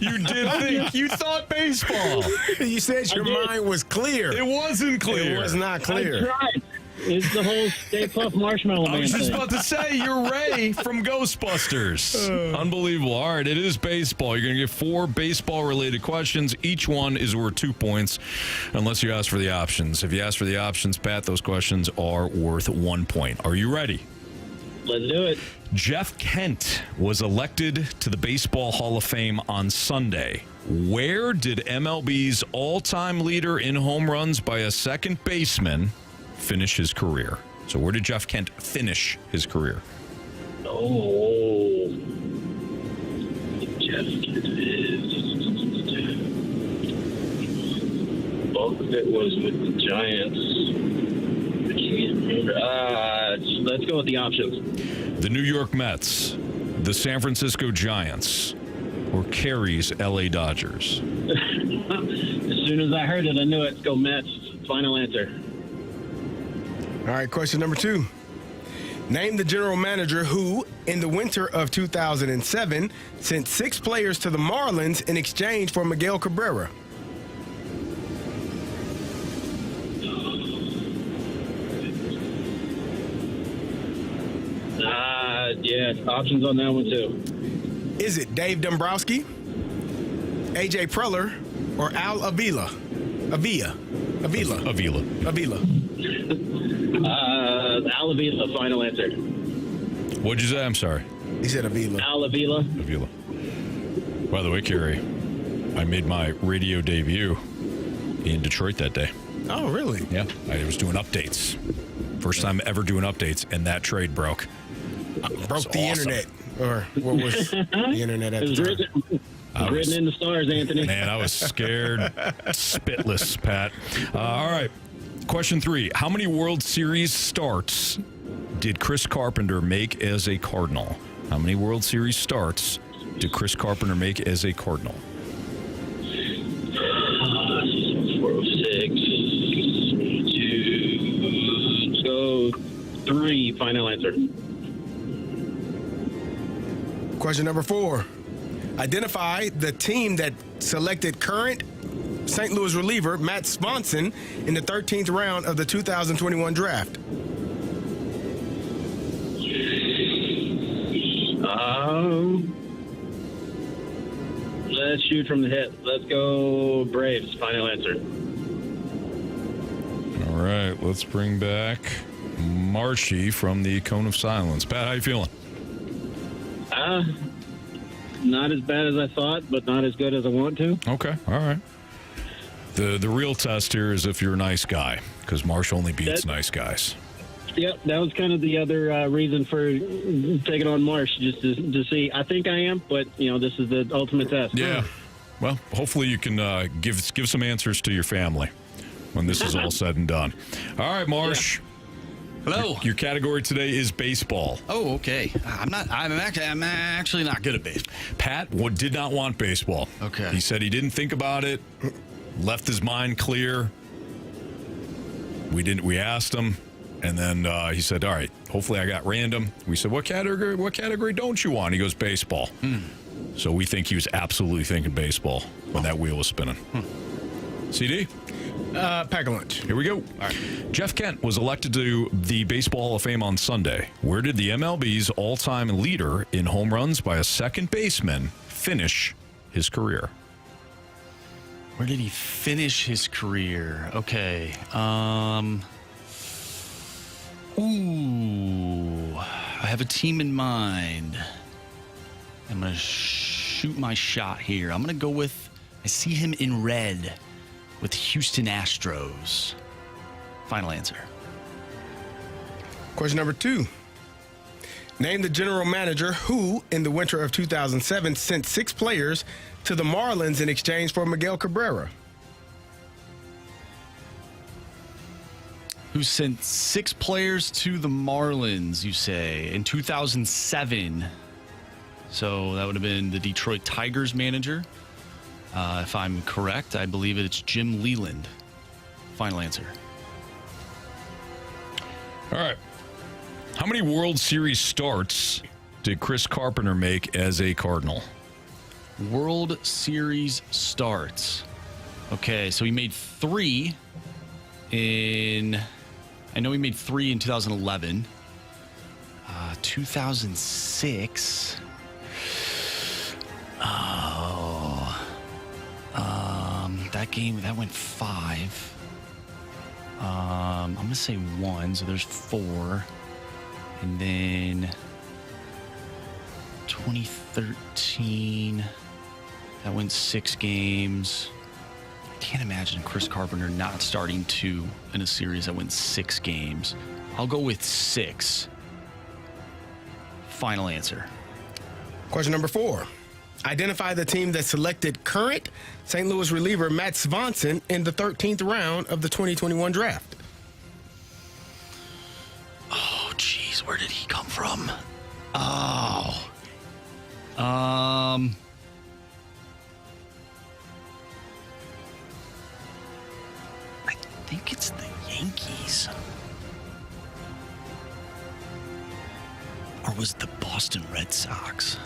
You did think. You thought baseball. You said your mind was clear. It wasn't clear. It was not clear. I tried. It's the whole Stay Puft Marshmallow Man I was just thing. about to say, you're Ray from Ghostbusters. Unbelievable. All right, it is baseball. You're going to get 4 baseball-related questions. Each one is worth 2 points, unless you ask for the options. If you ask for the options, Pat, those questions are worth 1 point. Are you ready? Let's do it. Jeff Kent was elected to the Baseball Hall of Fame on Sunday. Where did MLB's all-time leader in home runs by a second baseman finish his career? So where did Jeff Kent finish his career? Oh. Jeff Kent bulk of it was with the Giants. I can't remember. Let's go with the options. The New York Mets, the San Francisco Giants, or Carey's LA Dodgers? As soon as I heard it, I knew it. Let's go Mets. Final answer. All right, question number 2. Name the general manager who, in the winter of 2007, sent 6 players to the Marlins in exchange for Miguel Cabrera. Yeah, options on that one, too. Is it Dave Dombrowski, A.J. Preller, or Al Avila? Avila. Al Avila, final answer. What'd you say? I'm sorry. He said Avila. Al Avila. By the way, Carey, I made my radio debut in Detroit that day. Oh, really? Yeah. I was doing updates. First time ever doing updates, and that trade broke. Broke the internet. Or what was the internet at the time? Written in the stars, Anthony. Man, I was scared spitless, Pat. All right. Question 3. How many World Series starts did Chris Carpenter make as a Cardinal? How many World Series starts did Chris Carpenter make as a Cardinal? 406. 2. Let's go 3. Final answer. Question number 4. Identify the team that selected current St. Louis reliever Matt Swanson in the 13th round of the 2021 draft. Let's shoot from the hip. Let's go Braves. Final answer. All right, let's bring back Marshy from the Cone of Silence. Pat, how you feeling? Not as bad as I thought, but not as good as I want to. Okay, all right. The real test here is if you're a nice guy, because Marsh only beats nice guys. Yep, that was kind of the other reason for taking on Marsh, just to see. I think I am, but, this is the ultimate test. Yeah. Well, hopefully you can give some answers to your family when this is all said and done. All right, Marsh. Hello. Your category today is baseball. Oh, okay. I'm actually not good at baseball. Pat did not want baseball. Okay. He said he didn't think about it, left his mind clear. We asked him, and then he said, all right, hopefully I got random. We said, what category don't you want? He goes, baseball. So we think he was absolutely thinking baseball when that wheel was spinning. CD? Pack a lunch. Here we go. All right. Jeff Kent was elected to the Baseball Hall of Fame on Sunday. Where did the MLB's all-time leader in home runs by a second baseman finish his career? Where did he finish his career? Okay. I have a team in mind. I'm going to shoot my shot here. I'm going to go with, I see him in red with Houston Astros. Final answer. Question number 2. Name the general manager who, in the winter of 2007, sent 6 players to the Marlins in exchange for Miguel Cabrera. Who sent 6 players to the Marlins, you say, in 2007. So that would have been the Detroit Tigers manager. If I'm correct, I believe it's Jim Leland. Final answer. All right. How many World Series starts did Chris Carpenter make as a Cardinal? World Series starts. Okay, so he made 3 in... I know he made 3 in 2011. 2006... that went 5. I'm going to say 1, so there's 4. And then 2013, that went 6 games. I can't imagine Chris Carpenter not starting 2 in a series that went 6 games. I'll go with 6. Final answer. Question number 4. Identify the team that selected current St. Louis reliever Matt Swanson in the 13th round of the 2021 draft. Oh, geez, where did he come from? I think it's the Yankees. Or was it the Boston Red Sox?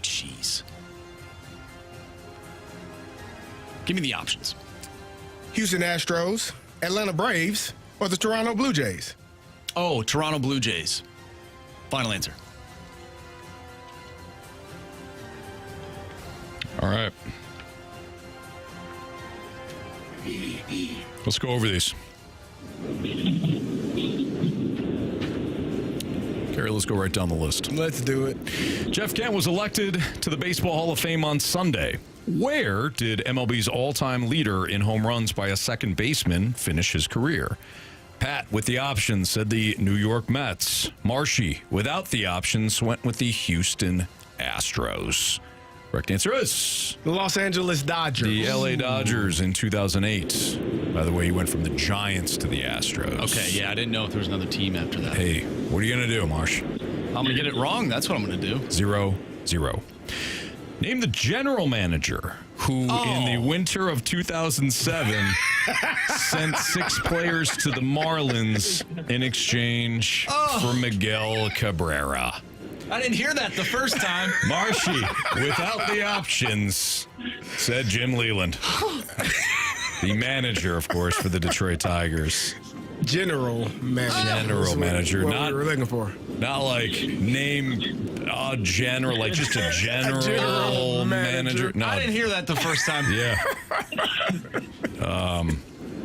Jeez. Give me the options. Houston Astros, Atlanta Braves, or the Toronto Blue Jays? Oh, Toronto Blue Jays. Final answer. All right. Let's go over these. Carey, let's go right down the list. Let's do it. Jeff Kent was elected to the Baseball Hall of Fame on Sunday. Where did MLB's all-time leader in home runs by a second baseman finish his career? Pat, with the options, said the New York Mets. Marshy, without the options, went with the Houston Astros. Correct answer is the Los Angeles Dodgers. The LA Dodgers in 2008. By the way, he went from the Giants to the Astros. Okay, yeah, I didn't know if there was another team after that. Hey, what are you going to do, Marsh? I'm going to get it wrong. That's what I'm going to do. 0-0. Name the general manager who, in the winter of 2007, sent 6 players to the Marlins in exchange for Miguel Cabrera. I didn't hear that the first time. Marshy, without the options, said Jim Leland. The manager, of course, for the Detroit Tigers. General manager. What Not we were looking for. Not like name general, like just a general manager. No. I didn't hear that the first time. Yeah.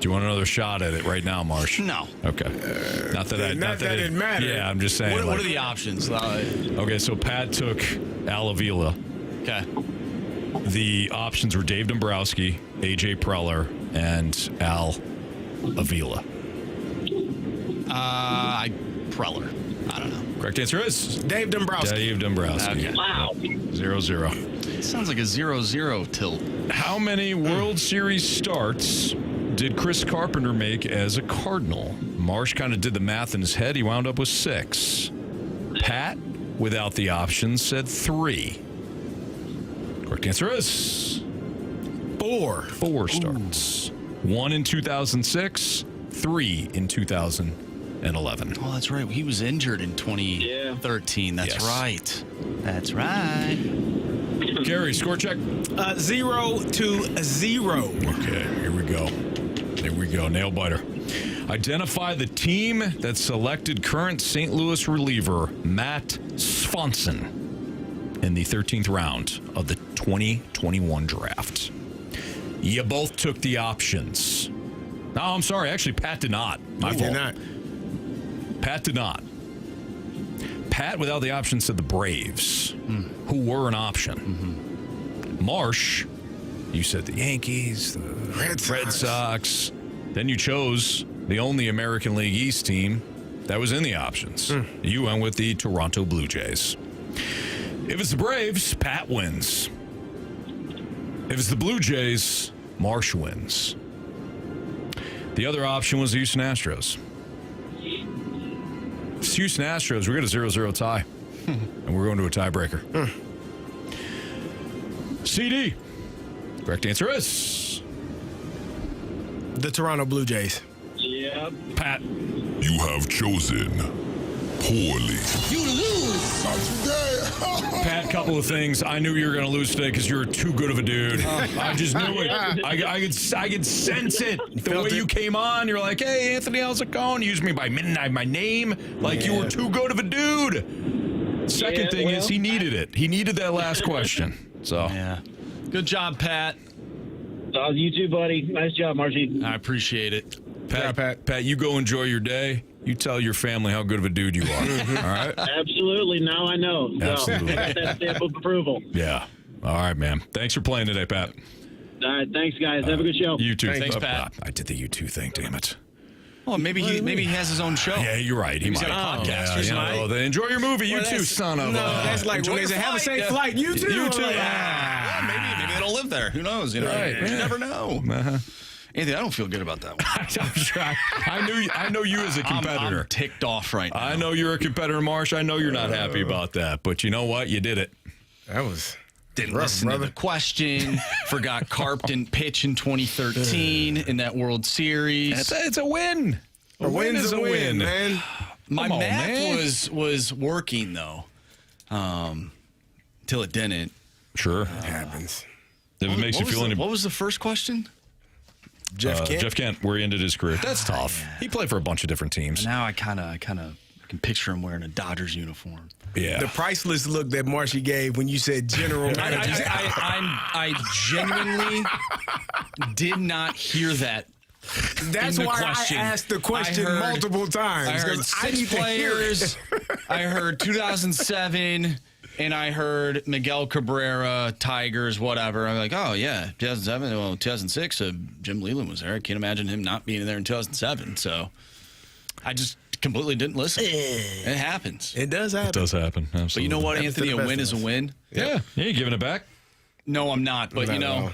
Do you want another shot at it right now, Marsh? No. Okay. Not that it mattered. Yeah, I'm just saying. What are the options? Okay, so Pat took Al Avila. Okay. The options were Dave Dombrowski, AJ Preller, and Al Avila. Preller. I don't know. Correct answer is Dave Dombrowski. Dave Dombrowski. Okay. Wow. 0-0. It sounds like a 0-0 tilt. How many World Series starts did Chris Carpenter make as a Cardinal? Marsh kind of did the math in his head. He wound up with 6. Pat, without the options, said 3. Correct answer is 4. 4 starts. 1 in 2006, 3 in 2011. Oh, that's right. He was injured in 2013. That's Yes. right. That's right. Carey, score check. 0-0. Okay, here we go. Here we go. Nail biter. Identify the team that selected current St. Louis reliever Matt Swanson in the 13th round of the 2021 draft. You both took the options. No, I'm sorry. Actually, Pat did not. My fault. Did not. Pat did not. Pat, without the option, said the Braves, who were an option. Marsh, you said the Yankees, the Red Sox. Then you chose the only American League East team that was in the options. You went with the Toronto Blue Jays. If it's the Braves, Pat wins. If it's the Blue Jays, Marsh wins. The other option was the Houston Astros. If it's Houston Astros, we got a 0-0 tie. And we're going to a tiebreaker. CD. Correct answer is the Toronto Blue Jays. Yep. Pat. You have chosen poorly. You lose. Pat, couple of things. I knew you were going to lose today because you're too good of a dude. I just knew it. I could sense it. The way you came on, you're like, hey, Anthony, how's it going? You used me by midnight, my name. Like you were too good of a dude. Second thing is he needed it. He needed that last question. So yeah. Good job, Pat. You too, buddy. Nice job, Marcy. I appreciate it. Pat, you go enjoy your day. You tell your family how good of a dude you are. All right? Absolutely. Now I know. Absolutely. I got that stamp of approval. Yeah. All right, man. Thanks for playing today, Pat. All right. Thanks, guys. Have a good show. You too. Thanks, Pat. I did the you too thing, damn it. Oh, maybe he has his own show. Yeah, you're right. He He's might. got a podcast or something. Then enjoy your movie. You too, son of a. No, that's like when they say, have a safe flight. You too. You too. Maybe it'll live there. Who knows? You know, Right. You never know. Anthony, I don't feel good about that one. I know you as a competitor. I'm ticked off right now. I know you're a competitor, Marsh. I know you're not happy about that, but you know what? You did it. That was didn't rough, listen brother. to the question. Forgot Carp didn't pitch in 2013 in that World Series. It's a win. A win's a win, man. My Come on, math man. was working though, till it didn't. Sure, It happens. if it makes you feel any. What was the first question? Jeff Kent, where he ended his career. That's tough. He played for a bunch of different teams. Now I kind of can picture him wearing a Dodgers uniform. Yeah. The priceless look that Marshy gave when you said general manager. I genuinely did not hear that. That's in the why question. I asked the question I heard- multiple times. I heard 'cause six need to hear it. players. I heard 2007, and I heard Miguel Cabrera, Tigers, whatever. I'm like, oh yeah, 2007. Well, 2006, Jim Leland was there. I can't imagine him not being there in 2007. So I just completely didn't listen. It happens. It does happen. It does happen. Absolutely. But you know what, Happens to Anthony? the A best win of is a us. win. Yeah. You ain't giving it back. No, I'm not. But Not you at know, all.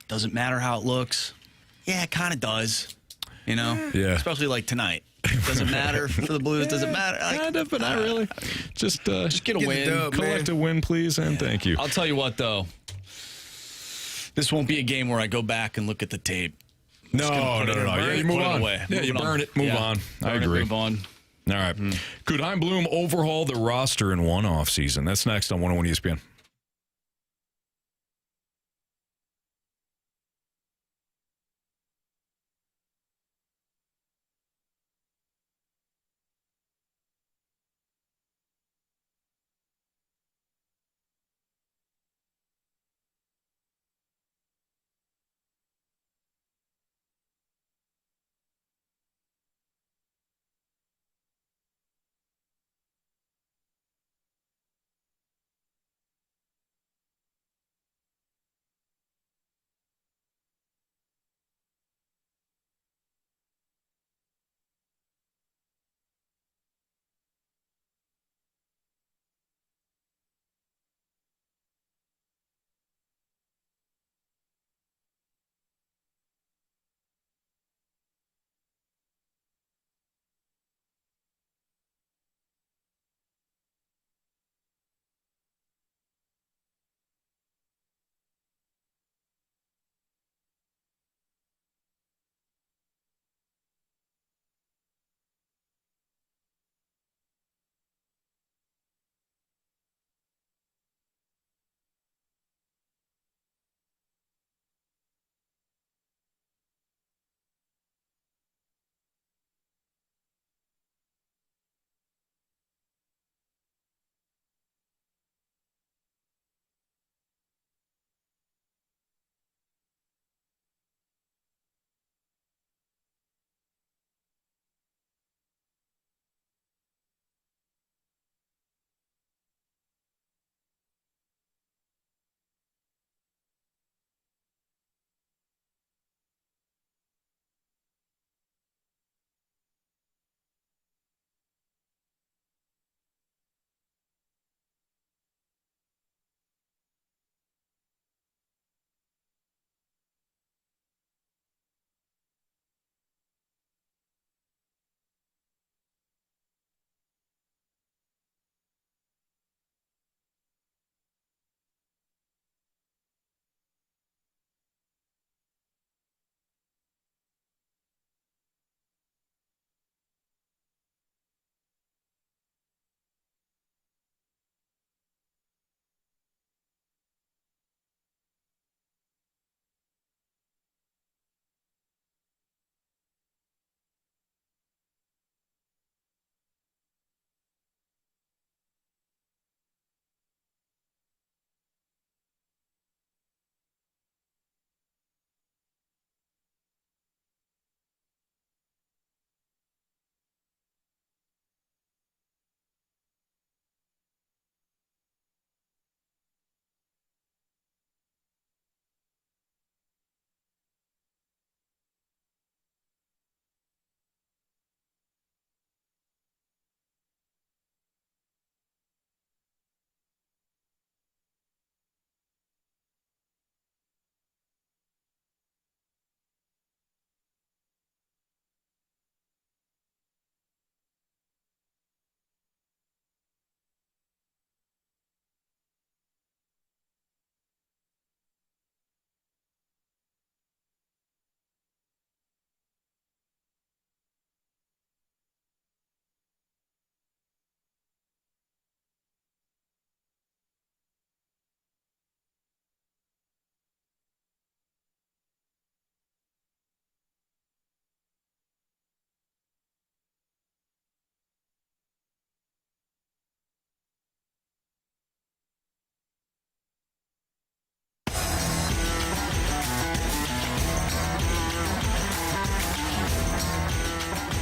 doesn't matter how it looks. Yeah, it kind of does. You know? Yeah. Especially like tonight. Doesn't matter for the Blues. Doesn't matter. Like, Kind of, but not really. Just get a Get the win. dub, man. collect a win, please, and thank you. I'll tell you what, though. This won't be a game where I go back and look at the tape. No. put it Yeah, burn you it, move put it on. away. Yeah, you Moving on. burn it. Move Yeah. on. I Burn it, agree. move on. All right. Could Chaim Bloom overhaul the roster in one offseason? That's next on 101 ESPN.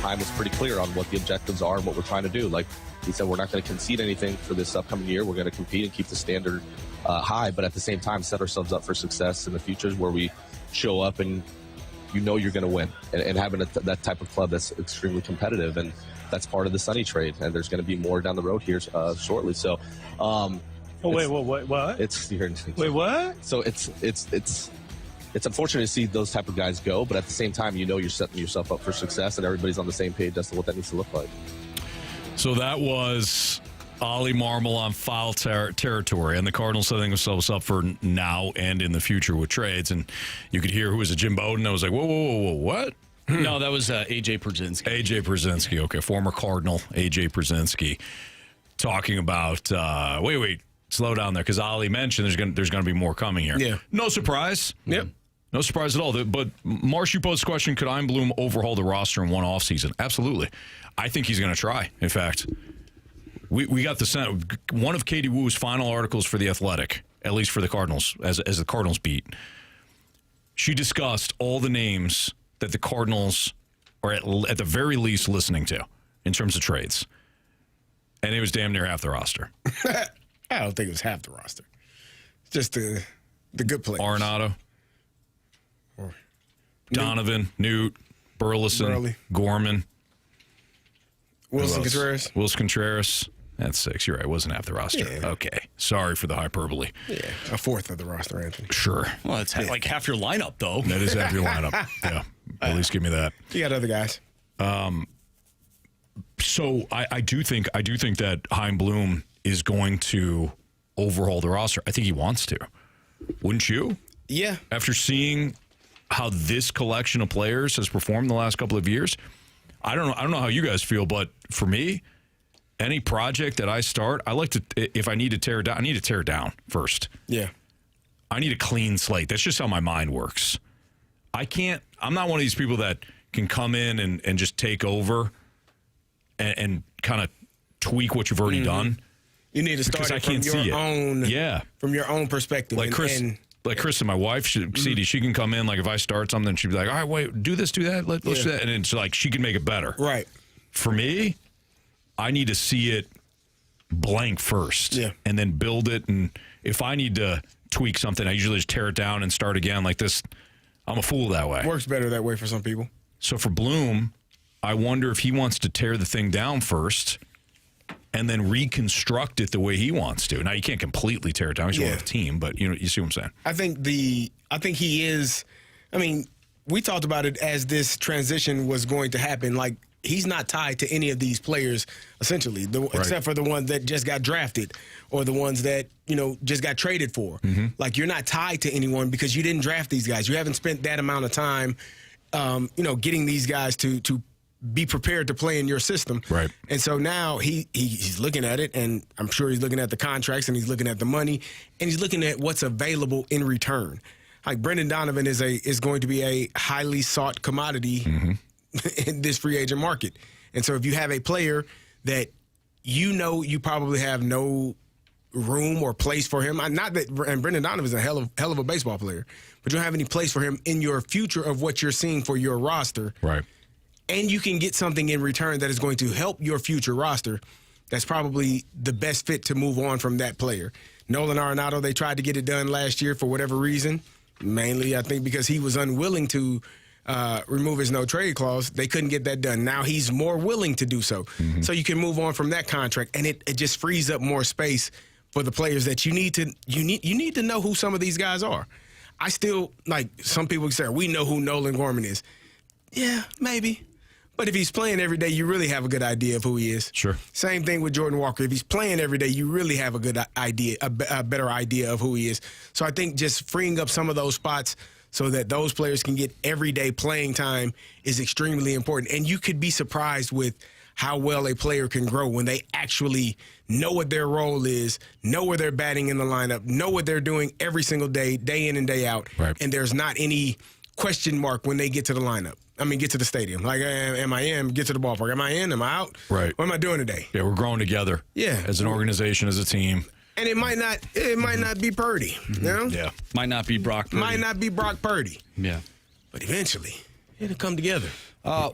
Chaim was pretty clear on what the objectives are and what we're trying to do. Like he said, we're not going to concede anything for this upcoming year. We're going to compete and keep the standard high, but at the same time, set ourselves up for success in the future where we show up and you're going to win. And having that type of club that's extremely competitive, and that's part of the Sonny trade. And there's going to be more down the road here shortly. So, wait, what? Wait, what? So it's unfortunate to see those type of guys go, but at the same time, you're setting yourself up for success, and everybody's on the same page as to what that needs to look like. So that was Ollie Marmol on foul territory, and the Cardinals setting themselves up for now and in the future with trades. And you could hear who was it, Jim Bowden. I was like, whoa, what? No, that was A.J. Przinsky. A.J. Przinsky, okay, former Cardinal A.J. Przinsky, talking about wait, slow down there, because Ollie mentioned there's going to be more coming here. Yeah, no surprise. Yep. No surprise at all. But Marsh, you posed the question, could Chaim Bloom overhaul the roster in one offseason? Absolutely. I think he's going to try. In fact, we got one of Katie Woo's final articles for The Athletic, at least for the Cardinals, as the Cardinals beat. She discussed all the names that the Cardinals are at the very least listening to in terms of trades. And it was damn near half the roster. I don't think it was half the roster. Just the good players. Arenado. Donovan, Newt, Burleson, Gorman. Wilson Contreras. That's 6. You're right. It wasn't half the roster. Yeah. Okay. Sorry for the hyperbole. Yeah. A fourth of the roster, Anthony. Sure. Well, it's like half your lineup, though. That is half your lineup. Yeah. At least give me that. You got other guys. So I do think that Chaim Bloom is going to overhaul the roster. I think he wants to. Wouldn't you? Yeah. After seeing how this collection of players has performed the last couple of years, I don't know how you guys feel, but for me, any project that I start, I like to, if I need to tear it down, I need to tear it down first. Yeah. I need a clean slate. That's just how my mind works. I'm not one of these people that can come in and just take over and kind of tweak what you've already done. You need to start it from your own perspective. Like Kristen, my wife, she can come in, like if I start something, she'd be like, all right, wait, do this, do that, let's do that. And it's like she can make it better. Right. For me, I need to see it blank first and then build it. And if I need to tweak something, I usually just tear it down and start again like this. I'm a fool that way. Works better that way for some people. So for Bloom, I wonder if he wants to tear the thing down first and then reconstruct it the way he wants to. Now, you can't completely tear it down. He's a team, but you see what I'm saying? I think he is. I mean, we talked about it as this transition was going to happen. Like, he's not tied to any of these players, essentially, except for the ones that just got drafted or the ones that, just got traded for. Mm-hmm. Like, you're not tied to anyone because you didn't draft these guys. You haven't spent that amount of time, getting these guys to be prepared to play in your system. Right. And so now he's looking at it, and I'm sure he's looking at the contracts and he's looking at the money, and he's looking at what's available in return. Like, Brendan Donovan is going to be a highly sought commodity in this free agent market. And so if you have a player that you probably have no room or place for him, not that, and Brendan Donovan is a hell of a baseball player, but you don't have any place for him in your future of what you're seeing for your roster. Right. And you can get something in return that is going to help your future roster, that's probably the best fit to move on from that player. Nolan Arenado, they tried to get it done last year for whatever reason, mainly I think because he was unwilling to remove his no-trade clause. They couldn't get that done. Now he's more willing to do so. Mm-hmm. So you can move on from that contract, and it just frees up more space for the players that you need to know who some of these guys are. I still, like, some people say, we know who Nolan Gorman is. Yeah, maybe. But if he's playing every day, you really have a good idea of who he is. Sure. Same thing with Jordan Walker. If he's playing every day, you really have a good idea, a better idea of who he is. So I think just freeing up some of those spots so that those players can get everyday playing time is extremely important. And you could be surprised with how well a player can grow when they actually know what their role is, know where they're batting in the lineup, know what they're doing every single day, day in and day out. Right. And there's not any question mark when they get to the lineup. Get to the stadium. Like, am I in? Get to the ballpark. Am I in? Am I out? Right. What am I doing today? Yeah, we're growing together. Yeah. As an organization, as a team. And it might not be Purdy. Mm-hmm. You know? Yeah. Might not be Brock Purdy. Might not be Brock Purdy. Yeah. But eventually, it'll come together.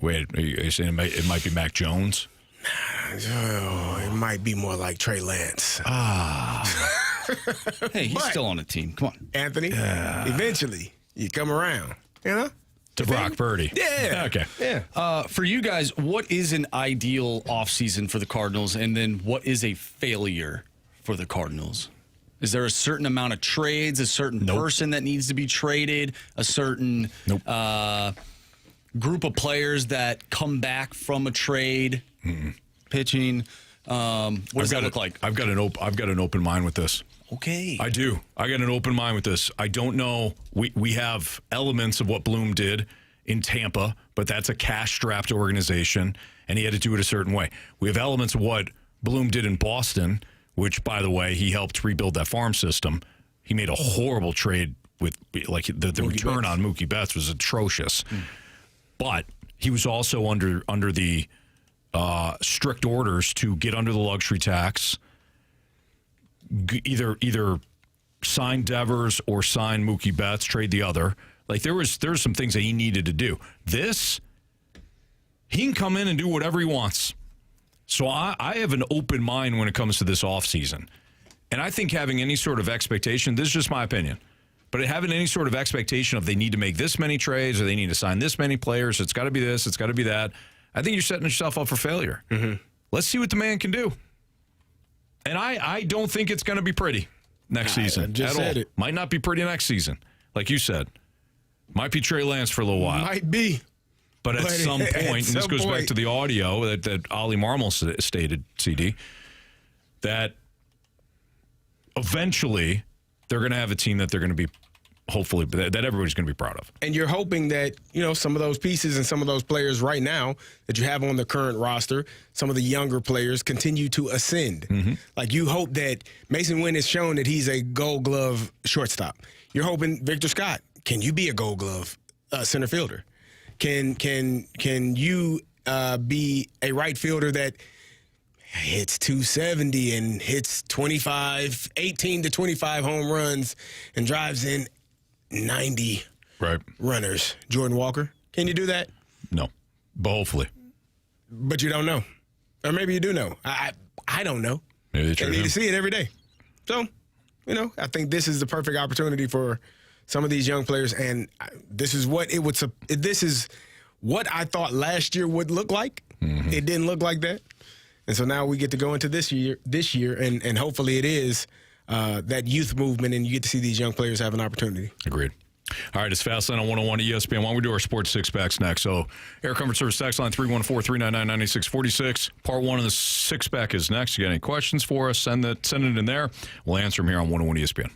Wait, are you saying it might be Mac Jones? Oh, it might be more like Trey Lance. Hey, he's still on the team. Come on. Anthony, eventually you come around, you know? To Brock Purdy. Yeah. Okay. Yeah. For you guys, what is an ideal offseason for the Cardinals, and then what is a failure for the Cardinals? Is there a certain amount of trades, a certain person that needs to be traded, a certain group of players that come back from a trade, pitching? What does that look like? I've got an open mind with this. Okay. I do. I got an open mind with this. I don't know. We have elements of what Bloom did in Tampa, but that's a cash-strapped organization, and he had to do it a certain way. We have elements of what Bloom did in Boston, which, by the way, he helped rebuild that farm system. He made a horrible trade with, like, the return on Mookie Betts was atrocious. But he was also under the strict orders to get under the luxury tax, either sign Devers or sign Mookie Betts, trade the other. Like there's some things that he needed to do. This, he can come in and do whatever he wants. So I have an open mind when it comes to this offseason. And I think having any sort of expectation, this is just my opinion, but having any sort of expectation of they need to make this many trades or they need to sign this many players, it's got to be this, it's got to be that, I think you're setting yourself up for failure. Let's see what the man can do. And I don't think it's going to be pretty next season just at said all. it. Might not be pretty next season. Like you said. Might be Trey Lance for a little while. Might be. But at some point, and this goes back to the audio that Ollie Marmol stated, CD, that eventually they're going to have a team that they're going to be, hopefully, that everybody's going to be proud of. And you're hoping that, some of those pieces and some of those players right now that you have on the current roster, some of the younger players continue to ascend. Like you hope that Mason Wynn has shown that he's a Gold Glove shortstop. You're hoping Victor Scott, can you be a Gold Glove center fielder? Can you be a right fielder that hits 270 and hits 18 to 25 home runs and drives in 90 runners? Jordan Walker, can you do that? No, but hopefully. But you don't know. Or maybe you do know. I don't know. Maybe they need to see it every day. So, I think this is the perfect opportunity for some of these young players, and this is what this is what I thought last year would look like. It didn't look like that. And so now we get to go into this year, and hopefully it is that youth movement, and you get to see these young players have an opportunity. Agreed. All right, it's Fastlane on 101 ESPN. Why don't we do our sports six-packs next? So, Air Comfort Service text line 314-399-9646. Part one of the six-pack is next. You got any questions for us, send it in there. We'll answer them here on 101 ESPN.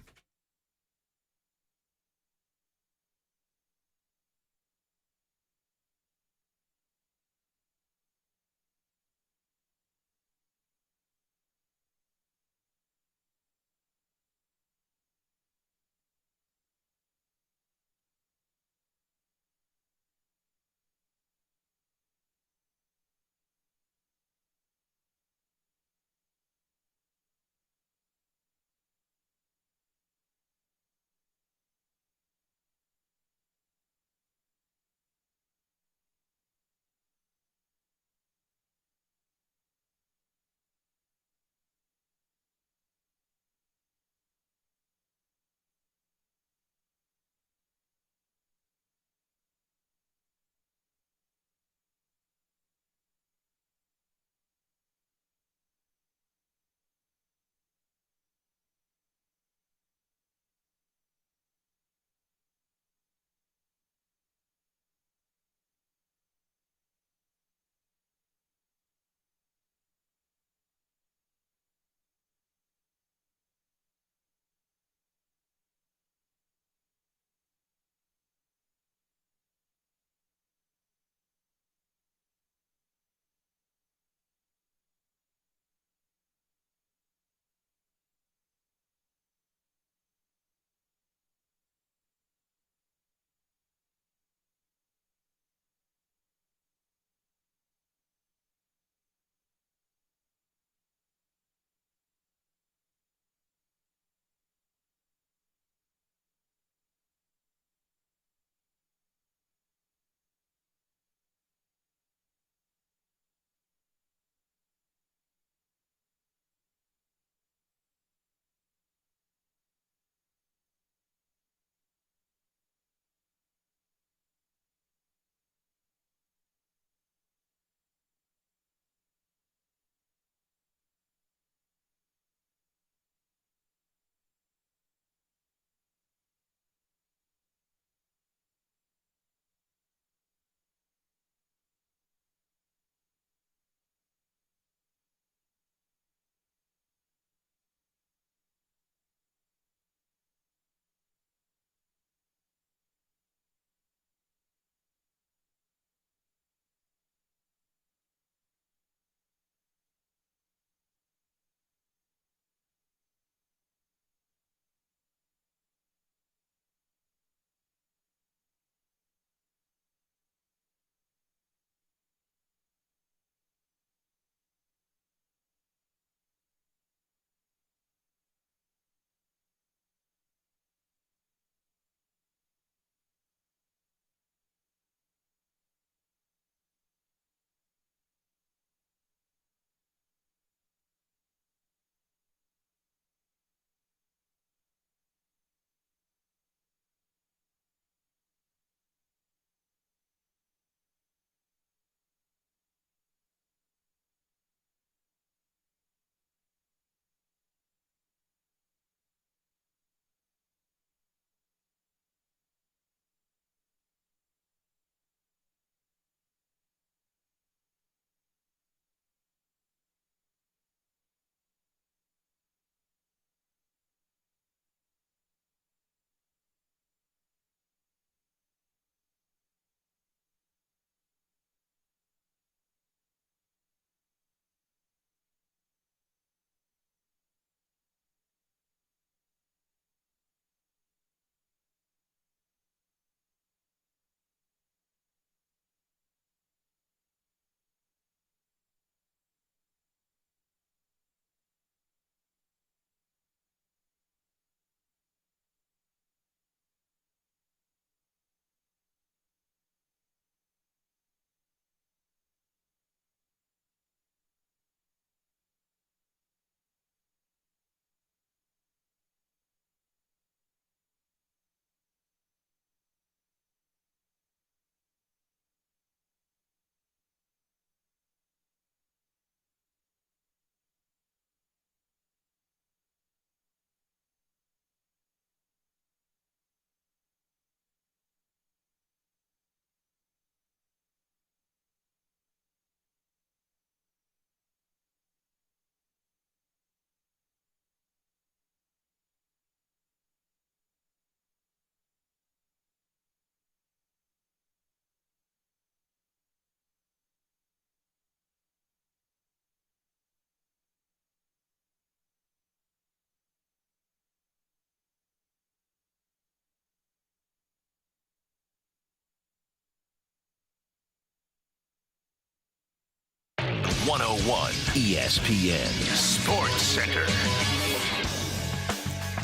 101 ESPN Sports Center.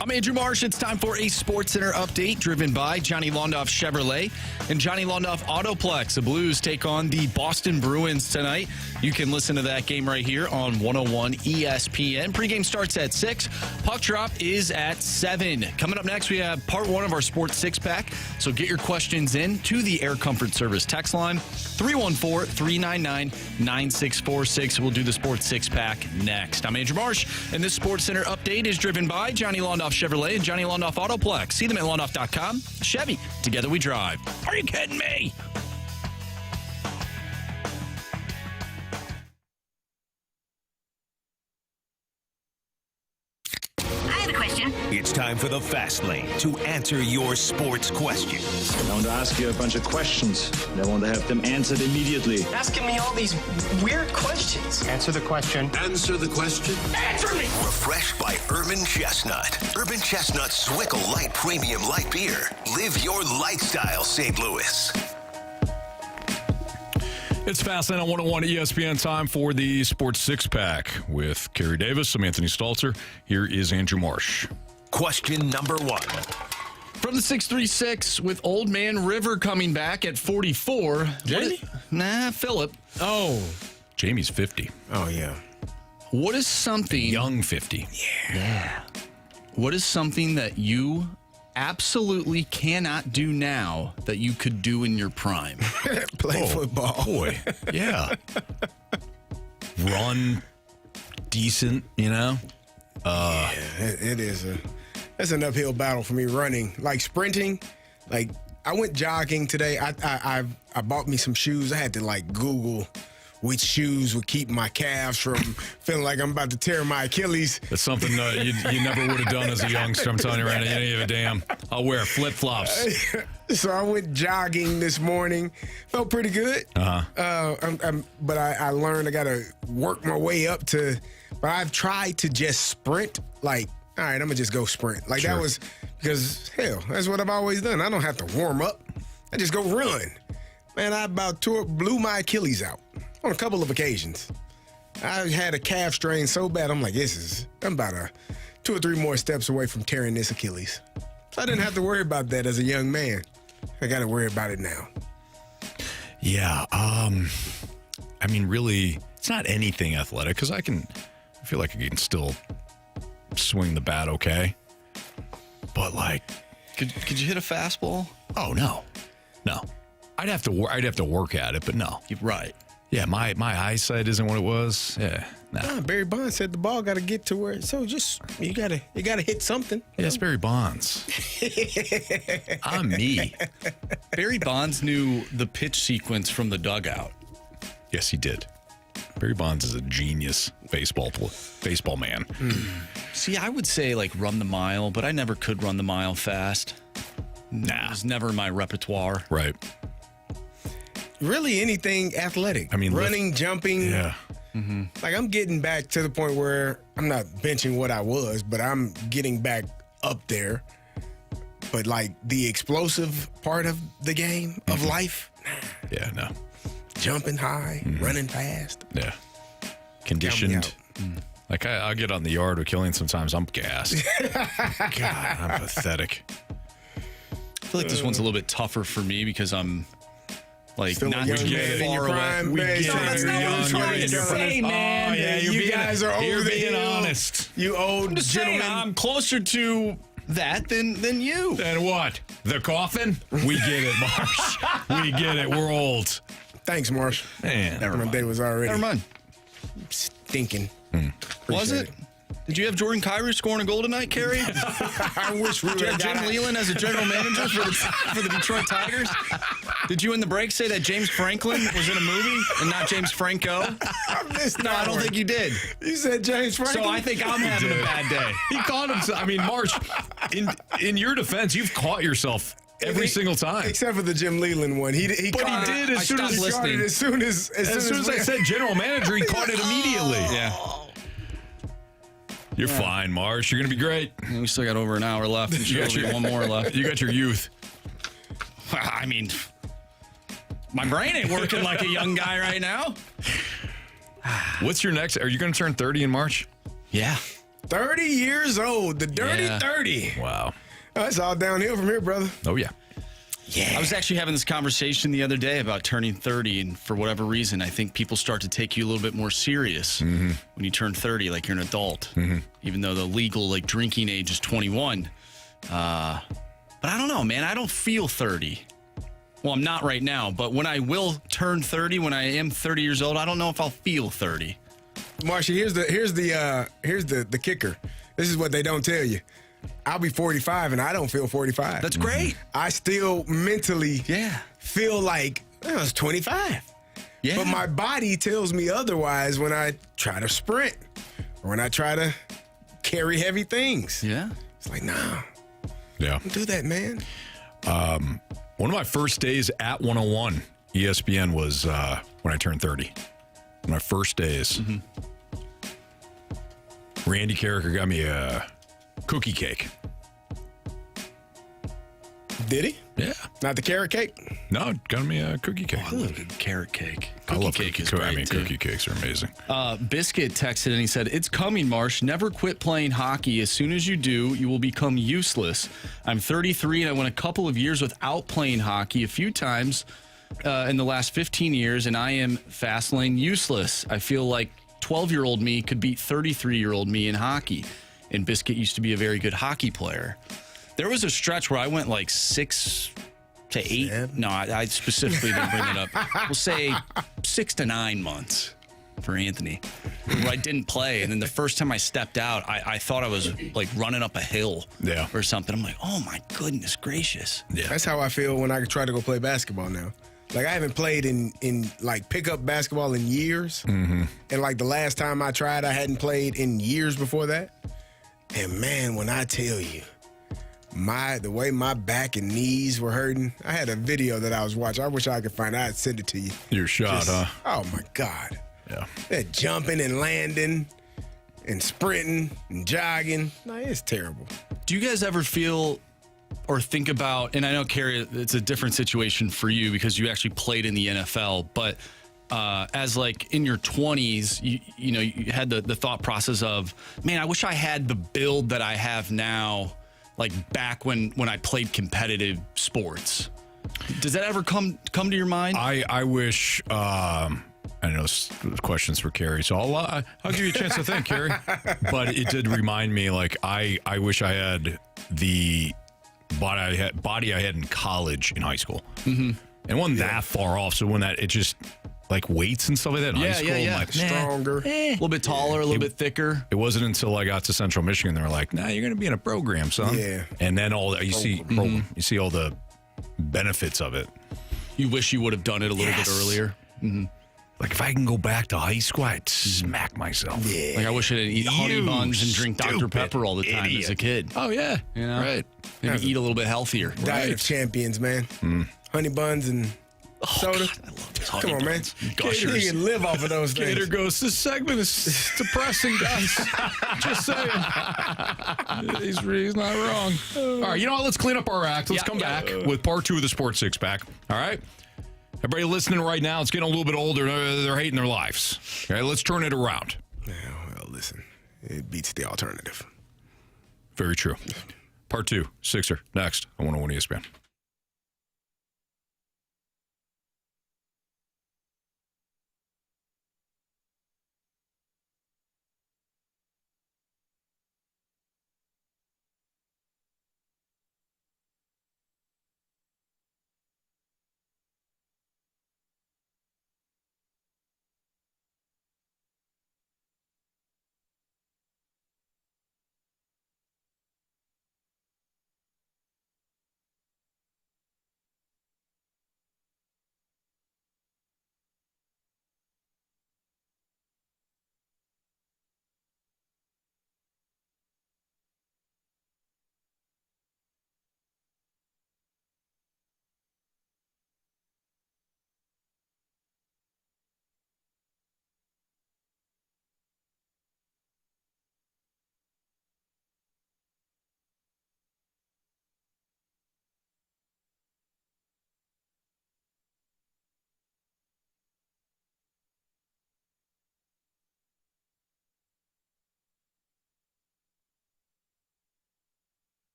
I'm Andrew Marsh. It's time for a Sports Center update driven by Johnny Londoff Chevrolet and Johnny Londoff Autoplex. The Blues take on the Boston Bruins tonight. You can listen to that game right here on 101 ESPN. Pregame starts at 6. Puck drop is at 7. Coming up next, we have part 1 of our Sports Six-Pack. So get your questions in to the Air Comfort Service text line, 314-399-9646. We'll do the Sports Six-Pack next. I'm Andrew Marsh, and this Sports Center update is driven by Johnny Londoff Chevrolet and Johnny Londoff Autoplex. See them at londoff.com. Chevy, together we drive. Are you kidding me? It's time for the Fast Lane to answer your sports questions. I want to ask you a bunch of questions, and I want to have them answered immediately. Asking me all these weird questions. Answer the question. Answer the question. Answer me! Refreshed by Urban Chestnut. Urban Chestnut's Swickle Light Premium Light Beer. Live your lifestyle, St. Louis. It's Fastlane on 101 ESPN. Time for the Sports Six-Pack with Carey Davis. I'm Anthony Stalter. Here is Andrew Marsh. Question number 1. From the 636, with Old Man River coming back at 44. Jamie? Philip. Oh. Jamie's 50. Oh, yeah. What is something... Young 50. Yeah. What is something that you absolutely cannot do now that you could do in your prime? Play football. Boy, yeah. Run decent, you know? It is that's an uphill battle for me running. Like sprinting, like I went jogging today. I bought me some shoes. I had to like Google which shoes would keep my calves from feeling like I'm about to tear my Achilles. That's something you never would have done as a youngster. I'm telling you right now, you didn't give a damn. I'll wear flip-flops. So I went jogging this morning. Felt pretty good. But I learned I got to work my way up to. But I've tried to just sprint. Like, all right, I'm gonna just go sprint. Like Sure. that was because hell, that's what I've always done. I don't have to warm up. I just go run. Man, I about blew my Achilles out on a couple of occasions. I had a calf strain so bad. I'm like, I'm about 2 or 3 more steps away from tearing this Achilles. So I didn't have to worry about that as a young man. I got to worry about it now. Yeah. I mean, really, it's not anything athletic because I feel like I can still swing the bat okay. But like, Could you hit a fastball? Oh, no. I'd have to work at it, but no. Right. Yeah, my eyesight isn't what it was. Yeah. Nah. Barry Bonds said the ball got to get to where. So just you gotta hit something. Yeah, it's Barry Bonds. I'm me. Barry Bonds knew the pitch sequence from the dugout. Yes, he did. Barry Bonds is a genius baseball man. See, I would say like run the mile, but I never could run the mile fast. It was never in my repertoire. Right. Really anything athletic. I mean, running, jumping. Yeah. Mm-hmm. Like I'm getting back to the point where I'm not benching what I was, but I'm getting back up there. But like the explosive part of the game of life. Yeah, no. Jumping high, running fast. Yeah. Conditioned. Like I'll get on the yard with Killian sometimes. I'm gassed. God, I'm pathetic. I feel like this one's a little bit tougher for me because I'm like Still not a young too man in far your away. prime, babe. No, that's not what I'm trying to say, man. Oh, yeah, You guys are you're over the being hill. honest. You old I'm just saying, gentlemen. I'm closer to that than you. Then what? The coffin? We get it, Marsh. We get it. We're old. Thanks, Marsh. Man. My day was already Never mind. stinking. Was it? Did you have Jordan Kyrie scoring a goal tonight, Carey? I wish we would Did you have have Jim Leland as a general manager for the Detroit Tigers? Did you in the break say that James Franklin was in a movie and not James Franco? No, I don't think you did. You said James Franklin? So I think I'm having a bad day. He caught himself. I mean, Marsh, in your defense, you've caught yourself every single time. Except for the Jim Leland one. He caught did it. as soon as listening. As soon as I said general manager, he caught it immediately. Yeah. You're fine, Marsh. You're going to be great. We still got over an hour left. And one more left. You got your youth. I mean, my brain ain't working like a young guy right now. What's your next? Are you going to turn 30 in March? Yeah. 30 years old. The dirty 30. Wow. Oh, it's all downhill from here, brother. Oh, yeah. Yeah. I was actually having this conversation the other day about turning 30, and for whatever reason, I think people start to take you a little bit more serious when you turn 30, like you're an adult, even though the legal drinking age is 21. But I don't know, man. I don't feel 30. Well, I'm not right now, but when I will turn 30, when I am 30 years old, I don't know if I'll feel 30. Marsha, here's the kicker. This is what they don't tell you. I'll be 45 and I don't feel 45. That's great. I still mentally feel like I was 25. Yeah. But my body tells me otherwise when I try to sprint or when I try to carry heavy things. Yeah. It's like, nah. Yeah. Don't do that, man. One of my first days at 101 ESPN was when I turned 30. My first days. Randy Carricker got me a cookie cake. Did he? Yeah. Not the carrot cake? No, got me a cookie cake. Oh, I love good carrot cake. I love cake cookie is cake. great, I mean, too. cookie cakes are amazing. Biscuit texted and he said, "It's coming, Marsh. Never quit playing hockey. As soon as you do, you will become useless. I'm 33 and I went a couple of years without playing hockey a few times in the last 15 years, and I am fast lane useless. I feel like 12-year-old me could beat 33-year-old me in hockey." And Biscuit used to be a very good hockey player. There was a stretch where I went like 6 to 8. No, I specifically didn't bring it up. We'll say 6 to 9 months for Anthony, where I didn't play. And then the first time I stepped out, I thought I was like running up a hill or something. I'm like, oh my goodness gracious. Yeah. That's how I feel when I try to go play basketball now. Like, I haven't played in like pickup basketball in years. And like the last time I tried, I hadn't played in years before that. And man, when I tell you, the way my back and knees were hurting, I had a video that I was watching. I wish I could find it. I'd send it to you. Your shot, huh? Oh my God. Yeah. That jumping and landing and sprinting and jogging. No, it's terrible. Do you guys ever feel or think about, and I know, Carey, it's a different situation for you because you actually played in the NFL, but as like in your 20s, you had the thought process of, man, I wish I had the build that I have now, like back when I played competitive sports. Does that ever come to your mind? I wish, I know questions for Carey, so I'll give you a chance to think, Carey. But it did remind me, like, I wish I had the body I had in college, in high school. And it wasn't that far off, so when it just... like weights and stuff like that in high school. I'm like, stronger. A little bit taller, a little bit thicker. It wasn't until I got to Central Michigan, they were like, nah, you're going to be in a program, son. Yeah. And then all that, you see all the benefits of it. You wish you would have done it a little bit earlier. Like, if I can go back to high school, I'd smack myself. Yeah. Like, I wish I didn't eat honey buns and drink Dr. Pepper all the time as a kid. Oh, yeah. You know? Right. Maybe eat a little bit healthier. Diet of champions, man. Honey buns and soda. God, I love those honey Come on, man. buns. You Gushers. can live off of those things. Gator goes, this segment is depressing, guys. Just saying. He's not wrong. All right, you know what? Let's clean up our act. Let's come back with part 2 of the Sports Six Pack. All right? Everybody listening right now, it's getting a little bit older. They're hating their lives. Okay, let's turn it around. Yeah, well, listen. It beats the alternative. Very true. Part 2, Sixer, next on 101 ESPN.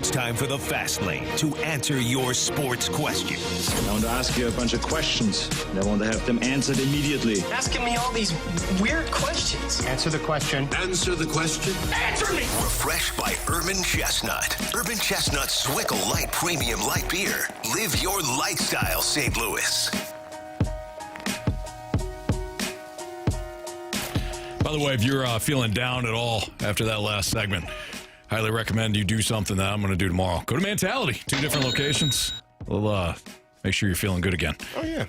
It's time for the Fast Lane to answer your sports questions. I want to ask you a bunch of questions, and I want to have them answered immediately. Asking me all these weird questions. Answer the question. Answer the question. Answer me! Refreshed by Urban Chestnut. Urban Chestnut Swickle Light Premium Light Beer. Live your lifestyle, St. Louis. By the way, if you're feeling down at all after that last segment, highly recommend you do something that I'm going to do tomorrow. Go to Mentality. 2 different locations. We'll make sure you're feeling good again. Oh, yeah.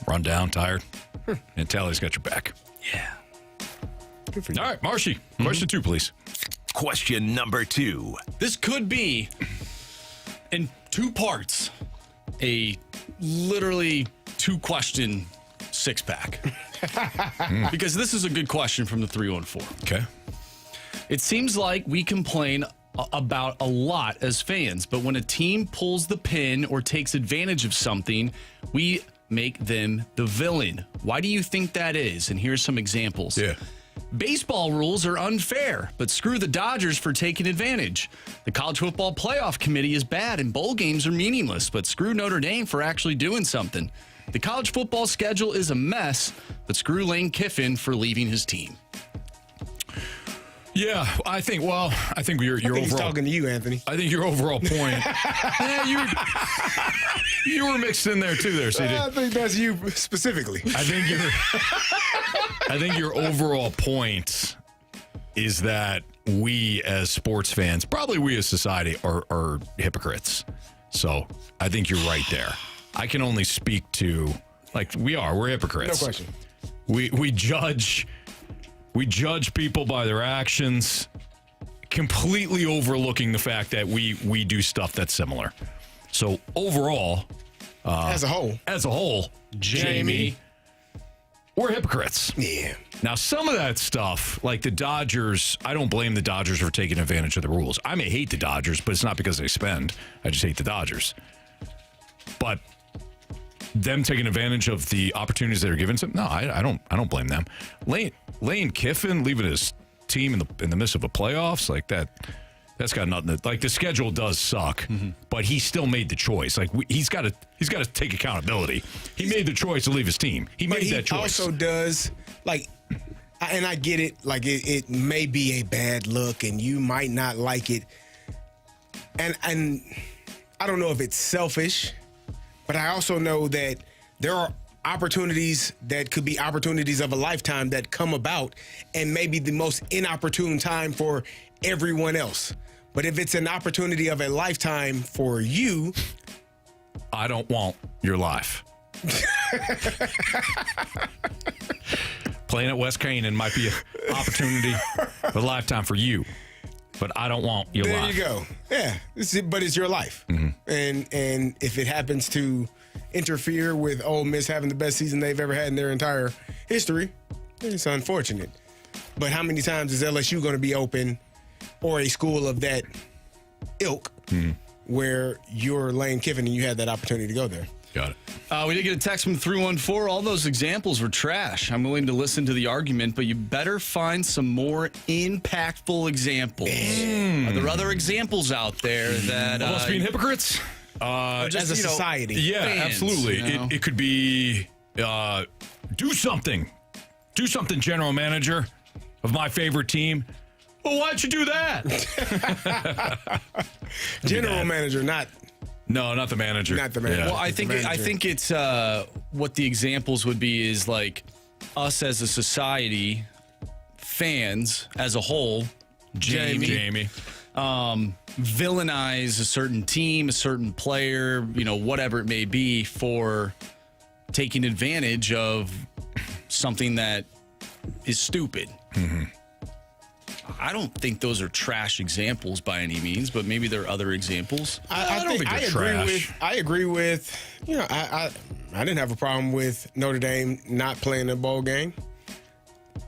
Run down, tired. Mentality's got your back. Yeah. Good for you. All right, Marshy. Question 2, please. Question number 2. This could be, in 2 parts, a literally 2-question 6-pack. Because this is a good question from the 314. Okay. It seems like we complain about a lot as fans, but when a team pulls the pin or takes advantage of something, we make them the villain. Why do you think that is? And here's some examples. Yeah. Baseball rules are unfair, but screw the Dodgers for taking advantage. The college football playoff committee is bad and bowl games are meaningless, but screw Notre Dame for actually doing something. The college football schedule is a mess, but screw Lane Kiffin for leaving his team. Yeah, I think your overall. He's talking to you, Anthony. I think your overall point. You were mixed in there too, there, CD. I think that's you specifically. I think your overall point is that we as sports fans, probably we as society, are hypocrites. So I think you're right there. I can only speak to, we're hypocrites. No question. We judge people by their actions, completely overlooking the fact that we do stuff that's similar. So overall, as a whole, Jamie, we're hypocrites. Yeah. Now, some of that stuff, like the Dodgers, I don't blame the Dodgers for taking advantage of the rules. I may hate the Dodgers, but it's not because they spend. I just hate the Dodgers. But them taking advantage of the opportunities that are given to them, no, I don't blame them. Lane Kiffin leaving his team in the midst of a playoffs like that's got nothing to, the schedule does suck, but he still made the choice. He's got to take accountability. He made the choice to leave his team. He made that choice. He also does and I get it. It may be a bad look, and you might not like it. And I don't know if it's selfish, but I also know that there are opportunities that could be opportunities of a lifetime that come about, and maybe the most inopportune time for everyone else. But if it's an opportunity of a lifetime for you, I don't want your life. Playing at West Canaan might be an opportunity of a lifetime for you, but I don't want your life. There you go. Yeah, but it's your life. Mm-hmm. And if it happens to interfere with Ole Miss having the best season they've ever had in their entire history, it's unfortunate. But how many times is LSU going to be open, or a school of that ilk, where you're Lane Kiffin and you had that opportunity to go there? Got it. We did get a text from 314. All those examples were trash. I'm willing to listen to the argument, but you better find some more impactful examples. Are there other examples out there that... us being hypocrites? Just as a society. Yeah, fans, absolutely. It could be do something. Do something, general manager of my favorite team. Well, why'd you do that? General manager, not... No, not the manager. Not the manager. Yeah. Well, I think it's what the examples would be is us as a society, fans as a whole, Jamie. Villainize a certain team, a certain player, whatever it may be, for taking advantage of something that is stupid. Mm-hmm. I don't think those are trash examples by any means, but maybe there are other examples. I don't think they're trash. I agree with, I didn't have a problem with Notre Dame not playing a bowl game.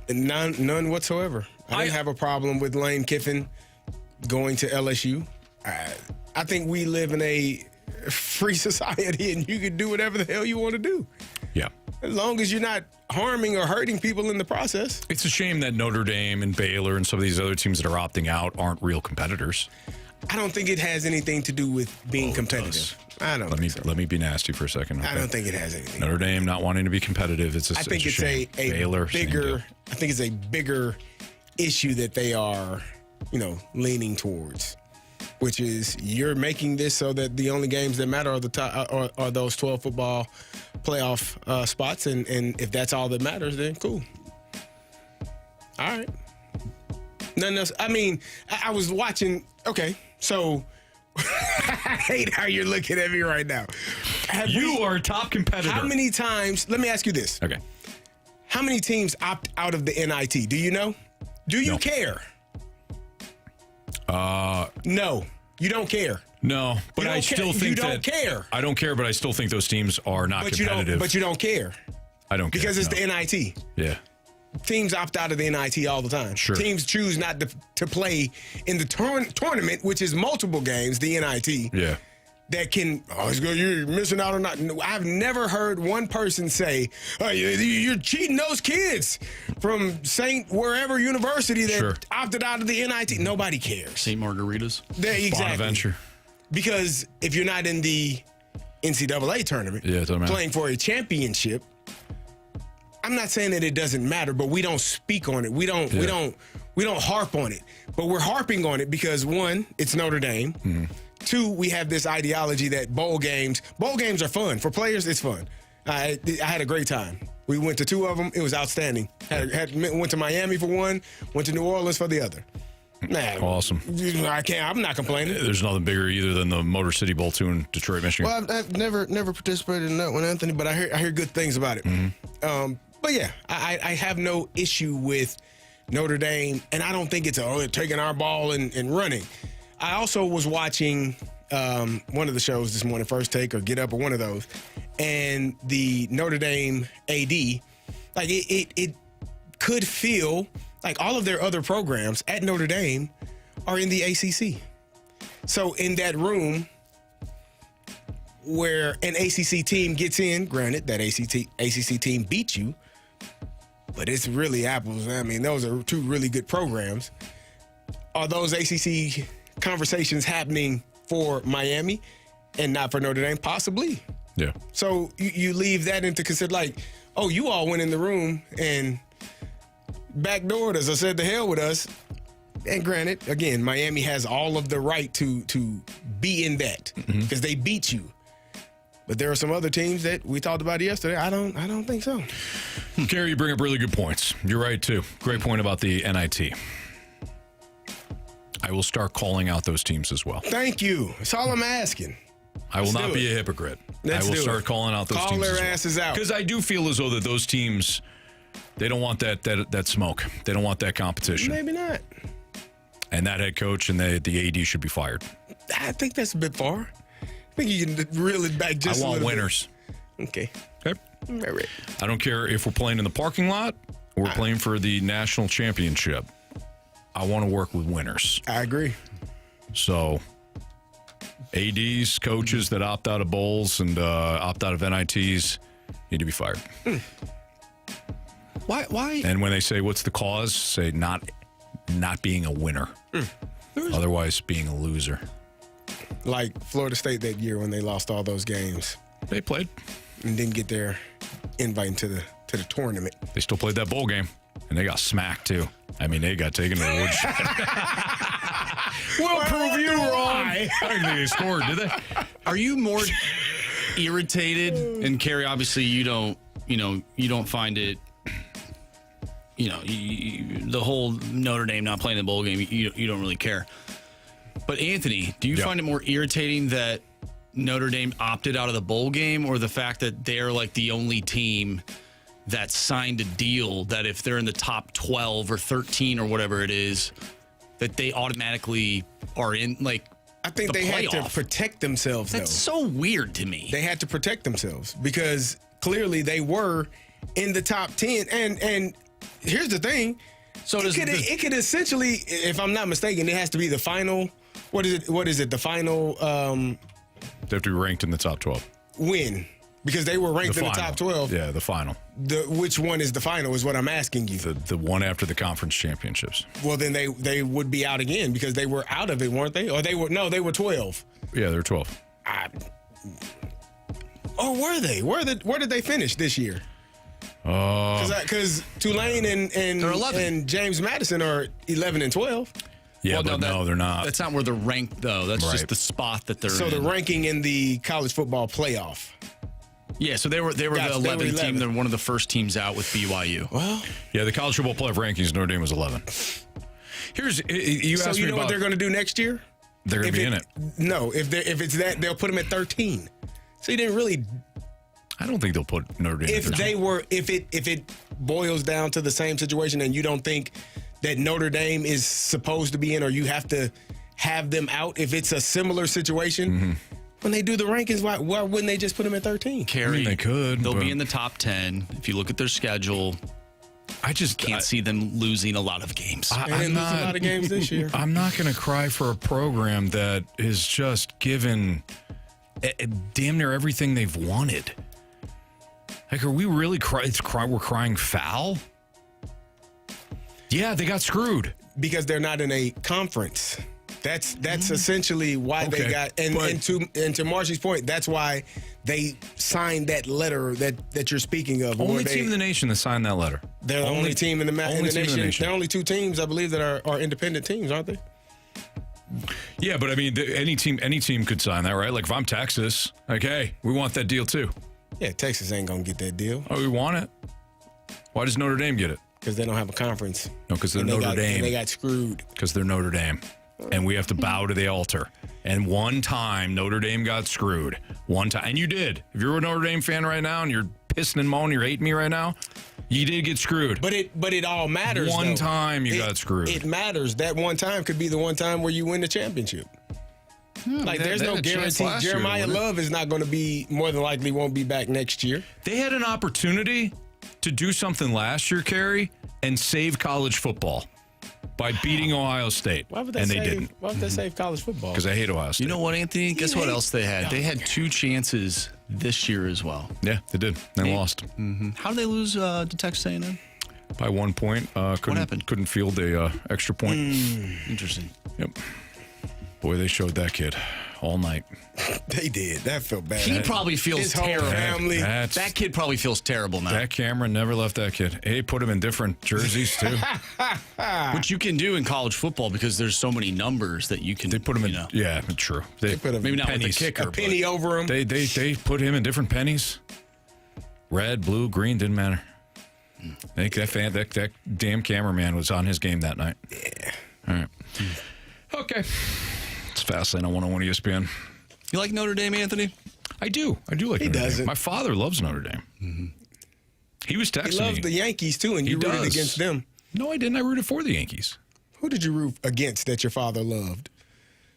None whatsoever. I didn't have a problem with Lane Kiffin going to LSU. I think we live in a free society, and you can do whatever the hell you want to do. Yeah. As long as you're not harming or hurting people in the process. It's a shame that Notre Dame and Baylor and some of these other teams that are opting out aren't real competitors. I don't think it has anything to do with being competitive. I don't think so. Let me be nasty for a second. Okay? I don't think it has anything. Notre Dame not wanting to be competitive. I think it's a Baylor, bigger. I think it's a bigger issue that they are, leaning towards, which is you're making this so that the only games that matter are the top, are those 12 football playoff spots, and if that's all that matters, then cool. All right. Nothing else. I mean, I was watching. Okay, so. I hate how you're looking at me right now. You are a top competitor. How many times? Let me ask you this. Okay. How many teams opt out of the NIT? Do you know? Do you care? No, you don't care. No, but I still think you don't care. I don't care, but I still think those teams are not competitive. But you don't care. I don't care because it's the NIT. Yeah. Teams opt out of the NIT all the time. Sure. Teams choose not to play in the tournament, which is multiple games, the NIT. Yeah. That can, you're missing out or not. I've never heard one person say, you're cheating those kids from St. wherever university that opted out of the NIT. Nobody cares. St. Margaritas. Exactly. Bonaventure. Because if you're not in the NCAA tournament, playing for a championship, I'm not saying that it doesn't matter, but we don't speak on it. We don't harp on it. But we're harping on it because, one, it's Notre Dame. Mm-hmm. Two, we have this ideology that bowl games are fun. For players, it's fun. I had a great time. We went to two of them. It was outstanding. Went to Miami for one, went to New Orleans for the other. Awesome. I'm not complaining. There's nothing bigger either than the Motor City Bowl 2 in Detroit, Michigan. Well, I've never participated in that one, Anthony, but I hear good things about it. Mm-hmm. But yeah, I have no issue with Notre Dame, and I don't think it's taking our ball and running. I also was watching one of the shows this morning, First Take or Get Up or one of those, and the Notre Dame AD, like it could feel like all of their other programs at Notre Dame are in the ACC. So in that room where an ACC team gets in, granted that ACC team beat you, but it's really apples. I mean, those are two really good programs. Are those ACC conversations happening for Miami and not for Notre Dame? Possibly. Yeah. So you leave that into consider, like, you all went in the room and backdoored us or said the hell with us. And granted, again, Miami has all of the right to be in that because they beat you. But there are some other teams that we talked about yesterday. I don't think so. Carey, you bring up really good points. You're right, too. Great point about the NIT. I will start calling out those teams as well. Thank you. That's all I'm asking. I will not be a hypocrite. I will start calling out those teams. Call their asses out. Because I do feel as though that those teams, they don't want that smoke. They don't want that competition. Maybe not. And that head coach and the AD should be fired. I think that's a bit far. I think you can reel it back just a little bit. I want winners. Okay. All right. I don't care if we're playing in the parking lot or we're playing for the national championship. I want to work with winners. I agree. So, ADs, coaches that opt out of bowls and opt out of NITs need to be fired. Why? And when they say, what's the cause? Say not being a winner. Otherwise, being a loser. Like Florida State that year when they lost all those games. They played. And didn't get their invite to the tournament. They still played that bowl game. And they got smacked, too. I mean, they got taken to the woodshed. We'll prove you wrong. I don't think they scored, did they? Are you more irritated? And Carey, obviously, you don't find it. The whole Notre Dame not playing the bowl game, you don't really care. But Anthony, do you find it more irritating that Notre Dame opted out of the bowl game, or the fact that they're like the only team that signed a deal that if they're in the top 12 or 13 or whatever it is, that they automatically are in, like, I think they had to protect themselves, That's so weird to me. They had to protect themselves because clearly they were in the top 10. And here's the thing. So it could essentially, if I'm not mistaken, it has to be the final. What is it? The final. They have to be ranked in the top 12. Win Because they were ranked in the top 12. Yeah, the final. Which one is the final is what I'm asking you. The one after the conference championships. Well, then they would be out again because they were out of it, weren't they? Or they were 12. Yeah, they're 12. Were they? Where did they finish this year? Because Tulane and James Madison are 11 and 12. Yeah, well, no, they're not. That's not where they're ranked, though. That's just the spot that they're in. So the ranking in the college football playoff. Yeah, so they were the 11th team. They're one of the first teams out with BYU. Well, yeah, the college football playoff rankings, Notre Dame was 11. Here's you asked me know what they're going to do next year? They're going to be in it. No, if it's that, they'll put them at 13. So you didn't really. I don't think they'll put Notre Dame. If it boils down to the same situation, and you don't think that Notre Dame is supposed to be in, or you have to have them out, if it's a similar situation, when they do the rankings, why wouldn't they just put them at 13? Carey, they could. They'll be in the top 10. If you look at their schedule, I just can't see them losing a lot of games. They didn't lose a lot of games this year. I'm not going to cry for a program that is just given damn near everything they've wanted. Like, are we really we're crying foul? Yeah, they got screwed. Because they're not in a conference. That's essentially why they got and to Marcy's point, that's why they signed that letter that you're speaking of. Only team in the nation that signed that letter. They're the only team in the nation. There are only two teams, I believe, that are independent teams, aren't they? Yeah, but I mean, any team could sign that, right? Like if I'm Texas, like, hey, we want that deal too. Yeah, Texas ain't gonna get that deal. Oh, we want it. Why does Notre Dame get it? Because they don't have a conference. No, because they're Notre Dame. And they got screwed. Because they're Notre Dame. And we have to bow to the altar. And one time, Notre Dame got screwed. One time. And you did. If you're a Notre Dame fan right now and you're pissing and moaning, you're hating me right now, you did get screwed. But it all matters. One time you got screwed. It matters. That one time could be the one time where you win the championship. Like, there's no guarantee. Jeremiah Love is not going to be, more than likely, won't be back next year. They had an opportunity to do something last year, Carey, and save college football by beating Ohio State. Why would they didn't. Why would they save college football? Because I hate Ohio State. You know what, Anthony? Guess what else they had? They had 2 chances this year as well. Yeah, they did. They lost. How did they lose to Texas A&M? By 1 point. What happened? Couldn't field a extra point. Interesting. Yep. Boy, they showed that kid all night. They did. That felt bad. He probably feels His whole terrible. family. That kid probably feels terrible now. That camera never left that kid. He put him in different jerseys, too. Which you can do in college football because there's so many numbers that you can. They put him in. Yeah, true. They put him maybe not pennies. with the kicker. A penny over him. They put him in different pennies. Red, blue, green, didn't matter. I think that damn cameraman was on his game that night. Yeah. All right. Okay. It's Fastlane on 101 ESPN. You like Notre Dame, Anthony? I do. I do like Notre Dame. doesn't. My father loves Notre Dame. He was texting me. He loves the Yankees, too, and you rooted against them. No, I didn't. I rooted for the Yankees. Who did you root against that your father loved?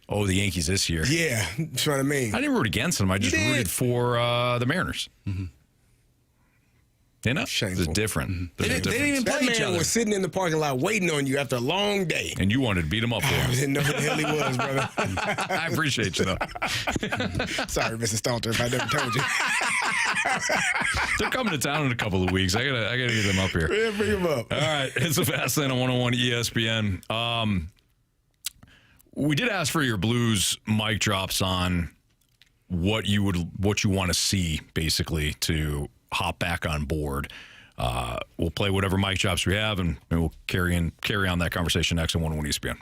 Oh, the Yankees this year. Yeah, that's what I mean. I didn't root against them. I just rooted for the Mariners. You know, shameful. It's different. They didn't even play each That man other. was sitting in the parking lot waiting on you after a long day. And you wanted to beat him up for I him. didn't know who the hell he was, brother. I appreciate you, though. Sorry, Mr. Stalter, if I never told you. They're coming to town in a couple of weeks. I gotta get them up here. Yeah, bring him up. All right, it's a Fastlane on 101 ESPN. We did ask for your Blues mic drops on what you want to see, basically, to hop back on board. We'll play whatever mic drops we have, and we'll carry on that conversation next on 101 ESPN.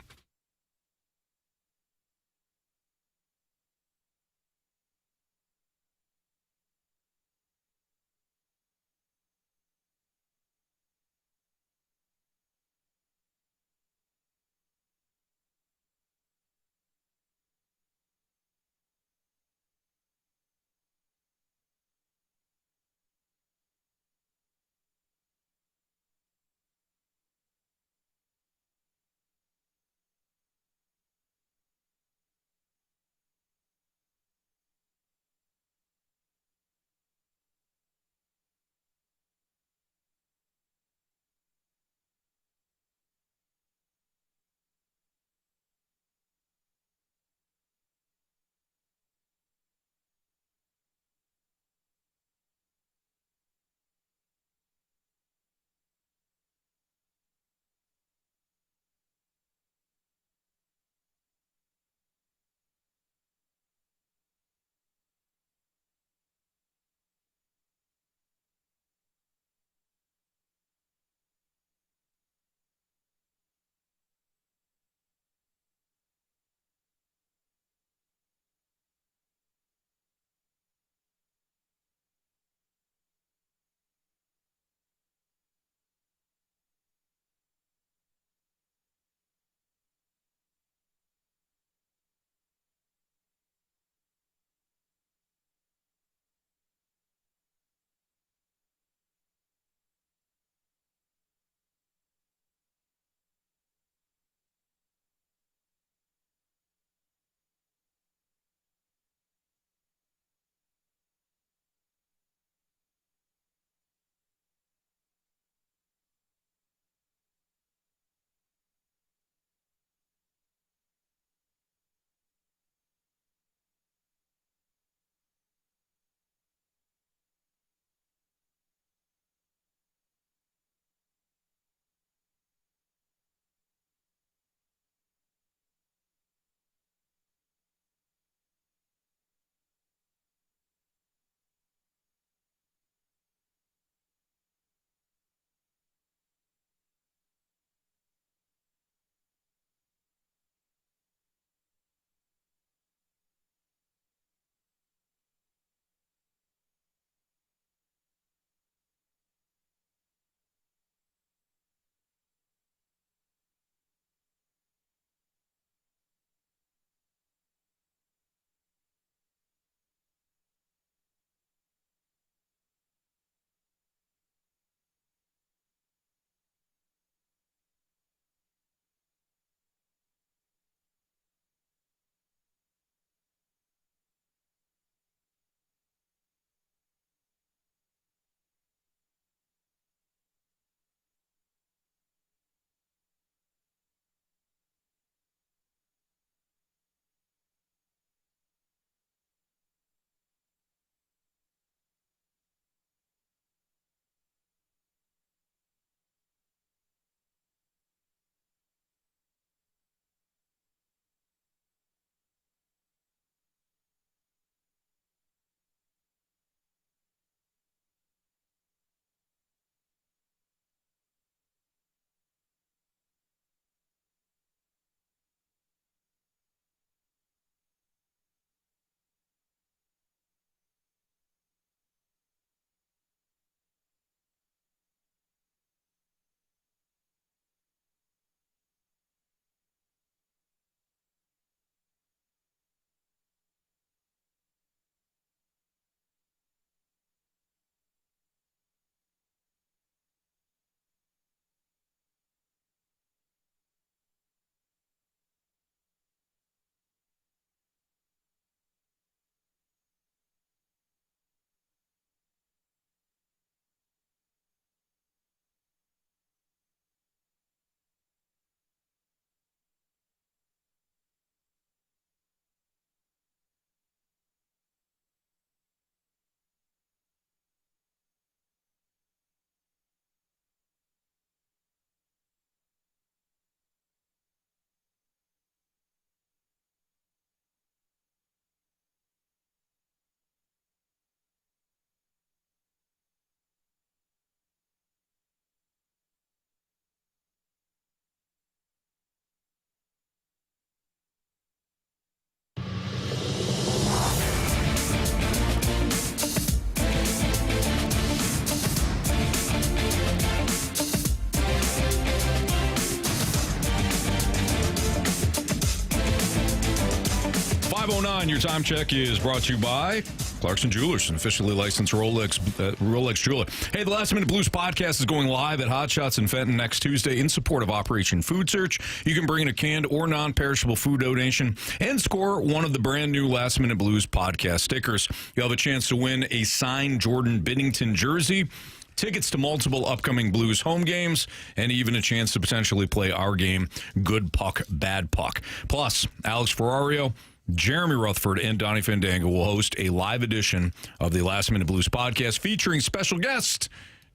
7:09. Your time check is brought to you by Clarkson Jewelers, an officially licensed Rolex jeweler. Hey, the Last Minute Blues podcast is going live at Hot Shots in Fenton next Tuesday in support of Operation Food Search. You can bring in a canned or non-perishable food donation and score one of the brand new Last Minute Blues podcast stickers. You'll have a chance to win a signed Jordan Binnington jersey, tickets to multiple upcoming Blues home games, and even a chance to potentially play our game, Good Puck, Bad Puck. Plus, Alex Ferrario, Jeremy Rutherford, and Donnie Fandango will host a live edition of the Last Minute Blues podcast featuring special guest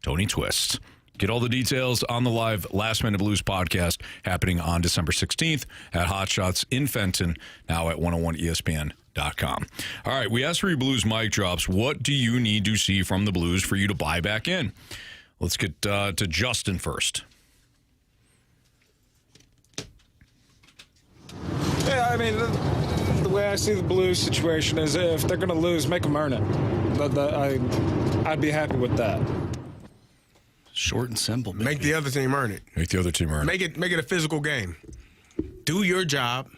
Tony Twist. Get all the details on the live Last Minute Blues podcast happening on December 16th at Hot Shots in Fenton, now at 101ESPN.com. All right, we asked for your Blues mic drops. What do you need to see from the Blues for you to buy back in? Let's get to Justin first. Yeah, I mean, the way I see the Blues situation is if they're going to lose, make them earn it. I'd be happy with that. Short and simple. Baby. Make the other team earn it. Make the other team earn it. Make it a physical game. Do your job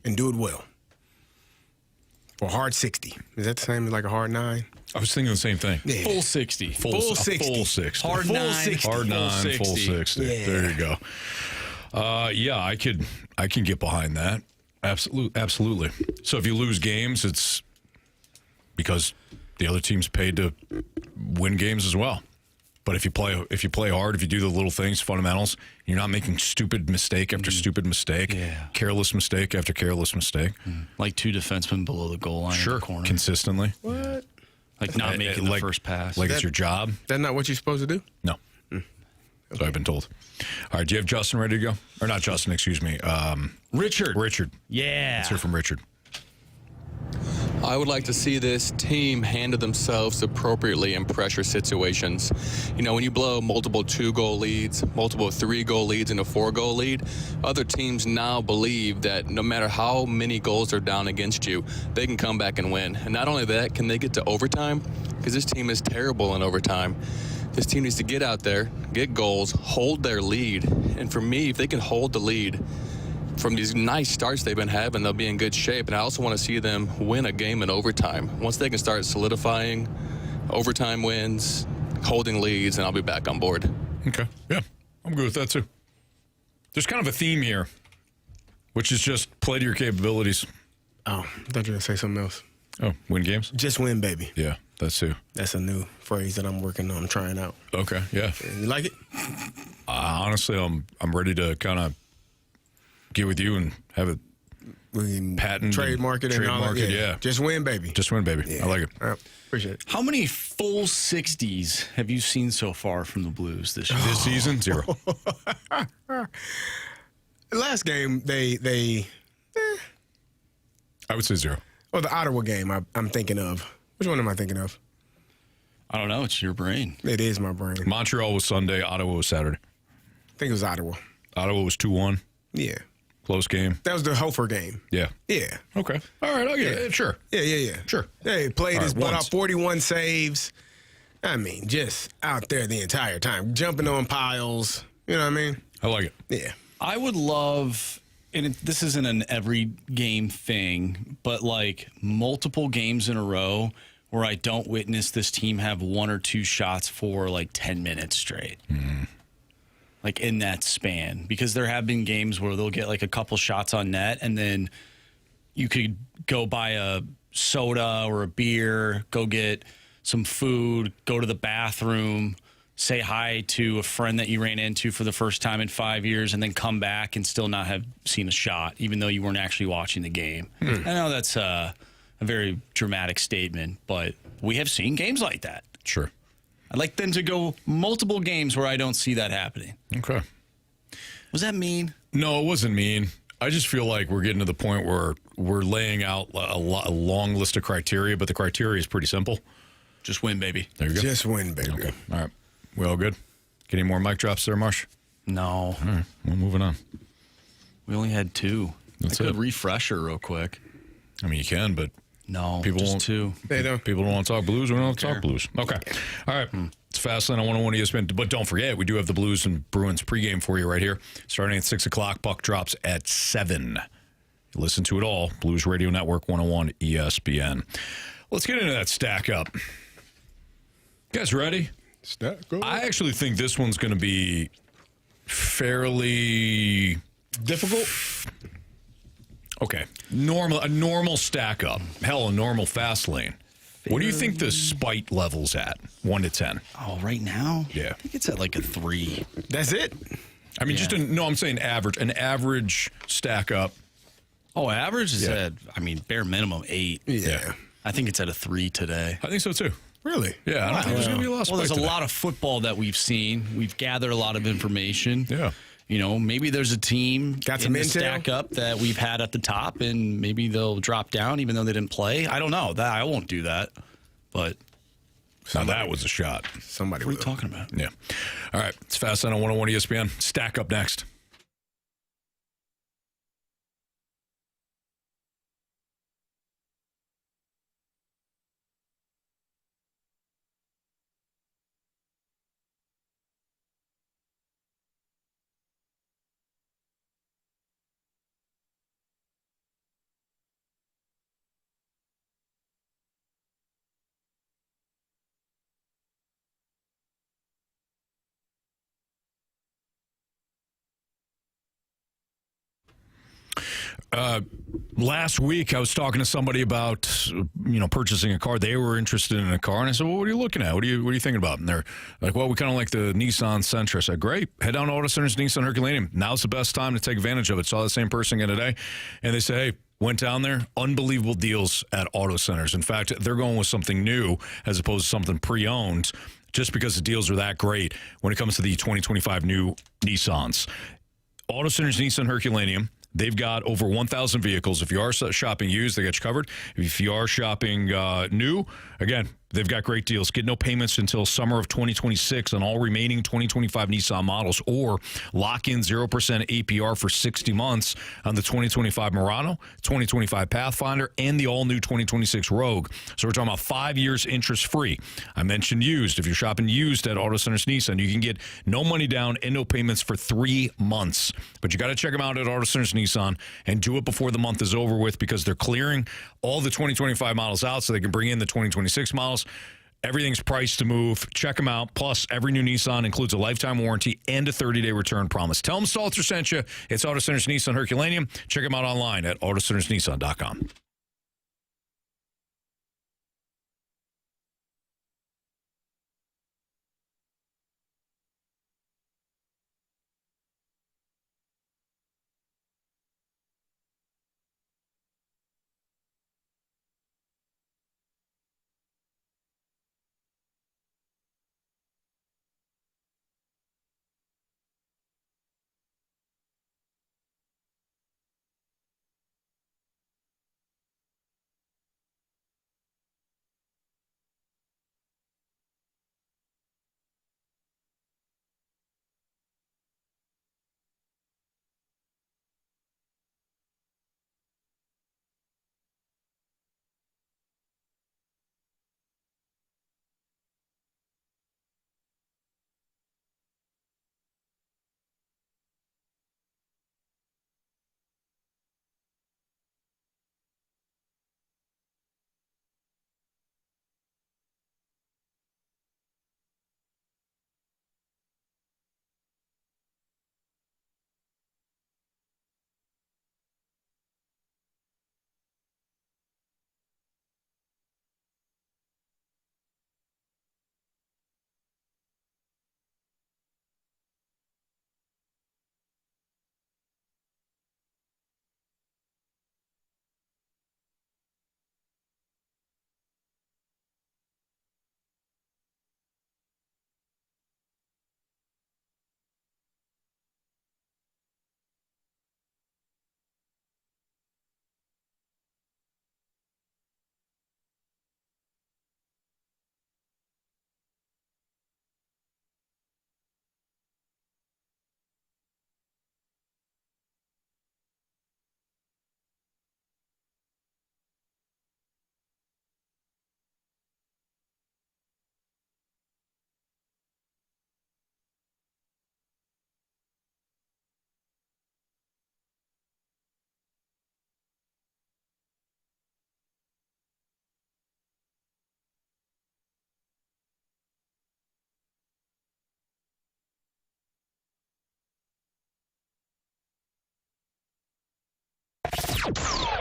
and do it well. For a hard 60. Is that the same as like a hard 9? I was thinking the same thing. Yeah. Full 60. Full 60. Full 60. Hard full 9. 60. Hard 9, full 60. Yeah. There you go. Yeah, I can get behind that. Absolutely. So if you lose games, it's because the other team's paid to win games as well. But if you play hard, if you do the little things, fundamentals, you're not making stupid mistake after stupid mistake, careless mistake after careless mistake. Like 2 defensemen below the goal line in the corner. Consistently. What? Like not making the first pass. Like it's your job. That's not what you're supposed to do? No. So I've been told. All right, do you have Justin ready to go? Or not Justin, excuse me. Richard. Yeah. Let's hear from Richard. I would like to see this team handle themselves appropriately in pressure situations. You know, when you blow multiple 2-goal leads, multiple 3-goal leads, and a 4-goal lead, other teams now believe that no matter how many goals are down against you, they can come back and win. And not only that, can they get to overtime? Because this team is terrible in overtime. This team needs to get out there, get goals, hold their lead. And for me, if they can hold the lead from these nice starts they've been having, they'll be in good shape. And I also want to see them win a game in overtime. Once they can start solidifying overtime wins, holding leads, and I'll be back on board. Okay. Yeah, I'm good with that too. There's kind of a theme here, which is just play to your capabilities. Oh, I thought you were going to say something else. Oh, win games? Just win, baby. Yeah, that's too. That's a new phrase that I'm working on, trying out. Okay, yeah. You like it? Honestly, I'm ready to kind of get with you and have it patent, trademark it, and all that. Yeah. Just win, baby. Just win, baby. Yeah. I like it. Appreciate it. How many full 60s have you seen so far from the Blues this year? This season, 0. Last game, they I would say 0. Well, the Ottawa game I'm thinking of. Which one am I thinking of? I don't know. It's your brain. It is my brain. Montreal was Sunday. Ottawa was Saturday. I think it was Ottawa. Ottawa was 2-1. Yeah. Close game. That was the Hofer game. Yeah. Yeah. Okay. All right. I'll get it. Sure. Yeah. Sure. Yeah, he played his butt once. off, 41 saves. I mean, just out there the entire time, jumping on piles. You know what I mean? I like it. Yeah. I would love, and this isn't an every game thing, but like multiple games in a row where I don't witness this team have 1 or 2 shots for like 10 minutes straight. Like in that span, because there have been games where they'll get like a couple shots on net and then you could go buy a soda or a beer, go get some food, go to the bathroom, say hi to a friend that you ran into for the first time in 5 years, and then come back and still not have seen a shot, even though you weren't actually watching the game. I know that's a very dramatic statement, but we have seen games like that. Sure. I'd like them to go multiple games where I don't see that happening. Okay. Was that mean? No, it wasn't mean. I just feel like we're getting to the point where we're laying out a long list of criteria, but the criteria is pretty simple. Just win, baby. There you go. Just win, baby. Okay. All right. We all good? Get any more mic drops there, Marsh? No. All right. Well, moving on. We only had 2. That's I could it. refresh her real quick. I mean, you can, but no, people just won't. 2. They don't. People don't want to talk Blues. We don't want to talk Blues. Okay. All right. It's Fastlane on 101 ESPN. But don't forget, we do have the Blues and Bruins pregame for you right here. Starting at 6 o'clock. Puck drops at 7. Listen to it all. Blues Radio Network 101 ESPN. Let's get into that stack up. You guys ready? Stack up. I actually think this one's going to be fairly difficult. Okay. A normal stack up. Hell, a normal fast lane. What do you think the spite level's at? 1 to 10. Oh, right now? Yeah. I think it's at like a 3. That's it? I mean, I'm saying average. An average stack up. Oh, average is at, bare minimum 8. Yeah. I think it's at a 3 today. I think so, too. Really? Yeah, I don't think there's going to be a lot of spite there's today. a lot of football that we've seen. We've gathered a lot of information. Yeah. Maybe there's a team Got some in the intel? stack up that we've had at the top, and maybe they'll drop down even though they didn't play. I don't know. I won't do that. But now that was a shot. Somebody what are you talking about? Yeah. All right. It's Fast on 101 ESPN. Stack up next. Last week, I was talking to somebody about, purchasing a car. They were interested in a car, and I said, "Well, what are you looking at? What are you thinking about?" And they're like, "Well, we kind of like the Nissan Sentra." I said, "Great, head down to Auto Center's Nissan Herculaneum. Now's the best time to take advantage of it." Saw the same person again today, and they said, "Hey, went down there, unbelievable deals at Auto Centers. In fact, they're going with something new as opposed to something pre-owned, just because the deals are that great when it comes to the 2025 new Nissans." Auto Center's Nissan Herculaneum. They've got over 1,000 vehicles. If you are shopping used, they got you covered. If you are shopping new, again, they've got great deals. Get no payments until summer of 2026 on all remaining 2025 Nissan models, or lock in 0% APR for 60 months on the 2025 Murano, 2025 Pathfinder, and the all-new 2026 Rogue. So we're talking about 5 years interest-free. I mentioned used. If you're shopping used at Auto Centers Nissan, you can get no money down and no payments for 3 months. But you got to check them out at Auto Centers Nissan and do it before the month is over with, because they're clearing all the 2025 models out so they can bring in the 2026 models. Everything's priced to move. Check them out. Plus, every new Nissan includes a lifetime warranty and a 30-day return promise. Tell them Stalter sent you. It's Auto Centers Nissan Herculaneum. Check them out online at autocentersnissan.com.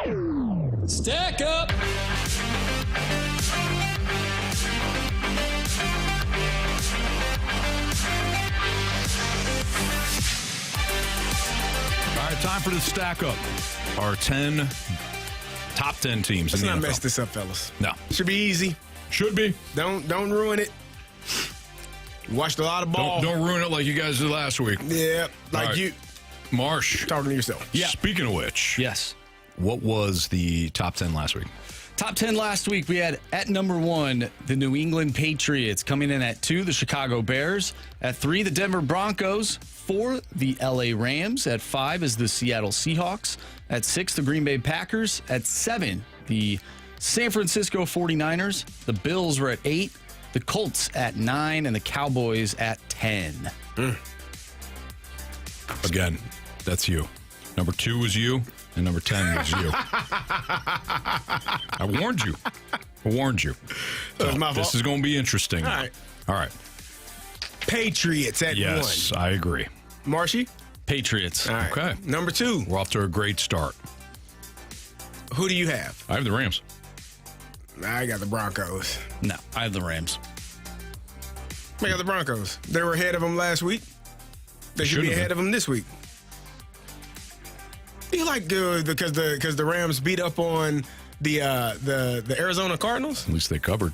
Stack up. All right, time for the stack up. Our top 10 teams. Let's in the not NFL. mess this up, fellas. No. Should be easy. Should be. Don't ruin it. Watched a lot of ball. Don't ruin it like you guys did last week. Yeah, like right. you. Marsh. Talking to yourself. Yeah. Speaking of which. Yes. What was the top 10 last week? Top 10 last week, we had at number 1, the New England Patriots. Coming in at 2, the Chicago Bears. At 3, the Denver Broncos. 4, the LA Rams. At 5 is the Seattle Seahawks. At 6, the Green Bay Packers. At 7, the San Francisco 49ers. The Bills were at 8, the Colts at 9, and the Cowboys at 10. Again, that's you. Number 2 was you, and number 10 was you. I warned you. That was my fault. This is going to be interesting. All right. All right. Patriots at 1. Yes, I agree. Marshy? Patriots. All right. Okay. Number 2. We're off to a great start. Who do you have? I have the Rams. I got the Broncos. No, I have the Rams. I got the Broncos. They were ahead of them last week. They should be ahead of them this week. You like because the Rams beat up on the Arizona Cardinals? At least they covered.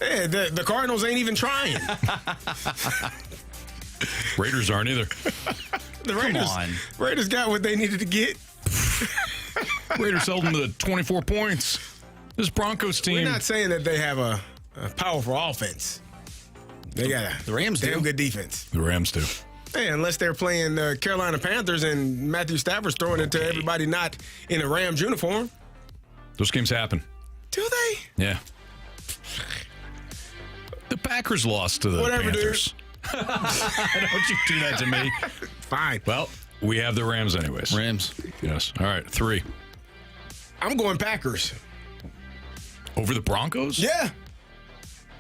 Yeah, the Cardinals ain't even trying. Raiders aren't either. The Raiders got what they needed to get. Raiders held them to 24 points. This Broncos team. We're not saying that they have a powerful offense. They got the Rams damn do. good defense. The Rams do. Hey, unless they're playing the Carolina Panthers and Matthew Stafford's throwing it to everybody not in a Rams uniform. Those games happen. Do they? Yeah. The Packers lost to the Panthers. Dude. Don't you do that to me. Fine. Well, we have the Rams anyways. Rams. Yes. All right, 3. I'm going Packers. Over the Broncos? Yeah.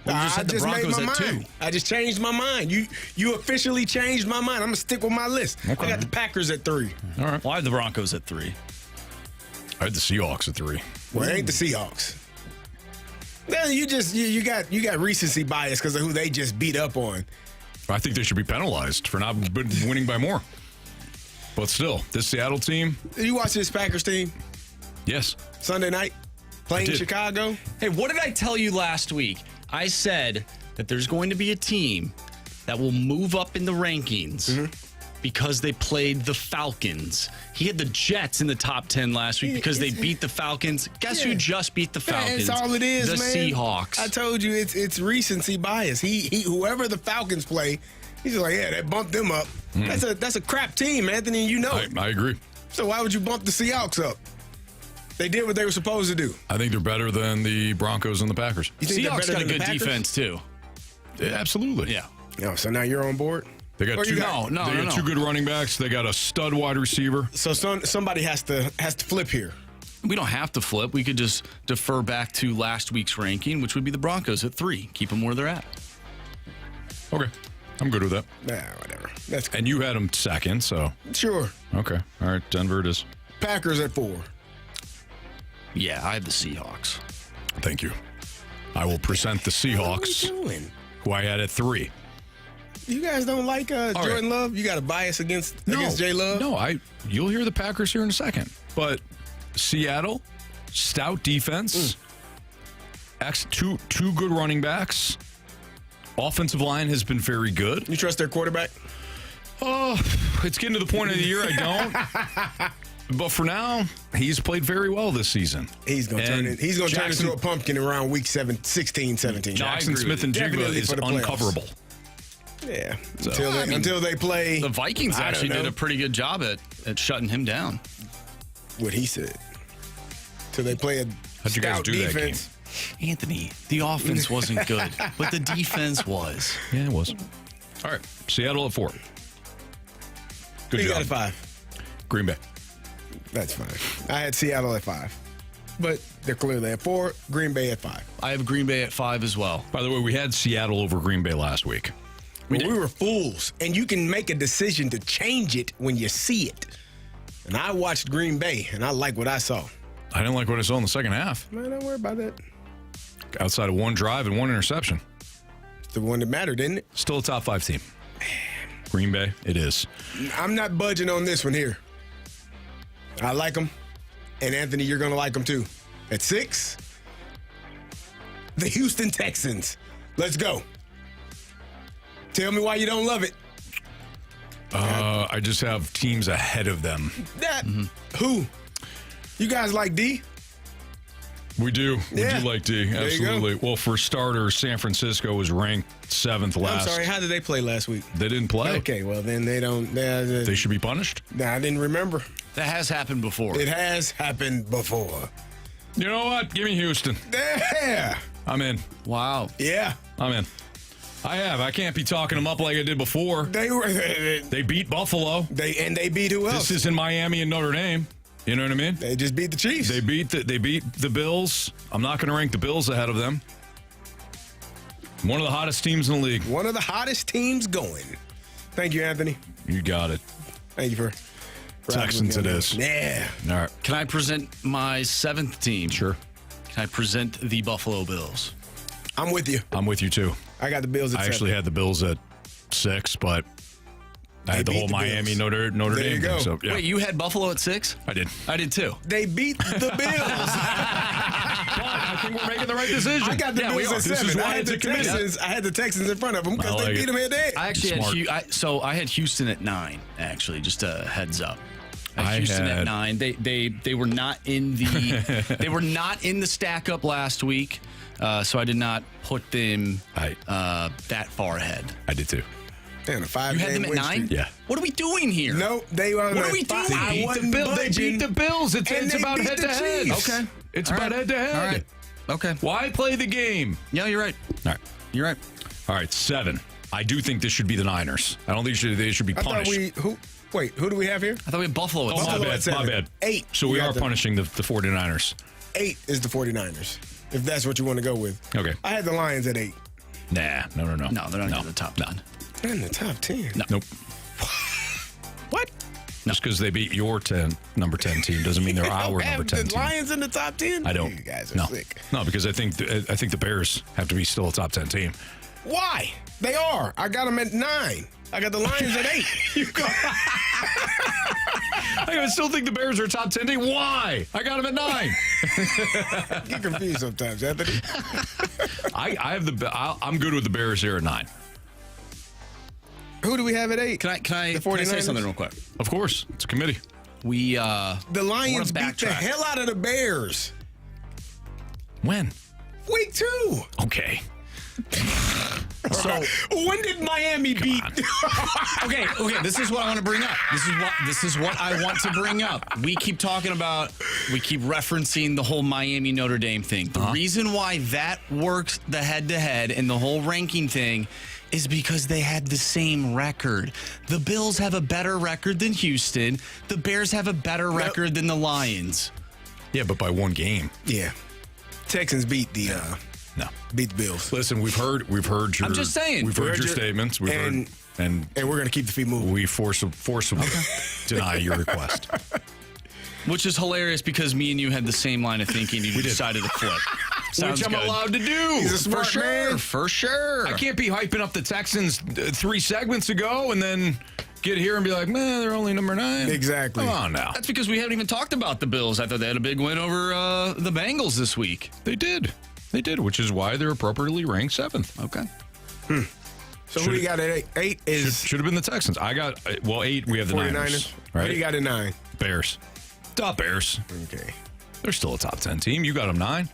Well, you just had the Broncos at 2. I just changed my mind. You officially changed my mind. I'm going to stick with my list. Okay. I got the Packers at 3. All right. Well, I have the Broncos at 3. I had the Seahawks at 3. Well, it ain't the Seahawks. No, you got recency bias because of who they just beat up on. I think they should be penalized for not winning by more. But still, this Seattle team. You watch this Packers team? Yes. Sunday night? Playing Chicago? Hey, what did I tell you last week? I said that there's going to be a team that will move up in the rankings because they played the Falcons. He had the Jets in the top 10 last week because they beat the Falcons. Guess who just beat the Falcons? That's all it is, the man. Seahawks. I told you it's recency bias. He whoever the Falcons play, he's just like, yeah, they bumped them up. That's a crap team, Anthony. You know it. I agree. So why would you bump the Seahawks up? They did what they were supposed to do. I think they're better than the Broncos and the Packers. You think Seahawks got a good Packers? defense too. Yeah, absolutely. Yeah. Oh, so now you're on board? They got two. They got 2 good running backs. They got a stud wide receiver. So somebody has to flip here. We don't have to flip. We could just defer back to last week's ranking, which would be the Broncos at 3. Keep them where they're at. Okay. I'm good with that. Nah, whatever. That's cool. And you had them second, so. Sure. Okay. All right. Denver it is. Packers at 4. Yeah, I have the Seahawks. Thank you. I will present the Seahawks, who I had at 3. You guys don't like Jordan Love? You got a bias against J Love? No, you'll hear the Packers here in a second. But Seattle, stout defense, two good running backs. Offensive line has been very good. You trust their quarterback? Oh, it's getting to the point of the year I don't. But for now, he's played very well this season. He's going to turn into a pumpkin around week 16, 17. Jackson Smith and Jigba is uncoverable. Yeah. Until they play. The Vikings actually did a pretty good job at shutting him down. What he said. Till they play a How'd you guys stout do defense. that game? Anthony, the offense wasn't good, but the defense was. Yeah, it was. All right. Seattle at 4. Good You job. got at 5. Green Bay. That's fine. I had Seattle at 5. But they're clearly at 4. Green Bay at 5. I have Green Bay at 5 as well. By the way, we had Seattle over Green Bay last week. We were fools. And you can make a decision to change it when you see it. And I watched Green Bay, and I like what I saw. I didn't like what I saw in the second half. Man, don't worry about that. Outside of one drive and one interception. It's the one that mattered, didn't it? Still a top 5 team. Green Bay, it is. I'm not budging on this one here. I like them. And Anthony, you're going to like them too. At 6, the Houston Texans. Let's go. Tell me why you don't love it. I just have teams ahead of them. Who? You guys like D? We do. We do like D. There you Absolutely. Well, for starters, San Francisco was ranked 7th last. I'm sorry, how did they play last week? They didn't play. Okay, well, then they don't. They should be punished? I didn't remember. That has happened before. It has happened before. You know what? Give me Houston. Yeah. I'm in. Wow. Yeah. I'm in. I can't be talking them up like I did before. They beat Buffalo. They beat who else? This is in Miami and Notre Dame. You know what I mean? They just beat the Chiefs. They beat the Bills. I'm not going to rank the Bills ahead of them. One of the hottest teams in the league. One of the hottest teams going. Thank you, Anthony. You got it. Thank you for Texans it is. Yeah. All right. Can I present my 7th team? Sure. Can I present the Buffalo Bills? I'm with you. I'm with you, too. I got the Bills at 7. I actually had the Bills at 6, but I had the whole Miami Notre Dame you go. thing. So, yeah. Wait, you had Buffalo at 6? I did. I did too. They beat the Bills. I think we're making the right decision. I got the Bills at 7. This is why I had the Texans in front of them because they beat them head-to-head. I actually I had Houston at 9. Actually, just a heads up. Houston at 9. They were not in the they were not in the stack up last week, so I did not put them that far ahead. I did too. And a 5 You had them at 9? Yeah. What are we doing here? No, they are. What are we doing? They beat the Bills. It's about head to head. Okay. It's about head to head. All right. Okay. Why play the game? Yeah, you're right. All right. You're right. All right, 7. I do think this should be the Niners. I don't think they should be punished. Who do we have here? I thought we had Buffalo at 7. My bad. 8. So we are punishing the 49ers. 8 is the 49ers, if that's what you want to go with. Okay. I had the Lions at 8. Nah, no. No, they're not in the top 10. They're in the top 10. No. Nope. What? Just because they beat your number 10 team doesn't mean they're our number 10 the team. Lions in the top 10? I don't. You guys are sick. No, because I think the Bears have to be still a top 10 team. Why? They are. I got them at 9. I got the Lions at 8. I still think the Bears are a top 10 team. Why? I got them at 9. Get confused sometimes, Anthony. I'm good with the Bears here at 9. Who do we have at 8? Can I say something real quick? Of course. It's a committee. The Lions beat the hell out of the Bears. When? Week 2. Okay. So when did Miami beat? Okay. This is what I want to bring up. This is what I want to bring up. We keep referencing the whole Miami Notre Dame thing. The reason why that works, the head-to-head and the whole ranking thing, is because they had the same record. The Bills have a better record than Houston. The Bears have a better record than the Lions. Yeah, but by 1 game. Yeah. Texans beat the beat the Bills. Listen, we've heard your. I'm just saying. We've heard your statements. We've heard, and we're going to keep the feet moving. We forcibly deny your request. Which is hilarious because me and you had the same line of thinking. You decided to flip. Sounds Which I'm good. allowed to do. He's a smart man. For sure. I can't be hyping up the Texans 3 segments ago and then get here and be like, man, they're only number 9. Exactly. Come on now. That's because we haven't even talked about the Bills. I thought they had a big win over the Bengals this week. They did, which is why they're appropriately ranked 7th. Okay. So who do you got at 8? 8 is... Should have been the Texans. I got, 8, we have the 49ers. Niners. Right? Who do you got at 9? Bears. Top Bears. Okay. They're still a top 10 team. You got them 9.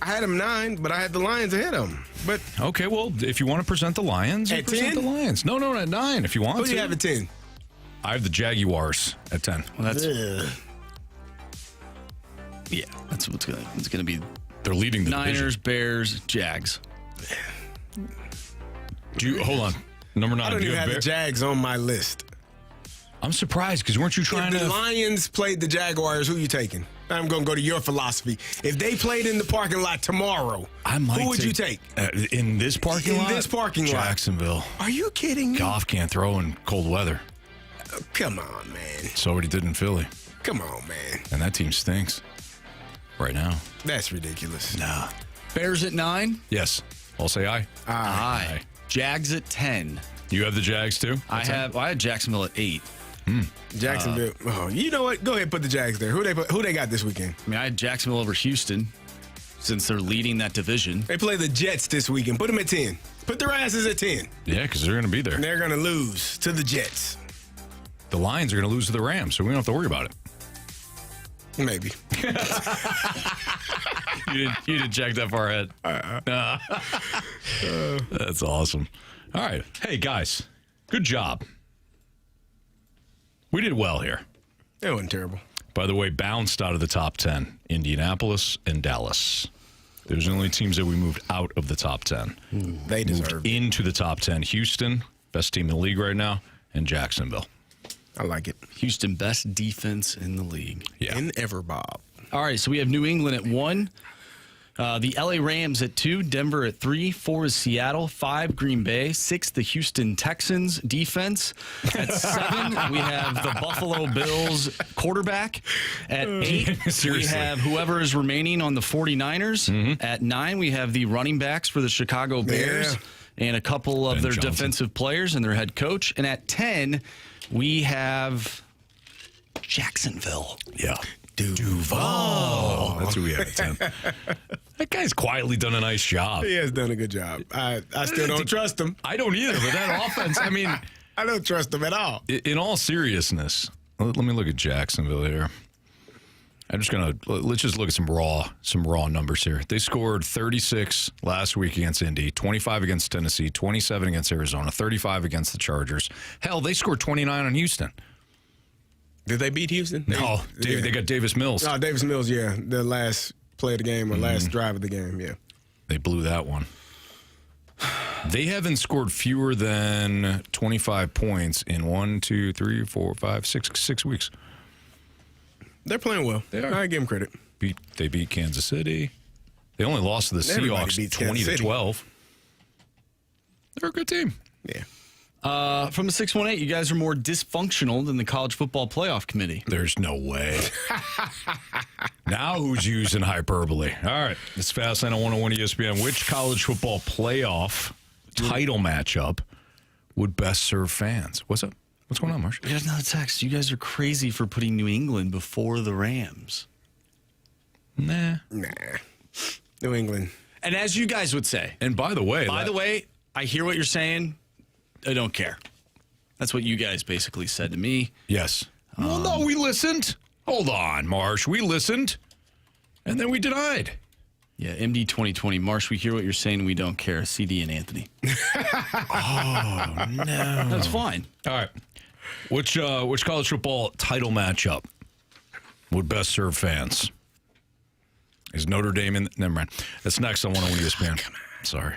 I had them 9, but I had the Lions ahead of them. But okay, well, if you want to present the Lions, at present 10? the Lions. No, at 9 if you want to. Who do you have at 10? I have the Jaguars at 10. Well, that's what's going to be. They're leading the Niners, division. Bears, Jags. Hold on. Number 9. I don't even have the Jags on my list. I'm surprised because weren't you trying if the Lions played the Jaguars, who you taking? I'm going to go to your philosophy. If they played in the parking lot tomorrow, who would you take? In this parking lot? In this parking lot. Jacksonville. Are you kidding me? Goff can't throw in cold weather. Come on, man. So what he did in Philly. Come on, man. And that team stinks. right now. That's ridiculous. Nah. Bears at 9. Yes. I'll say aye. Aye. Jags at 10. You have the Jags too? I had Jacksonville at 8. Jacksonville. You know what? Go ahead and put the Jags there. Who they got this weekend? I mean, I had Jacksonville over Houston since they're leading that division. They play the Jets this weekend. Put them at 10. Put their asses at 10. Yeah, because they're going to be there. And they're going to lose to the Jets. The Lions are going to lose to the Rams, so we don't have to worry about it. Maybe. You didn't check that far ahead. That's awesome. All right. Hey, guys. Good job. We did well here. It wasn't terrible. By the way, bounced out of the top 10. Indianapolis and Dallas. Those are the only teams that we moved out of the top 10. They deserve into the top 10. Houston, best team in the league right now, and Jacksonville. I like it. Houston, best defense in the league. Yeah. In ever, Bob. All right, so we have New England at 1. The LA Rams at 2, Denver at 3, 4 is Seattle, 5 Green Bay, 6 the Houston Texans defense. At 7 we have the Buffalo Bills quarterback. At 8 we have whoever is remaining on the 49ers. Mm-hmm. At 9 we have the running backs for the Chicago Bears and a couple of their defensive players and their head coach. And at 10 we have Jacksonville. Yeah. Duval. That's who we have at 10. That guy's quietly done a nice job. He has done a good job. I still don't trust him. I don't either, but that offense, I mean. I don't trust him at all. In all seriousness, let me look at Jacksonville here. Let's just look at some raw numbers here. They scored 36 last week against Indy, 25 against Tennessee, 27 against Arizona, 35 against the Chargers. Hell, they scored 29 on Houston. Did they beat Houston? No, they got Davis Mills. Oh, Davis Mills, yeah. The last play of the game or last drive of the game, yeah. They blew that one. They haven't scored fewer than 25 points in 6 weeks. They're playing well. They are. I give them credit. They beat Kansas City. They only lost to the Seahawks 20-12. They're a good team. Yeah. From the 618, you guys are more dysfunctional than the College Football Playoff Committee. There's no way. Now who's using hyperbole? All right. It's Fastlane on 101 ESPN. Which college football playoff title matchup would best serve fans? What's up? What's going on, Marsh? We got another text. You guys are crazy for putting New England before the Rams. Nah. New England. And as you guys would say. And by the way, I hear what you're saying. I don't care. That's what you guys basically said to me. Yes. Well, no, we listened. Hold on, Marsh. We listened, and then we denied. Yeah, MD 2020. Marsh, we hear what you're saying, and we don't care. CD and Anthony. Oh, no. That's fine. All right. Which college football title matchup would best serve fans? Is Notre Dame in? Never mind. That's next on 101 ESPN. Sorry.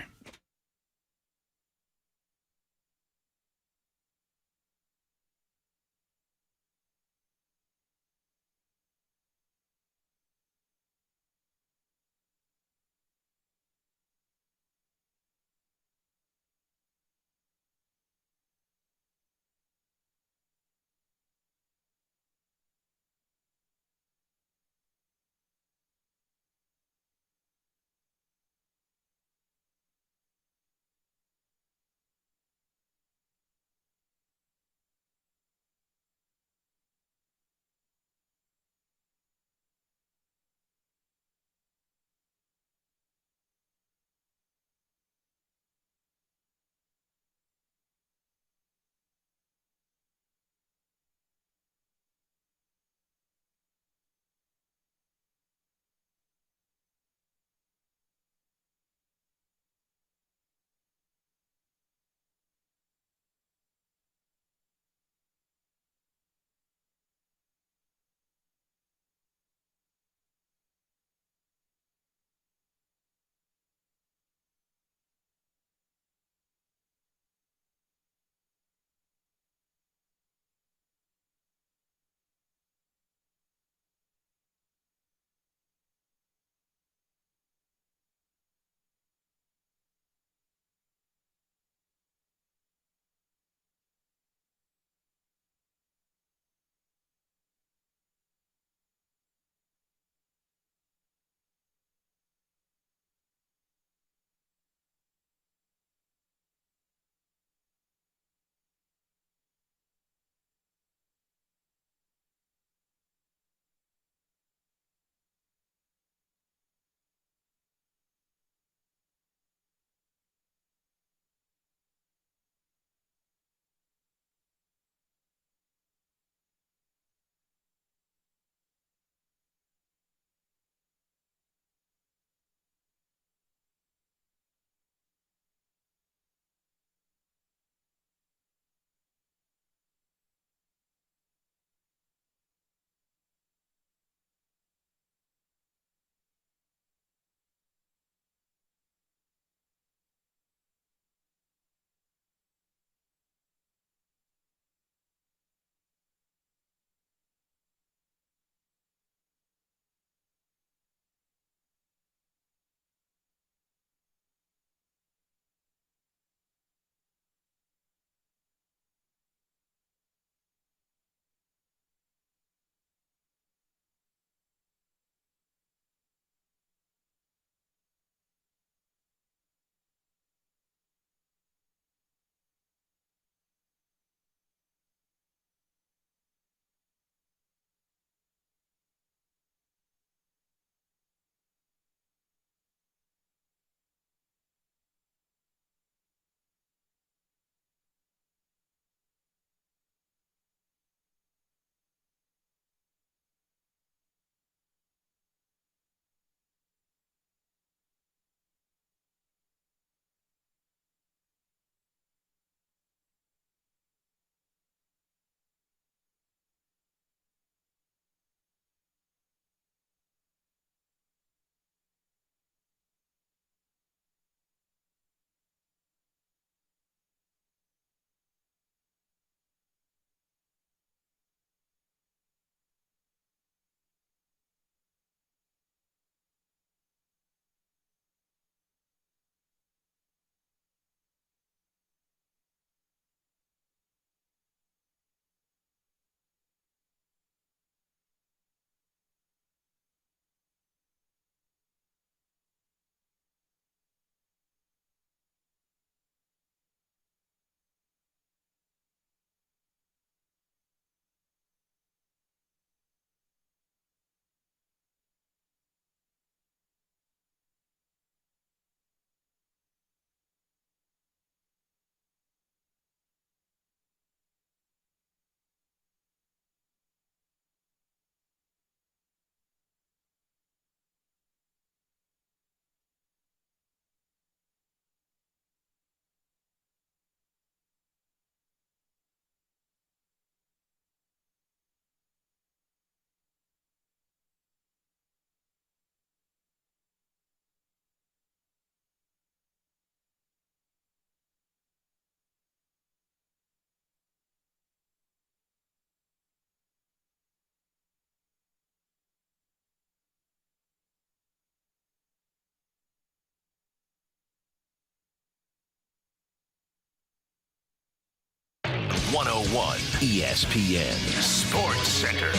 101 ESPN Sports Center.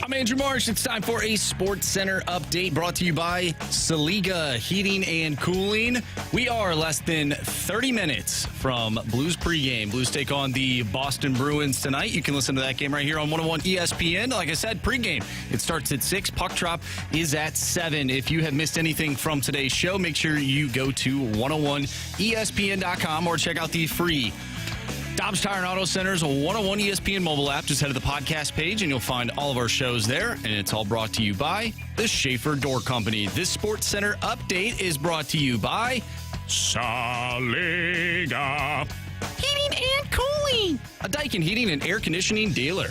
I'm Andrew Marsh. It's time for a Sports Center update brought to you by Saliga Heating and Cooling. We are less than 30 minutes from Blues pregame. Blues take on the Boston Bruins tonight. You can listen to that game right here on 101 ESPN. Like I said, pregame. It starts at 6. Puck drop is at 7. If you have missed anything from today's show, make sure you go to 101ESPN.com or check out the free Dobbs Tire and Auto Center's 101 ESPN mobile app. Just head to the podcast page and you'll find all of our shows there. And it's all brought to you by the Schaefer Door Company. This Sports Center update is brought to you by Saliga Heating and Cooling, a Daikin heating and air conditioning dealer.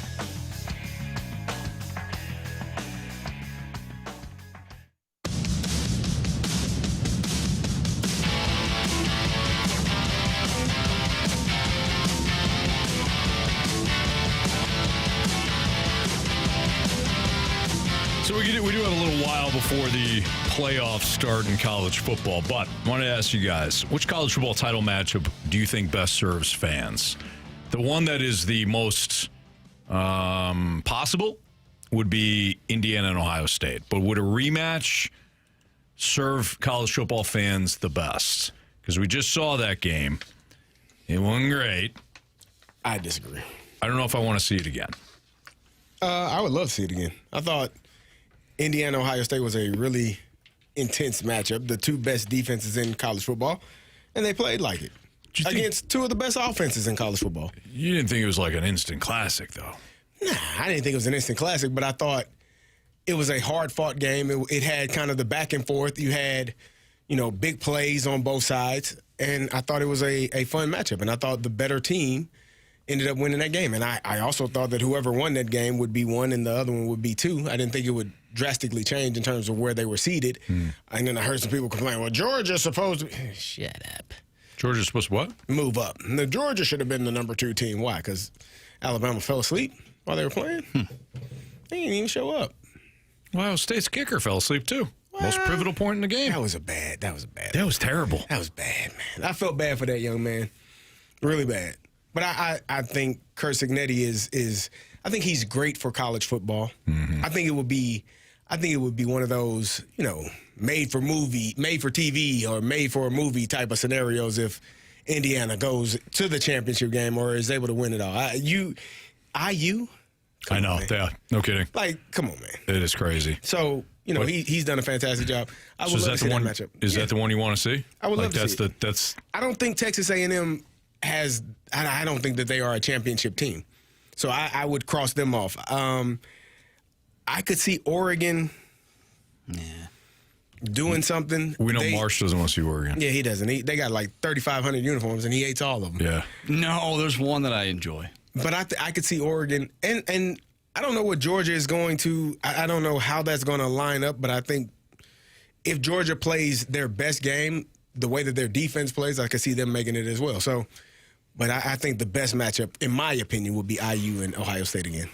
So we do have a little while before the playoffs start in college football, but I want to ask you guys, which college football title matchup do you think best serves fans? The one that is the most possible would be Indiana and Ohio State, but would a rematch serve college football fans the best? Because we just saw that game. It wasn't great. I disagree. I don't know if I want to see it again. I would love to see it again. I thought Indiana, Ohio State was a really intense matchup. The two best defenses in college football, and they played like it against two of the best offenses in college football. You didn't think it was like an instant classic, though? Nah, I didn't think it was an instant classic, but I thought it was a hard-fought game. It had kind of the back and forth. You had, big plays on both sides, and I thought it was a fun matchup, and I thought the better team ended up winning that game. And I also thought that whoever won that game would be 1 and the other one would be 2. I didn't think it would drastically change in terms of where they were seated. And then I heard some people complain, well, Georgia's supposed to... Shut up. Georgia's supposed to what? Move up. The Georgia should have been the number 2 team. Why? Because Alabama fell asleep while they were playing? They didn't even show up. Ohio State's kicker fell asleep, too. Most pivotal point in the game. That was bad. That was terrible. That was bad, man. I felt bad for that young man. Really bad. But I think Curt Cignetti is I think he's great for college football. Mm-hmm. I think it would be one of those, made for TV or made for a movie type of scenarios if Indiana goes to the championship game or is able to win it all. IU? I know. Yeah, no kidding. Like, come on, man. It is crazy. So, he's done a fantastic job. I would love to see that matchup. Is that the one you want to see? I would love to see it. That's. I don't think Texas A&M has. I don't think that they are a championship team, so I would cross them off. I could see Oregon doing something. We know Marsh doesn't want to see Oregon. Yeah, he doesn't. They got like 3,500 uniforms, and he hates all of them. Yeah. No, there's one that I enjoy. But I could see Oregon, and I don't know what Georgia is going to. I don't know how that's going to line up, but I think if Georgia plays their best game, the way that their defense plays, I could see them making it as well. So, but I think the best matchup, in my opinion, would be IU and Ohio State again.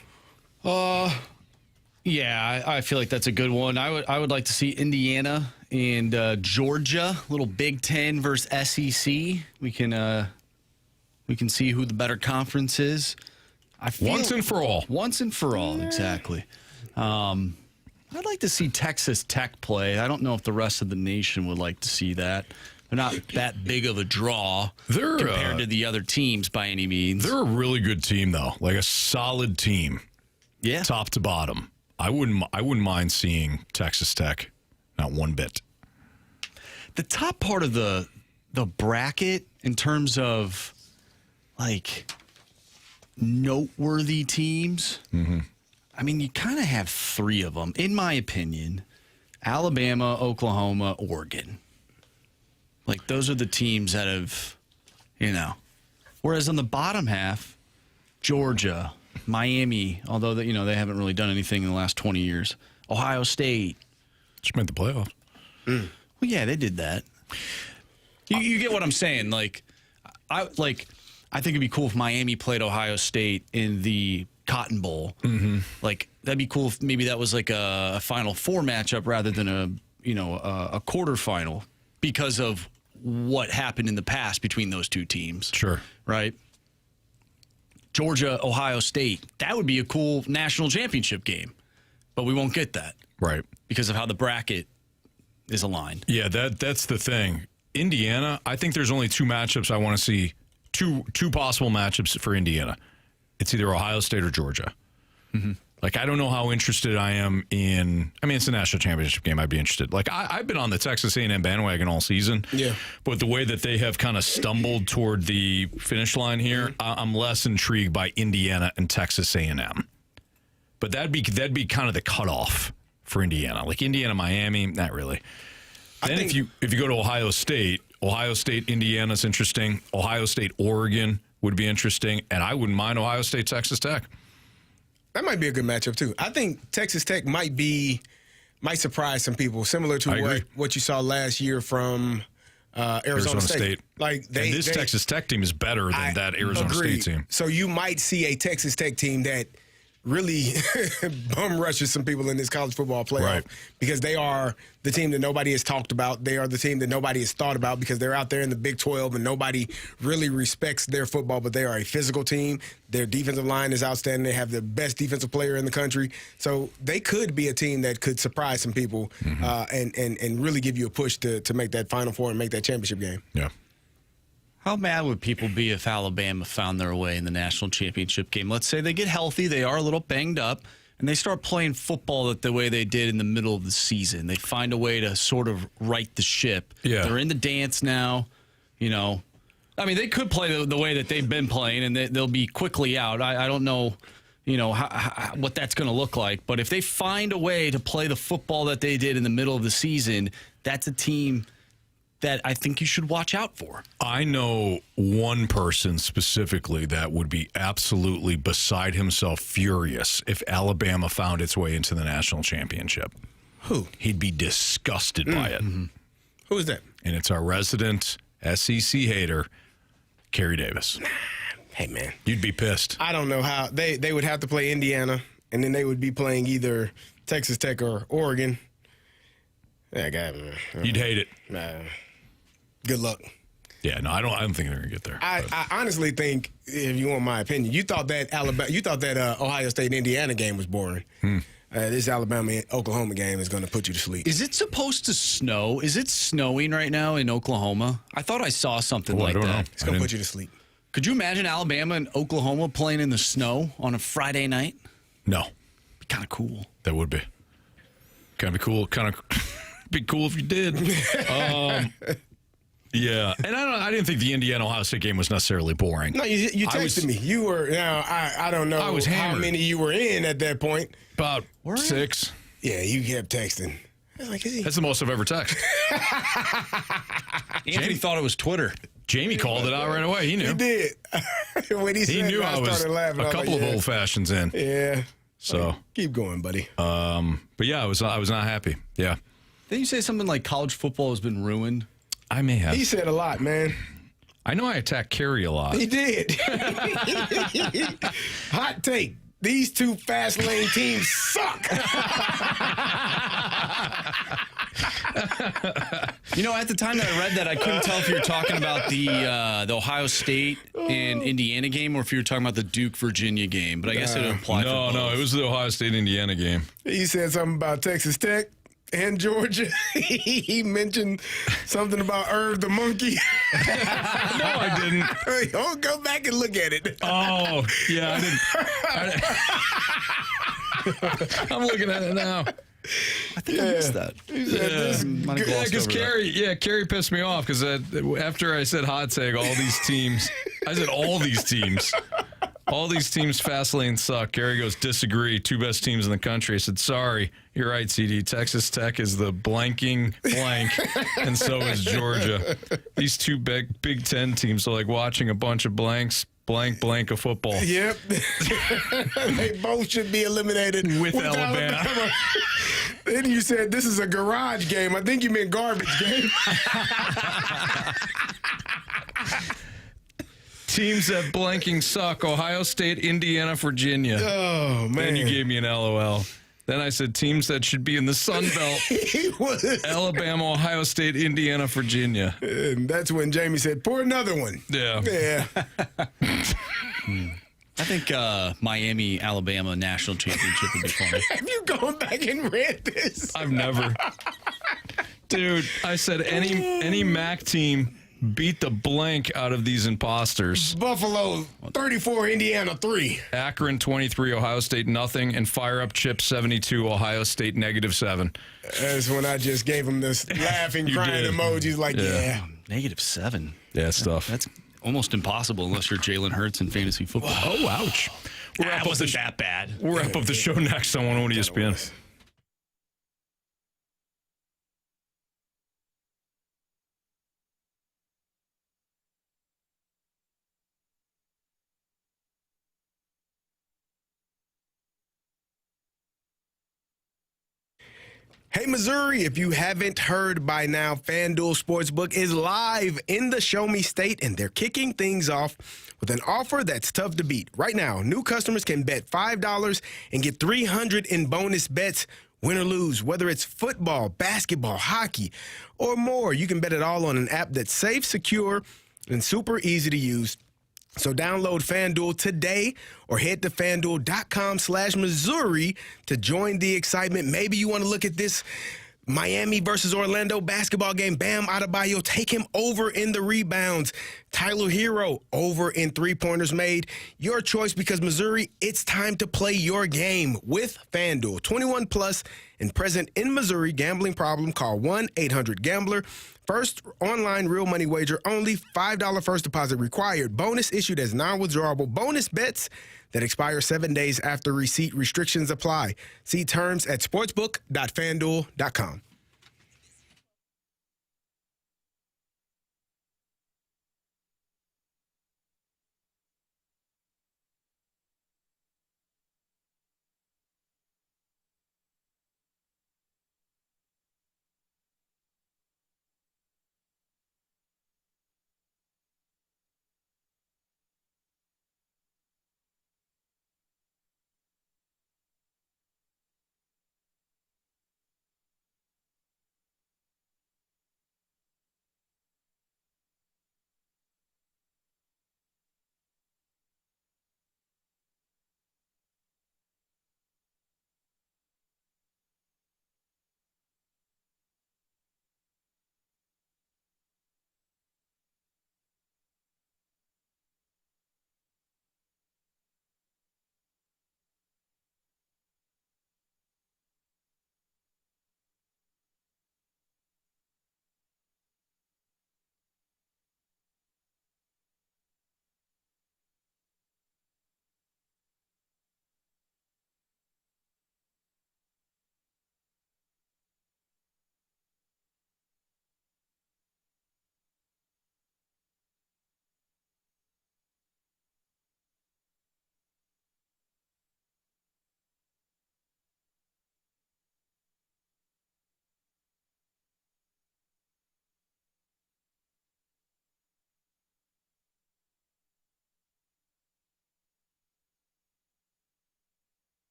Yeah, I feel like that's a good one. I would like to see Indiana and Georgia, little Big Ten versus SEC. We can see who the better conference is. Once and for all. Once and for all, exactly. I'd like to see Texas Tech play. I don't know if the rest of the nation would like to see that. They're not that big of a draw compared to the other teams by any means. They're a really good team, though. Like a solid team. Yeah. Top to bottom. I wouldn't mind seeing Texas Tech. Not one bit. The top part of the bracket in terms of like noteworthy teams, I mean, you kind of have 3 of them, in my opinion. Alabama, Oklahoma, Oregon. Like, those are the teams that have, Whereas on the bottom half, Georgia, Miami, although they haven't really done anything in the last 20 years. Ohio State. Just made the playoffs. Well, yeah, they did that. You get what I'm saying. I think it'd be cool if Miami played Ohio State in the Cotton Bowl. Mm-hmm. Like, that'd be cool if maybe that was like a Final Four matchup rather than a quarterfinal because of what happened in the past between those two teams. Sure. Right? Georgia, Ohio State. That would be a cool national championship game. But we won't get that. Right. Because of how the bracket is aligned. Yeah, that's the thing. Indiana, I think there's only two matchups I want to see, two possible matchups for Indiana. It's either Ohio State or Georgia. Mm-hmm. Like, I don't know how interested I am in. I mean, it's a national championship game. I'd be interested. Like, I've been on the Texas A&M bandwagon all season. Yeah. But the way that they have kind of stumbled toward the finish line here, I'm less intrigued by Indiana and Texas A&M. But that'd be kind of the cutoff for Indiana. Like Indiana, Miami, not really. Then if you go to Ohio State, Indiana's interesting. Ohio State, Oregon would be interesting, and I wouldn't mind Ohio State, Texas Tech. That might be a good matchup, too. I think Texas Tech might surprise some people, similar to what you saw last year from Arizona State. Like this Texas Tech team is better than that Arizona State team. So you might see a Texas Tech team that really bum rushes some people in this college football playoff because they are the team that nobody has talked about. They are the team that nobody has thought about because they're out there in the Big 12 and nobody really respects their football, but they are a physical team. Their defensive line is outstanding. They have the best defensive player in the country. So they could be a team that could surprise some people and really give you a push to make that Final Four and make that championship game. Yeah. How mad would people be if Alabama found their way in the national championship game? Let's say they get healthy, they are a little banged up, and they start playing football the way they did in the middle of the season. They find a way to sort of right the ship. Yeah. They're in the dance now, you know. I mean, they could play the way that they've been playing, and they'll be quickly out. I don't know, you know, what that's going to look like. But if they find a way to play the football that they did in the middle of the season, that's a team that I think you should watch out for. I know one person specifically that would be absolutely beside himself furious if Alabama found its way into the national championship. Who? He'd be disgusted by it. Mm-hmm. Who is that? And it's our resident SEC hater, Carey Davis. Hey, man. You'd be pissed. I don't know how. They would have to play Indiana, and then they would be playing either Texas Tech or Oregon. Yeah, you'd hate it. Good luck. Yeah, no, I don't think they're gonna get there. I honestly think, if you want my opinion, you thought that Ohio State Indiana game was boring. This Alabama Oklahoma game is going to put you to sleep. Is it supposed to snow? Is it snowing right now in Oklahoma? I thought I saw something like that. Know. It's going to put you to sleep. Could you imagine Alabama and Oklahoma playing in the snow on a Friday night? No. Be kind of cool. That would be. Kind of be cool. Kind of be cool if you did. Yeah, and I didn't think the Indiana-Ohio State game was necessarily boring. No, you texted me. You were, I don't know I was hammered. how many you were in at that point. About 6. Yeah, you kept texting. I was like, that's the most I've ever texted. Anthony thought it was Twitter. Jamie called it out right away. He knew. He did. When he said knew I was laughing. a couple of old fashions in. Yeah. So keep going, buddy. But yeah, I was not happy. Yeah. Didn't you say something like college football has been ruined? I may have. He said a lot, man. I know I attacked Carey a lot. He did. Hot take. These two fast lane teams suck. You know, at the time that I read that, I couldn't tell if you were talking about the Ohio State and Indiana game or if you were talking about the Duke-Virginia game. But I guess it applied to both. No, it was the Ohio State-Indiana game. He said something about Texas Tech and Georgia. He mentioned something about Irv the monkey. No, I didn't. Don't go back and look at it. Oh, yeah, I didn't. I'm looking at it now. I think I missed that. Because Carey pissed me off because after I said hot take, all these teams, I said all these teams. All these teams fast lane suck. Carey goes, disagree. 2 best teams in the country. I said, sorry. You're right, CD. Texas Tech is the blanking blank, and so is Georgia. These 2 Big Ten teams are like watching a bunch of blanks, blank of football. Yep. They both should be eliminated. With Alabama. Then you said this is a garage game. I think you meant garbage game. Teams that blanking suck: Ohio State, Indiana, Virginia. Oh, man. Then you gave me an LOL. Then I said teams that should be in the Sun Belt: Alabama, Ohio State, Indiana, Virginia. And that's when Jamie said, pour another one. Yeah. Yeah. I think Miami, Alabama national championship would be funny. Have you gone back and read this? I've never. Dude, I said any MAC team beat the blank out of these imposters. Buffalo 34, Indiana 3. Akron 23, Ohio State nothing, and Fire Up Chip 72, Ohio State -7. That's when I just gave him this laughing, crying emojis like, yeah. -7. Yeah, it's tough. That's almost impossible unless you're Jalen Hurts in fantasy football. Oh, ouch. That wasn't that bad. We'll wrap up the show next on 101 ESPN. Hey, Missouri, if you haven't heard by now, FanDuel Sportsbook is live in the Show Me State, and they're kicking things off with an offer that's tough to beat. Right now, new customers can bet $5 and get $300 in bonus bets, win or lose, whether it's football, basketball, hockey, or more. You can bet it all on an app that's safe, secure, and super easy to use. So download FanDuel today or head to FanDuel.com/Missouri to join the excitement. Maybe you want to look at this Miami versus Orlando basketball game. Bam Adebayo, take him over in the rebounds. Tyler Hero over in three-pointers made. Your choice, because Missouri, it's time to play your game with FanDuel. 21 plus and present in Missouri. Gambling problem? Call 1-800-GAMBLER. First online real money wager only. $5 first deposit required. Bonus issued as non-withdrawable bonus bets that expire 7 days after receipt. Restrictions apply. See terms at sportsbook.fanduel.com.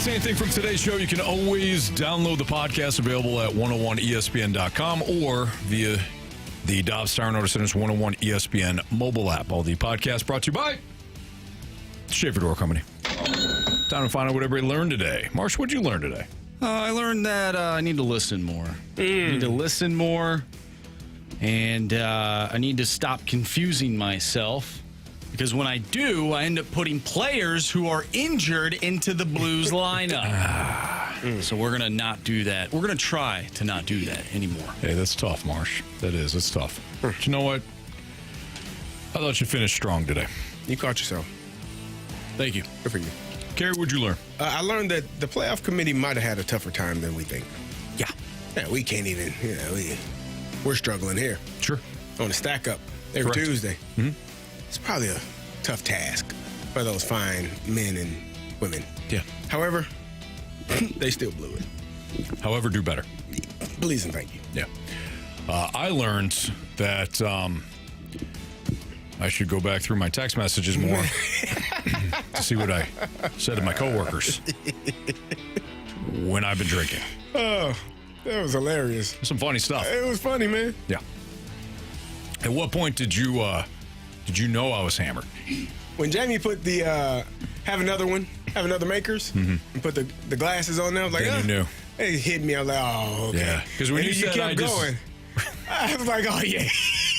miss anything from today's show, you can always download the podcast available at 101ESPN.com or via the Dobbs Star Notice Center's 101 ESPN mobile app. All the podcasts brought to you by Schaefer Door Company. Time to find out what everybody learned today. Marsh, what'd you learn today? I learned that I need to listen more. I need to listen more, and I need to stop confusing myself. Because when I do, I end up putting players who are injured into the Blues lineup. So we're going to not do that. We're going to try to not do that anymore. Hey, that's tough, Marsh. That is. That's tough. But you know what? I thought you finished strong today. You caught yourself. Thank you. Good for you. Carey, what'd you learn? I learned that the playoff committee might have had a tougher time than we think. Yeah. Yeah, we can't even, we're struggling here. Sure. On the stack up every Correct. Tuesday. Mm-hmm. It's probably a tough task for those fine men and women. Yeah. However, they still blew it. However, do better. Please and thank you. Yeah. I learned that I should go back through my text messages more to see what I said to my coworkers when I've been drinking. Oh, that was hilarious. Some funny stuff. It was funny, man. Yeah. At what point did you know I was hammered? When Jamie put the have another makers, and put the glasses on there, I was like, then you knew. It hit me. I was like, oh, okay. Yeah, because when you said kept going, I was like, oh yeah,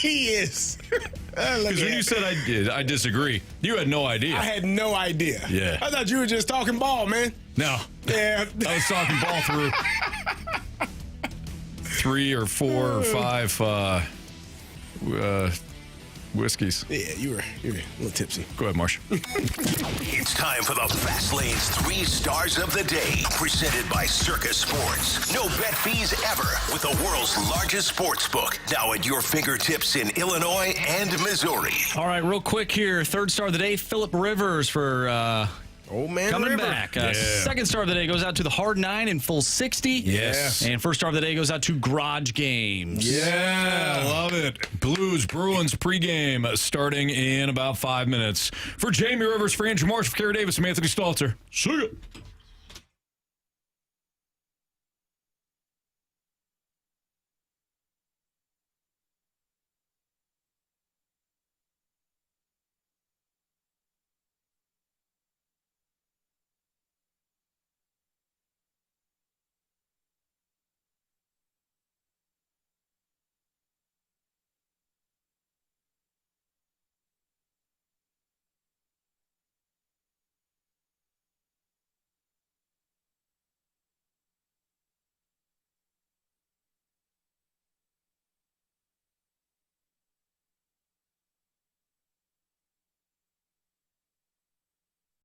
he is. Because when you said I disagree, you had no idea. I had no idea. Yeah. I thought you were just talking ball, man. No. Yeah. I was talking ball through 3 or 4 or 5 whiskeys. Yeah, you were a little tipsy. Go ahead, Marsh. It's time for the Fast Lane's 3 Stars of the Day, presented by Circus Sports. No bet fees ever with the world's largest sports book. Now at your fingertips in Illinois and Missouri. All right, real quick here. 3rd star of the day, Phillip Rivers for old man coming River. back. 2nd star of the day goes out to the Hard 9 in full 60. Yes. And 1st star of the day goes out to Garage Games. Yeah, love it. Blues Bruins pregame starting in about 5 minutes. For Jamie Rivers, for Andrew Marsh, for Carey Davis, I'm Anthony Stalter. See ya.